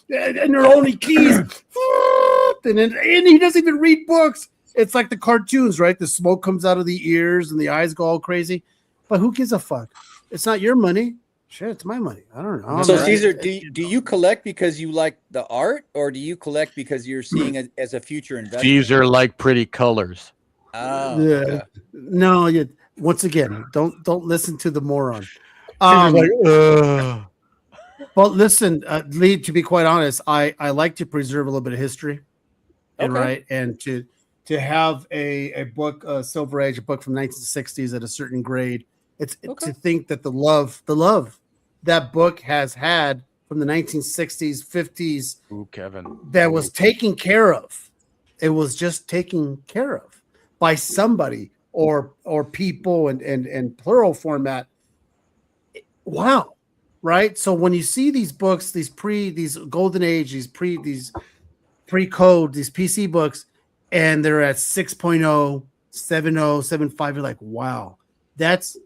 they're only keys, and he doesn't even read books. It's like the cartoons, right? The smoke comes out of the ears and the eyes go all crazy. But who gives a fuck? It's not your money. Shit, it's my money. I don't know. So Caesar, do you collect because you like the art, or do you collect because you're seeing it as a future investment? Caesar like pretty colors. Oh, yeah. No, once again, don't listen to the moron. Well, listen, Lee, to be quite honest, I like to preserve a little bit of history, and to have a book, Silver Age, a book from 1960s at a certain grade. It's to think that the love that book has had from the 1960s, 50s, Ooh, Kevin, that was taken care of. It was just taken care of by somebody or people and plural format. Wow. Right. So when you see these books, these golden age, these pre-code, these PC books, and they're at 6.0, 7.0, 7.5, you're like, wow, that's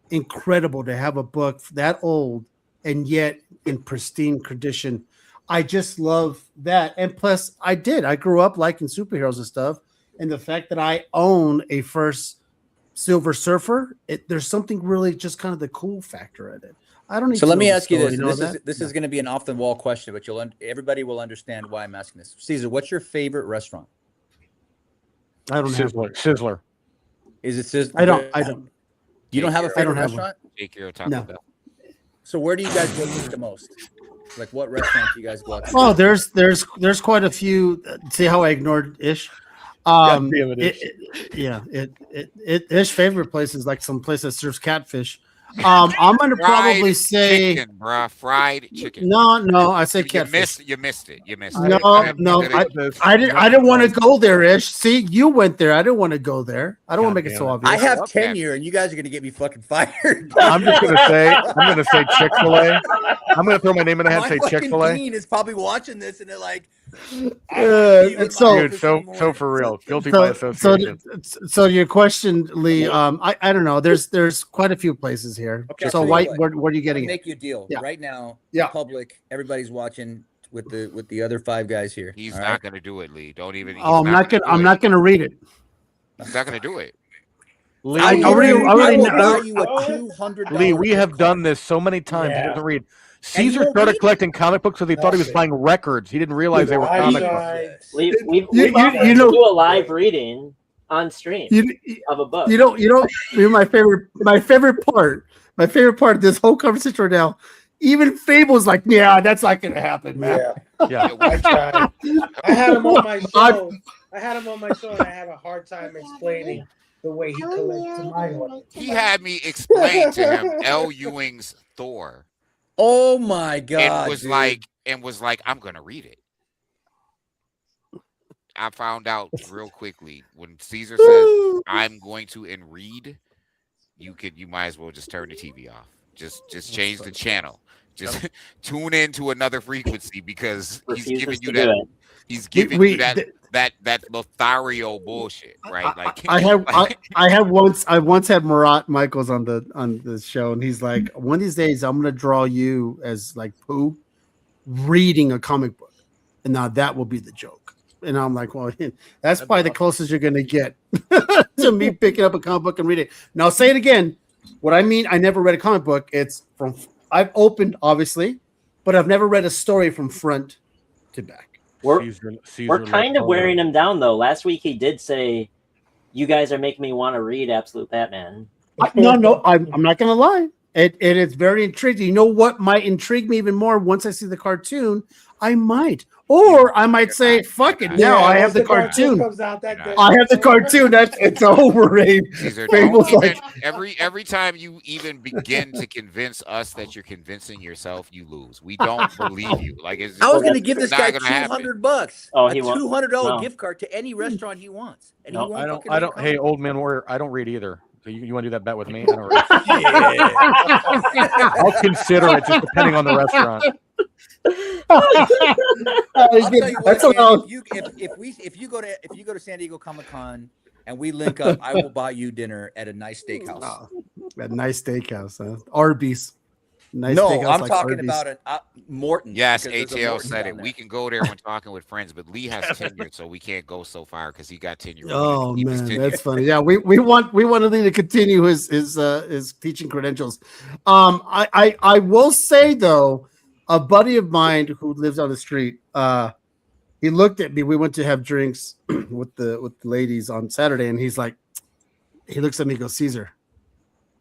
incredible to have a book that old and yet in pristine condition. I just love that. And plus I grew up liking superheroes and stuff. And the fact that I own a first Silver Surfer, there's something really just kind of the cool factor in it. I don't need So to let me know the ask you this. story, This is going to be an off the wall question, but everybody will understand why I'm asking this. Caesar, what's your favorite restaurant? I don't have Sizzler. Is it Sizzler? I don't. You don't have a favorite don't have restaurant? Take your Taco No. Bell. So where do you guys go to eat the most? Like what restaurant do you guys go out to? Oh, there's quite a few. See how I ignored Ish? God damn it, Ish's favorite place is like some place that serves catfish. I'm gonna probably say chicken, bruh. Fried chicken. no. I say catfish. You missed it. No. I didn't want to go there, Ish. See, you went there. I didn't want to go there. I don't want to make it so obvious. I have tenure, and you guys are going to get me fucking fired. I'm gonna say Chick-fil-A. I'm gonna throw my name in the hat and say Chick-fil-A. Dean is probably watching this, and they're like, and so, Dude, so for real, guilty by association. So your question, Lee, I don't know. There's quite a few places here. Okay, so where are you getting it? make you a deal right now. Yeah. Public, everybody's watching with the other five guys here. He's all not right? going to do it, Lee. Don't even. I'm not gonna read it. He's not going to do it. Lee, I will know. buy you a $200. Lee, we have done this so many times. Yeah. He doesn't read. Caesar started collecting comic books because he thought he was buying records. He didn't realize they were comic books. We You do a live reading on stream of a book. You know, my favorite part of this whole conversation right now. Even Fable's like, yeah, that's not gonna happen, man. Yeah. I tried. I had him on my show. And I had a hard time explaining the way he collects mine. He had me explain to him L. Ewing's Thor. Oh my god! And was like, I'm gonna read it. I found out real quickly when Caesar says I'm going to and read. You might as well just turn the TV off. Just change the channel. Just tune into another frequency because he's giving you that. He's giving you that Lothario bullshit, right? Like I once had Marat Michaels on the show, and he's like, one of these days I'm gonna draw you as like Pooh reading a comic book, and now that will be the joke. And I'm like, well, that's probably the closest you're gonna get to me picking up a comic book and reading it. Now say it again. What I mean, I never read a comic book. I've opened obviously, but I've never read a story from front to back. We're kind of wearing him down though. Last week he did say, "You guys are making me want to read Absolute Batman." No, I'm not gonna lie. It is very intriguing. You know what might intrigue me even more? Once I see the cartoon, I might, or I might say, "Fuck it, now I have the cartoon." I have the cartoon. It's over. Every time you even begin to convince us that you're convincing yourself, you lose. We don't believe you. Like I was going to give this guy $200. Oh, a $200 gift card to any restaurant he wants. And no, I don't. Hey, old man warrior, I don't read either. So you want to do that bet with me? I don't read. I'll consider it, just depending on the restaurant. If you go to San Diego Comic-Con and we link up, I will buy you dinner at a nice steakhouse. A nice steakhouse, huh? Arby's. Nice no, steakhouse I'm like talking Arby's. about it. Morton. Yes, ATL said it. We can go there when talking with friends, but Lee has tenure, so we can't go so far because he got tenure. Oh man, that's funny. Yeah, we want Lee to continue his teaching credentials. I will say though, a buddy of mine who lives on the street, he looked at me. We went to have drinks with the ladies on Saturday, and he looks at me and goes, "Caesar,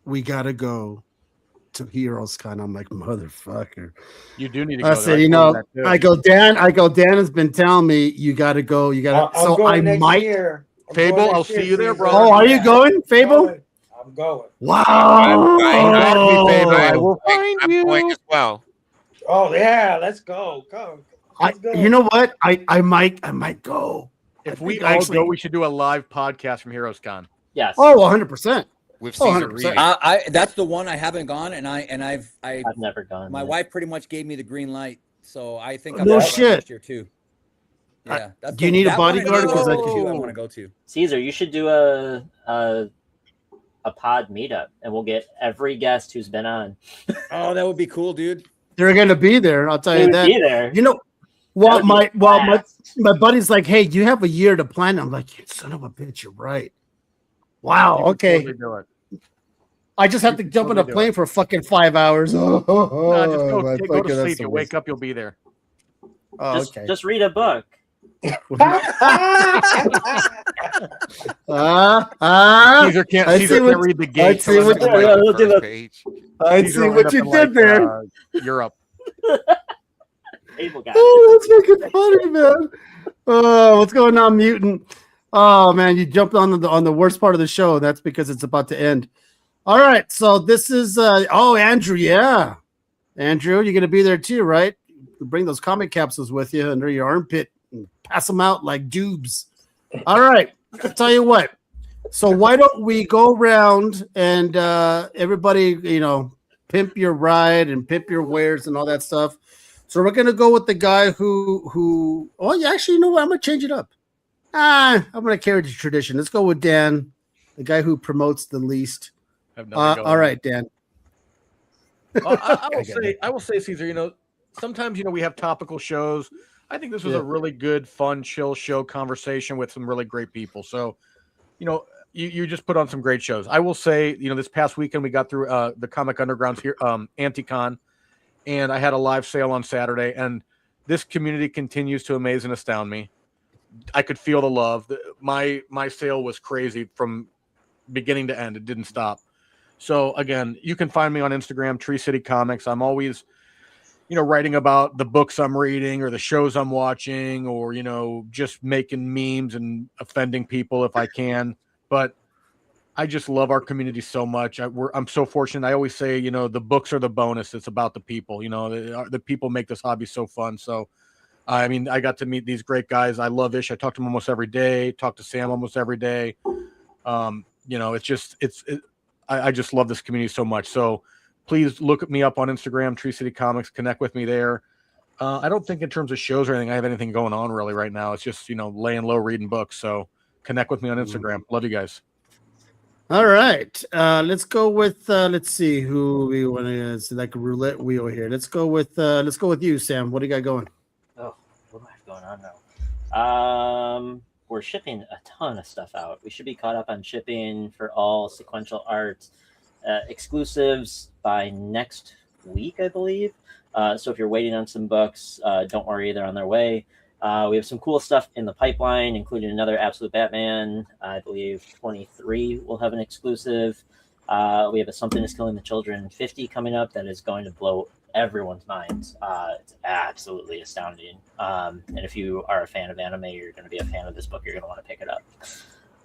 we gotta go to Heroes Con." I'm like, motherfucker. You do need to go. I said, I go, Dan has been telling me you gotta go. You gotta. So I might. Fable, I'll see you there, bro. Oh, are you going, Fable? I'm going. Wow. I will find you. I'm going as well. Oh yeah, let's go. Go. You know what? I might go. If we think all actually- go, we should do a live podcast from Heroes Con. Yes. Oh, 100%. With Oh, Caesar 100%. reading. I that's the one I haven't gone, and I've I've never gone. my yet. wife pretty much gave me the green light, so I think No going shit. next year too. Yeah, that's do you need a that one I bodyguard? wanna 'Cause I go can- to, I want to go to. Caesar, you should do a pod meetup, and we'll get every guest who's been on. Oh, that would be cool, dude. They're going to be there. I'll tell They you would that. be there. You know, That would be my buddy's like, hey, you have a year to plan. I'm like, you son of a bitch, you're right. Wow. You can Okay. totally do it. I just have to jump in a totally do plane it. for fucking 5 hours. No, just go, my go fucking- to that's sleep. the You worst. wake up, you'll be there. Oh, just, okay. just read a book. I Caesar can't see what- read the I gate. see what Someone you- like the look at first the- page. I Caesar see will end what up you in, did like, there. Europe. Abel got it. Oh, that's fucking funny, man. Oh, what's going on, mutant? Oh man, you jumped on the worst part of the show. That's because it's about to end. All right, so this is Andrew, yeah. Andrew, you're gonna be there too, right? Bring those comic capsules with you under your armpit and pass them out like dubes. All right, I'll tell you what. So why don't we go around and everybody, pimp your ride and pimp your wares and all that stuff. So we're gonna go with the guy who. Oh, yeah, actually, you know what? I'm gonna change it up. I'm gonna carry the tradition. Let's go with Dan, the guy who promotes the least. Have nothing going All on. right, Dan. Well, I will say, Caesar, sometimes, we have topical shows. I think this was Yeah. a really good, fun, chill show conversation with some really great people. So, you just put on some great shows. I will say, this past weekend we got through the Comic Underground's here, Anticon, and I had a live sale on Saturday, and this community continues to amaze and astound me. I could feel the love. My sale was crazy from beginning to end. It didn't stop. So again, you can find me on Instagram, Tree City Comics. I'm always, writing about the books I'm reading or the shows I'm watching, or, just making memes and offending people if I can. But I just love our community so much. I'm so fortunate. I always say, the books are the bonus. It's about the people. The people make this hobby so fun. So, I got to meet these great guys. I love Ish. I talk to him almost every day. Talk to Sam almost every day. I just love this community so much. So please look me up on Instagram, Tree City Comics. Connect with me there. I don't think in terms of shows or anything, I have anything going on really right now. It's just, laying low, reading books. So connect with me on Instagram. Love you guys. All right. Let's go with let's see who we want to. It's like a roulette wheel here. Let's go with you, Sam. What do you got going? Oh, what do I have going on now? We're shipping a ton of stuff out. We should be caught up on shipping for all sequential art exclusives by next week, I believe. So if you're waiting on some books, don't worry, they're on their way. We have some cool stuff in the pipeline, including another Absolute Batman. I believe 23 will have an exclusive. We have a Something is Killing the Children 50 coming up that is going to blow everyone's minds. It's absolutely astounding. And if you are a fan of anime, you're going to be a fan of this book. You're going to want to pick it up.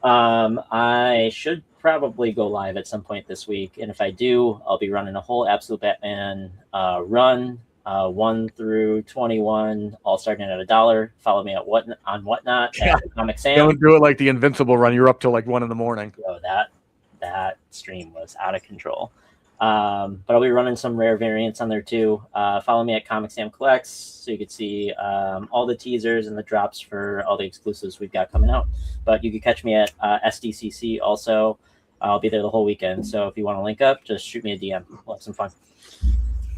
I should probably go live at some point this week. And if I do, I'll be running a whole Absolute Batman run. 1 through 21, all starting at $1. Follow me on Whatnot at Comic Sam. Don't do it like the Invincible run. You're up till like 1 a.m. So that stream was out of control. But I'll be running some rare variants on there too. Follow me at Comic Sam Collects so you can see all the teasers and the drops for all the exclusives we've got coming out. But you can catch me at SDCC also. I'll be there the whole weekend. So if you want to link up, just shoot me a DM. We'll have some fun.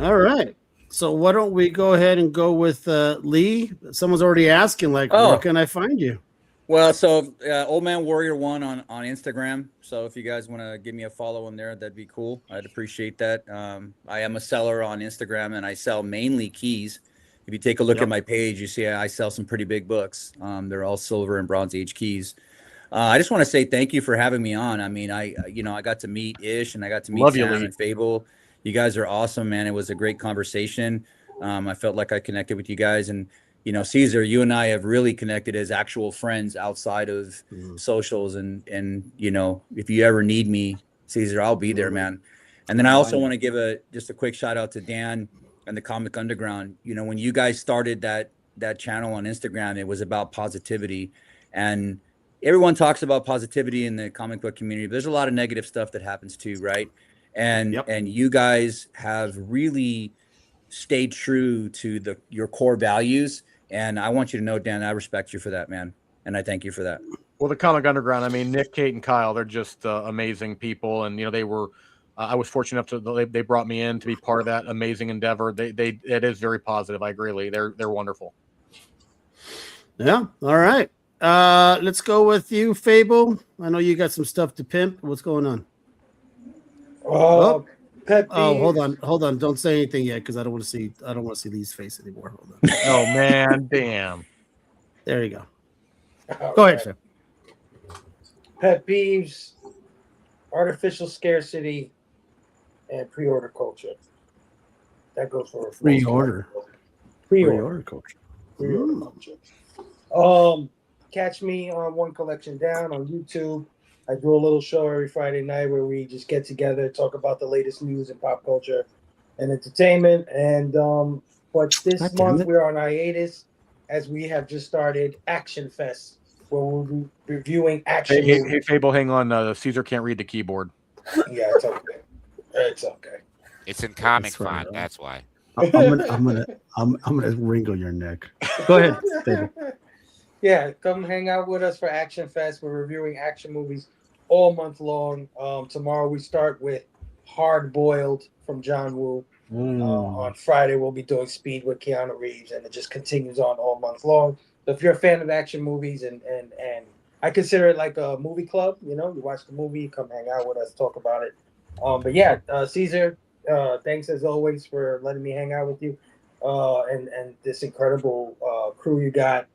All right. So why don't we go ahead and go with Lee? Someone's already asking, like, where can I find you? Well, so Old Man Warrior 1 on Instagram. So if you guys want to give me a follow on there, that'd be cool. I'd appreciate that. I am a seller on Instagram, and I sell mainly keys. If you take a look at my page, you see I sell some pretty big books. They're all silver and bronze age keys. I just want to say thank you for having me on. I got to meet Ish, and I got to meet Sam and Fable. You guys are awesome, man. It was a great conversation. I felt like I connected with you guys, and Caesar, you and I have really connected as actual friends outside of socials. And if you ever need me, Caesar, I'll be there, man. And then I also want to give just a quick shout out to Dan and the Comic Underground. When you guys started that channel on Instagram, it was about positivity. And everyone talks about positivity in the comic book community, but there's a lot of negative stuff that happens too, right? And you guys have really stayed true to your core values. And I want you to know, Dan, I respect you for that, man. And I thank you for that. Well, the Comic Underground, I mean, Nick, Kate, and Kyle, they're just amazing people. And, they were, I was fortunate enough to, they brought me in to be part of that amazing endeavor. It is very positive. I agree. They're wonderful. Yeah. All right. Let's go with you, Fable. I know you got some stuff to pimp. What's going on? Pet hold on. Don't say anything yet because I don't want to see Lee's face anymore. Hold on. Oh man, damn. There you go. Go ahead, Fib. Pet peeves, artificial scarcity, and pre-order culture. That goes for pre-order culture. Pre-order culture. Catch me on One Collection Down on YouTube. I do a little show every Friday night where we just get together, talk about the latest news in pop culture and entertainment. And but this month we're on hiatus as we have just started Action Fest, where we'll be reviewing action. Hey, Fable, hang on. Caesar can't read the keyboard. Yeah, it's okay. It's okay. It's in comic font. That's why. I'm gonna wrinkle your neck. Go ahead, Fable. Yeah, come hang out with us for Action Fest. We're reviewing action movies all month long. Tomorrow we start with Hard Boiled from John Woo. On Friday we'll be doing Speed with Keanu Reeves, and it just continues on all month long. So if you're a fan of action movies, and I consider it like a movie club, you watch the movie, come hang out with us, talk about it. But yeah, Caesar, thanks as always for letting me hang out with you, and this incredible crew you got.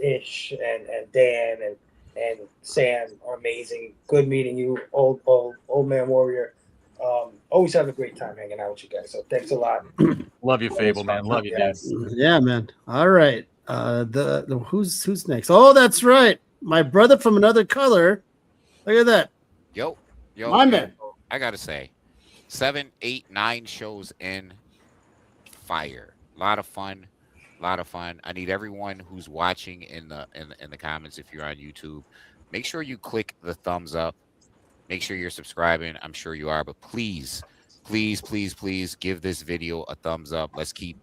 Ish and Dan and Sam are amazing. Good meeting you, old man warrior. Always have a great time hanging out with you guys. So thanks a lot. Love you, Fable, man. Love you, dude. Yeah, man. All right. The who's next? Oh, that's right. My brother from another color. Look at that. Yo, my man. I gotta say, 7, 8, 9 shows in fire. A lot of fun. I need everyone who's watching in the comments, if you're on YouTube, make sure you click the thumbs up. Make sure you're subscribing. I'm sure you are, but please give this video a thumbs up. Let's keep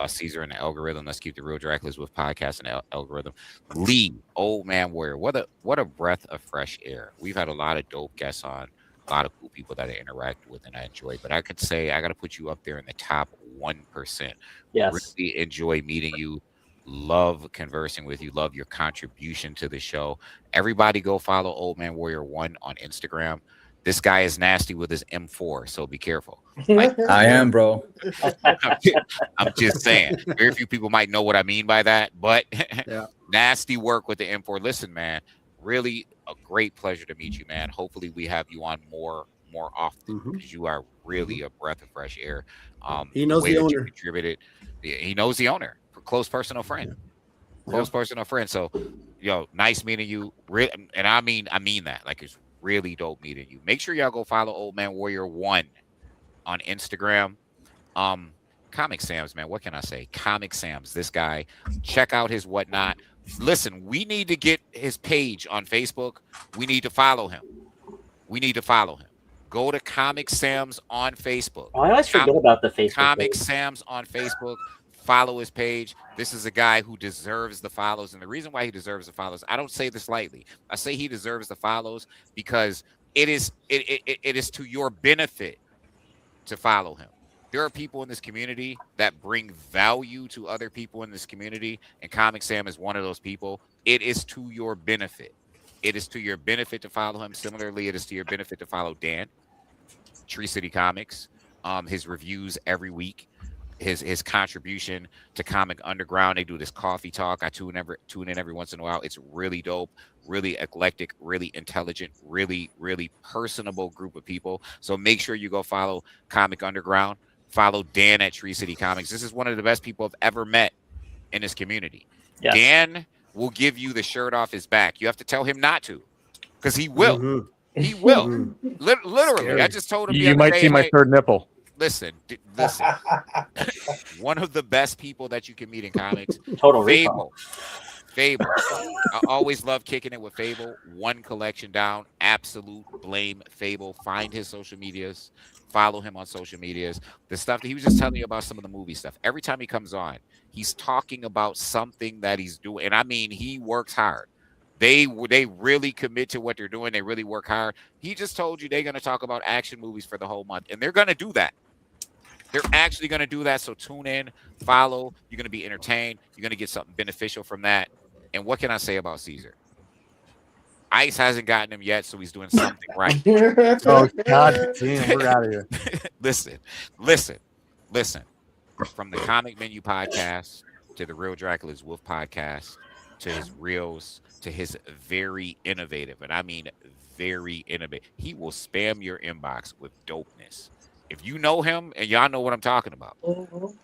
Caesar in the algorithm. Let's keep the Real Dracula's Wolf podcast in the algorithm. Lee, old man warrior, what a breath of fresh air. We've had a lot of dope guests on, a lot of cool people that I interact with and I enjoy, but I could say I got to put you up there in the top 1%. Yes. Really enjoy meeting you. Love conversing with you. Love your contribution to the show. Everybody go follow Old Man Warrior 1 on Instagram. This guy is nasty with his M4, so be careful. I am, bro. I'm just saying. Very few people might know what I mean by that, but nasty work with the M4. Listen, man, really a great pleasure to meet you, man. Hopefully we have you on more often because you are really a breath of fresh air. He knows the owner. Contributed. He knows the owner. Close personal friend. Personal friend. So, nice meeting you. And I mean that. Like, it's really dope meeting you. Make sure y'all go follow Old Man Warrior 1 on Instagram. Comic Sam's, man. What can I say? Comic Sam's. This guy. Check out his whatnot. Listen, we need to get his page on Facebook. We need to follow him. Go to Comic Sam's on Facebook. Oh, I always forget about the Facebook Comic page. Sam's on Facebook. Follow his page. This is a guy who deserves the follows. And the reason why he deserves the follows, I don't say this lightly. I say he deserves the follows because it is to your benefit to follow him. There are people in this community that bring value to other people in this community, and Comic Sam is one of those people. It is to your benefit. It is to your benefit to follow him. Similarly, it is to your benefit to follow Dan, Tree City Comics, his reviews every week, his contribution to Comic Underground. They do this coffee talk. I tune in every once in a while. It's really dope, really eclectic, really intelligent, really, really personable group of people. So make sure you go follow Comic Underground. Follow Dan at Tree City Comics. This is one of the best people I've ever met in this community. Yes. Dan will give you the shirt off his back. You have to tell him not to, because he will. He will. Literally. Scary. I just told him. You might see my third nipple. Listen. One of the best people that you can meet in comics. Total Fable. Fable. I always love kicking it with Fable. One collection down. Absolute blame Fable. Find his social medias. Follow him on social medias. The stuff that he was just telling you about, some of the movie stuff. Every time he comes on, he's talking about something that he's doing. And I mean, he works hard. They really commit to what they're doing. They really work hard. He just told you they're going to talk about action movies for the whole month. And they're going to do that. They're actually going to do that. So tune in, follow. You're going to be entertained. You're going to get something beneficial from that. And what can I say about Caesar? Ice hasn't gotten him yet, so he's doing something right. Oh, God damn, we're out of here. Listen. From the Comic Menu podcast to the Real Dracula's Wolf podcast to his reels to his very innovative, and I mean very innovative. He will spam your inbox with dopeness. If you know him, and y'all know what I'm talking about,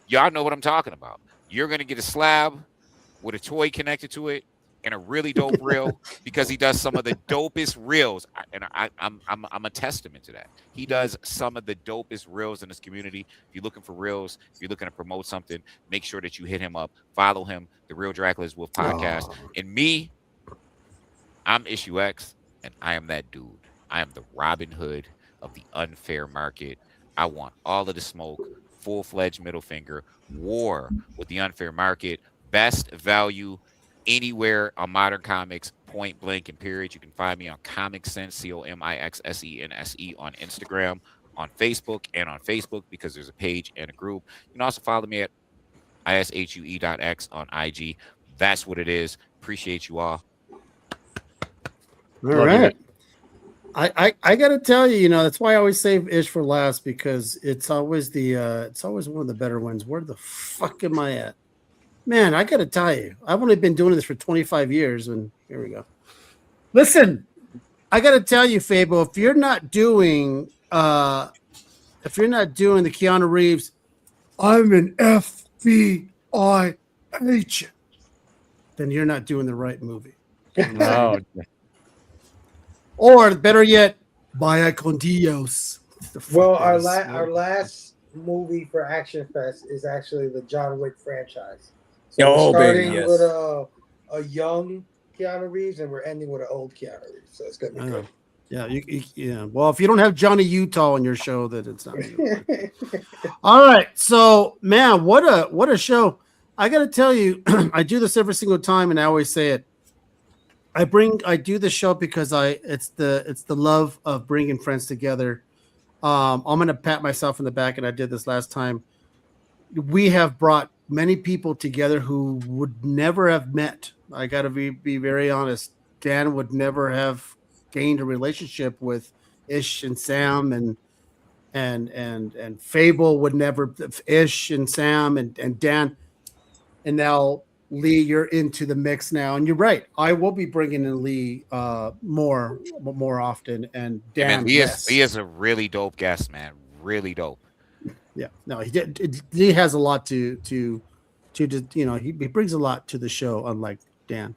y'all know what I'm talking about. You're going to get a slab with a toy connected to it and a really dope reel because he does some of the dopest reels. And I'm a testament to that. He does some of the dopest reels in this community. If you're looking for reels, if you're looking to promote something, make sure that you hit him up, follow him, the Real Dracula's Wolf podcast. And me, I'm Issue X, and I am that dude. I am the Robin Hood of the unfair market. I want all of the smoke, full-fledged middle finger, war with the unfair market, best value anywhere on modern comics, point blank and period. You can find me on Comic Sense, COMIXSENSE on Instagram, on Facebook, and on Facebook because there's a page and a group. You can also follow me at ishue.x on IG. That's what it is. Appreciate you all. All right. I gotta tell you, that's why I always save Ish for last because it's always one of the better ones. Where the fuck am I at? Man, I gotta tell you, I've only been doing this for 25 years, and here we go. Listen, I gotta tell you, Fable, if you're not doing the Keanu Reeves, I'm an FBI agent, then you're not doing the right movie. No. Or better yet, Vaya con Dios. Well, our last movie for Action Fest is actually the John Wick franchise. So we're starting with a young Keanu Reeves, and we're ending with an old Keanu Reeves. So it's gonna be good. Yeah, yeah. Well, if you don't have Johnny Utah on your show, then it's not. All right. So, man, what a show! I got to tell you, I do this every single time, and I always say it. I do the show because it's the love of bringing friends together. I'm gonna pat myself in the back, and I did this last time. We have brought many people together who would never have met. I got to be very honest. Dan would never have gained a relationship with Ish and Sam, and Fable would never. Ish and Sam and Dan, and now Lee, you're into the mix now, and you're right. I will be bringing in Lee more often. And Dan, He is a really dope guest, man. Really dope. Yeah, no, he did. Lee has a lot to he brings a lot to the show, unlike Dan.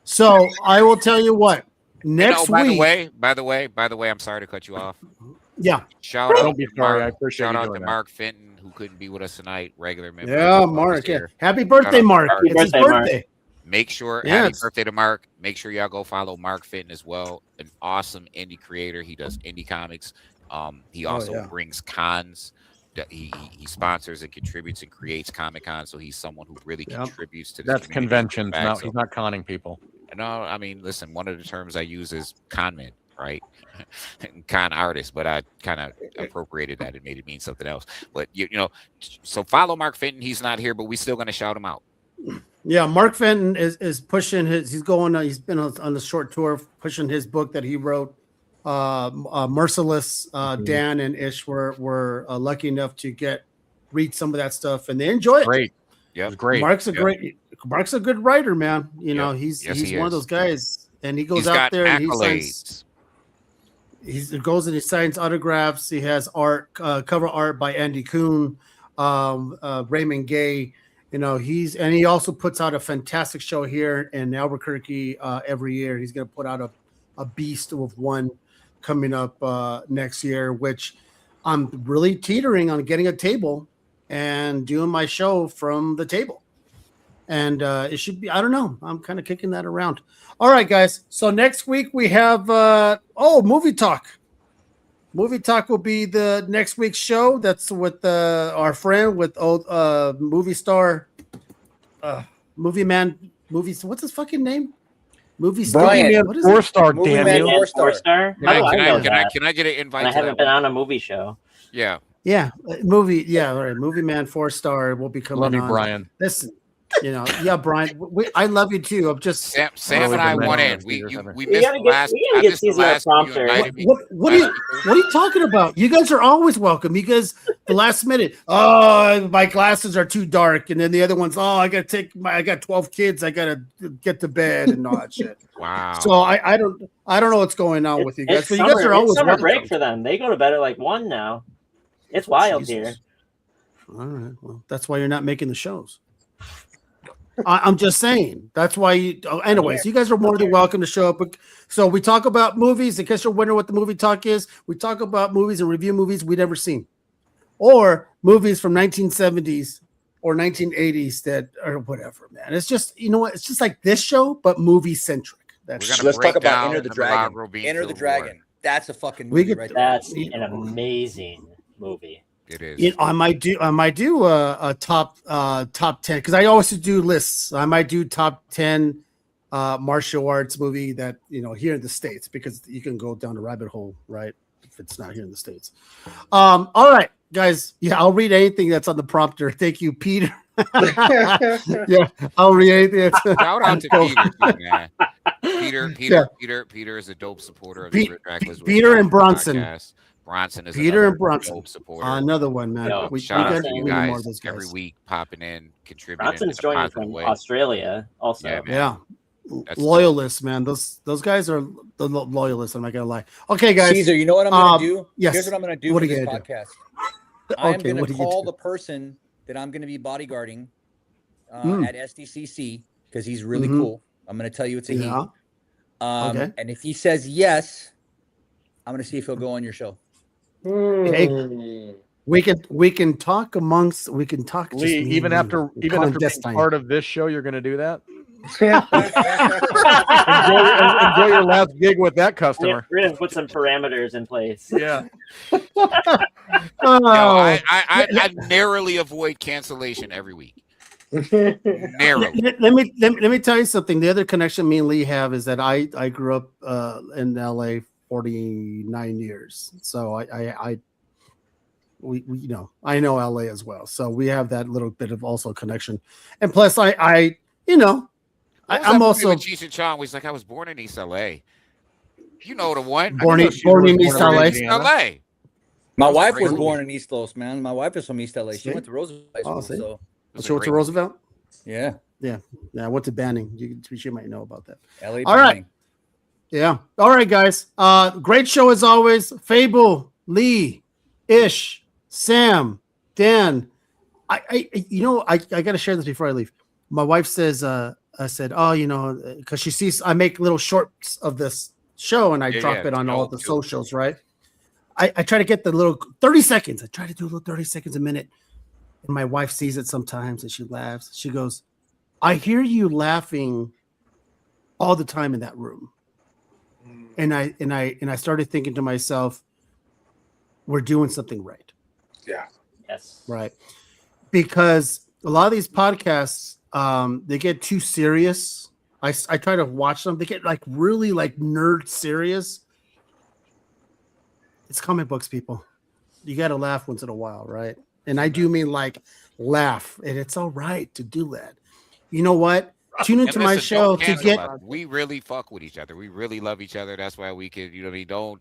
So I will tell you what. Next week. By the way, I'm sorry to cut you off. Yeah. Shout out. Don't be sorry. I appreciate Shout you out doing to that. Mark Fenton, who couldn't be with us tonight. Regular member. Yeah, Mark. Yeah. Happy birthday, Mark. It's his birthday. Make sure, happy birthday to Mark. Make sure y'all go follow Mark Fenton as well. An awesome indie creator. He does indie comics. He also brings cons. He sponsors and contributes and creates Comic-Con, so he's someone who really contributes to this. That's conventions. No, he's not conning people. No, I mean, listen, one of the terms I use is conman, right? Con artist, but I kind of appropriated that and made it mean something else. But so follow Mark Fenton. He's not here, but we still going to shout him out. Yeah, Mark Fenton is pushing his. He's going. He's been on a short tour, pushing his book that he wrote. Merciless. Dan and Ish were lucky enough to read some of that stuff, and they enjoy it. Great. Yeah, great. Mark's a good writer, man. He's one of those guys, and he goes out there and he goes and he signs autographs. He has art, cover art by Andy Kuhn, Raymond Gay. He also puts out a fantastic show here in Albuquerque every year. He's going to put out a beast of one coming up next year, which I'm really teetering on getting a table and doing my show from the table. And it should be, I don't know. I'm kind of kicking that around. All right, guys. So next week we have movie talk. Movie talk will be the next week's show. That's with our friend with movie star, movie man, movies. What's his fucking name? Movie star. Brian. What is Four it? star, Movie damn man, you. four-star. Four-star? How do I know that? Can I get an And invite? I to haven't that been one? on a movie show. Yeah. Yeah, movie. Yeah, all right. Movie man, 4-star will be coming Love you, on. Brian. Listen, yeah, Brian. I love you too. I'm just. Sam and I been want on in. it. We We missed gotta the get- last. we gotta I get missed the season last. prompter. You invited me. What are you talking about? You guys are always welcome. You guys, the last minute, oh, my glasses are too dark, and then the other one's, I got 12 kids, I gotta get to bed and all that shit. Wow. So I don't know what's going on with you guys. It's But you summer, guys are always it's summer welcome. break for them. They go to bed at like 1 now. It's wild Jesus. here. All right, well, that's why you're not making the shows. I'm just saying. That's why you. Anyways, you guys are more than welcome to show up. So we talk about movies. In case you're wondering what the movie talk is, we talk about movies and review movies we've never seen, or movies from 1970s or 1980s that or whatever. Man, it's just what? It's just like this show, but movie centric. That's We're gonna Let's break talk about down Enter the the Dragon. Milagro being Enter the Civil War. Dragon. That's a fucking We movie could- right there. That's an amazing movie. It is. I might do a top 10 because I always do lists. I might do top 10 martial arts movie that here in the States, because you can go down a rabbit hole, right? If it's not here in the States. All right, guys. Yeah, I'll read anything that's on the prompter. Thank you, Peter. Yeah, I'll read anything. Shout out to Peter, too, man. Peter is a dope supporter of the Dracula's Wolf Peter and Bronson. podcast. Bronson is Peter another and Bronson. dope supporter. Another one, man. Yo, we Shout out got to you we need more guys of those every guys. week popping in, contributing. Bronson's in a joining positive from way. Australia also. Yeah, man. Yeah. That's Loyalists, man. Those guys are the loyalists. I'm not gonna lie. Okay, guys. Caesar, you know what I'm going to do? yes. Here's what I'm going to do What for are you this gonna do? podcast. I am Okay, going what to are you call gonna the person that I'm going to be bodyguarding Mm. at SDCC because he's really Mhm. cool. I'm going to tell you it's a he. Yeah. Okay. And if he says yes, I'm going to see if he'll go on your show. Hey. We can talk amongst. We can talk. just Lee, me even and after you. even after being Clandestine. part of this show, you're going to do that. enjoy your last gig with that customer. We're gonna put some parameters in place. Yeah. Oh, No, I narrowly avoid cancellation every week. Narrowly. let me tell you something. The other connection me and Lee have is that I grew up in LA 49 years, so we I know LA as well, so we have that little bit of also connection, and plus I'm also Cheech and Chong was like, I was born in East LA. You know the one. born in East LA. East LA. My wife was great born in East Los, man. My wife is from East LA. She See? went to Roosevelt High School, Oh, see? so So what's a Roosevelt? yeah. Yeah, I went to Banning. You might know about that. LA. All right. Yeah. All right, guys. Great show as always. Fable, Lee, Ish, Sam, Dan. I got to share this before I leave. My wife says, I said, because she sees I make little shorts of this show and I drop it on all the socials, right? I try to get the little 30 seconds. I try to do a little 30 seconds a minute. And my wife sees it sometimes and she laughs. She goes, I hear you laughing all the time in that room. And I started thinking to myself, we're doing something right. Yeah. Yes. Right. Because a lot of these podcasts, they get too serious. I try to watch them. They get really nerd serious. It's comic books, people. You got to laugh once in a while, right? And I do mean laugh. And it's all right to do that. You know what? Tune into my show to get. We really fuck with each other. We really love each other. That's why we could, don't.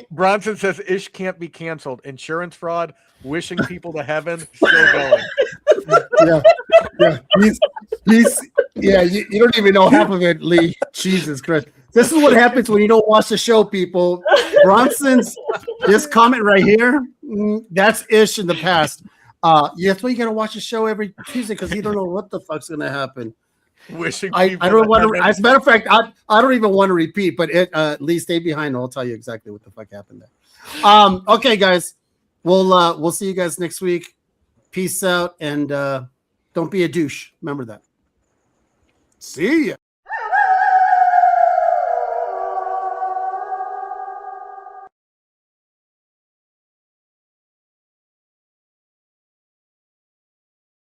Bronson says Ish can't be canceled. Insurance fraud, wishing people to heaven, still going. Yeah. You don't even know half of it, Lee. Jesus Christ. This is what happens when you don't watch the show, people. Bronson's this comment right here, that's Ish in the past. That's why you gotta watch the show every Tuesday because you don't know what the fuck's gonna happen. Wishing I don't want to. As a matter of fact, I don't even want to repeat. But Lee, stay behind. I'll tell you exactly what the fuck happened there. Okay, guys, we'll see you guys next week. Peace out, and Don't be a douche. Remember that. See ya.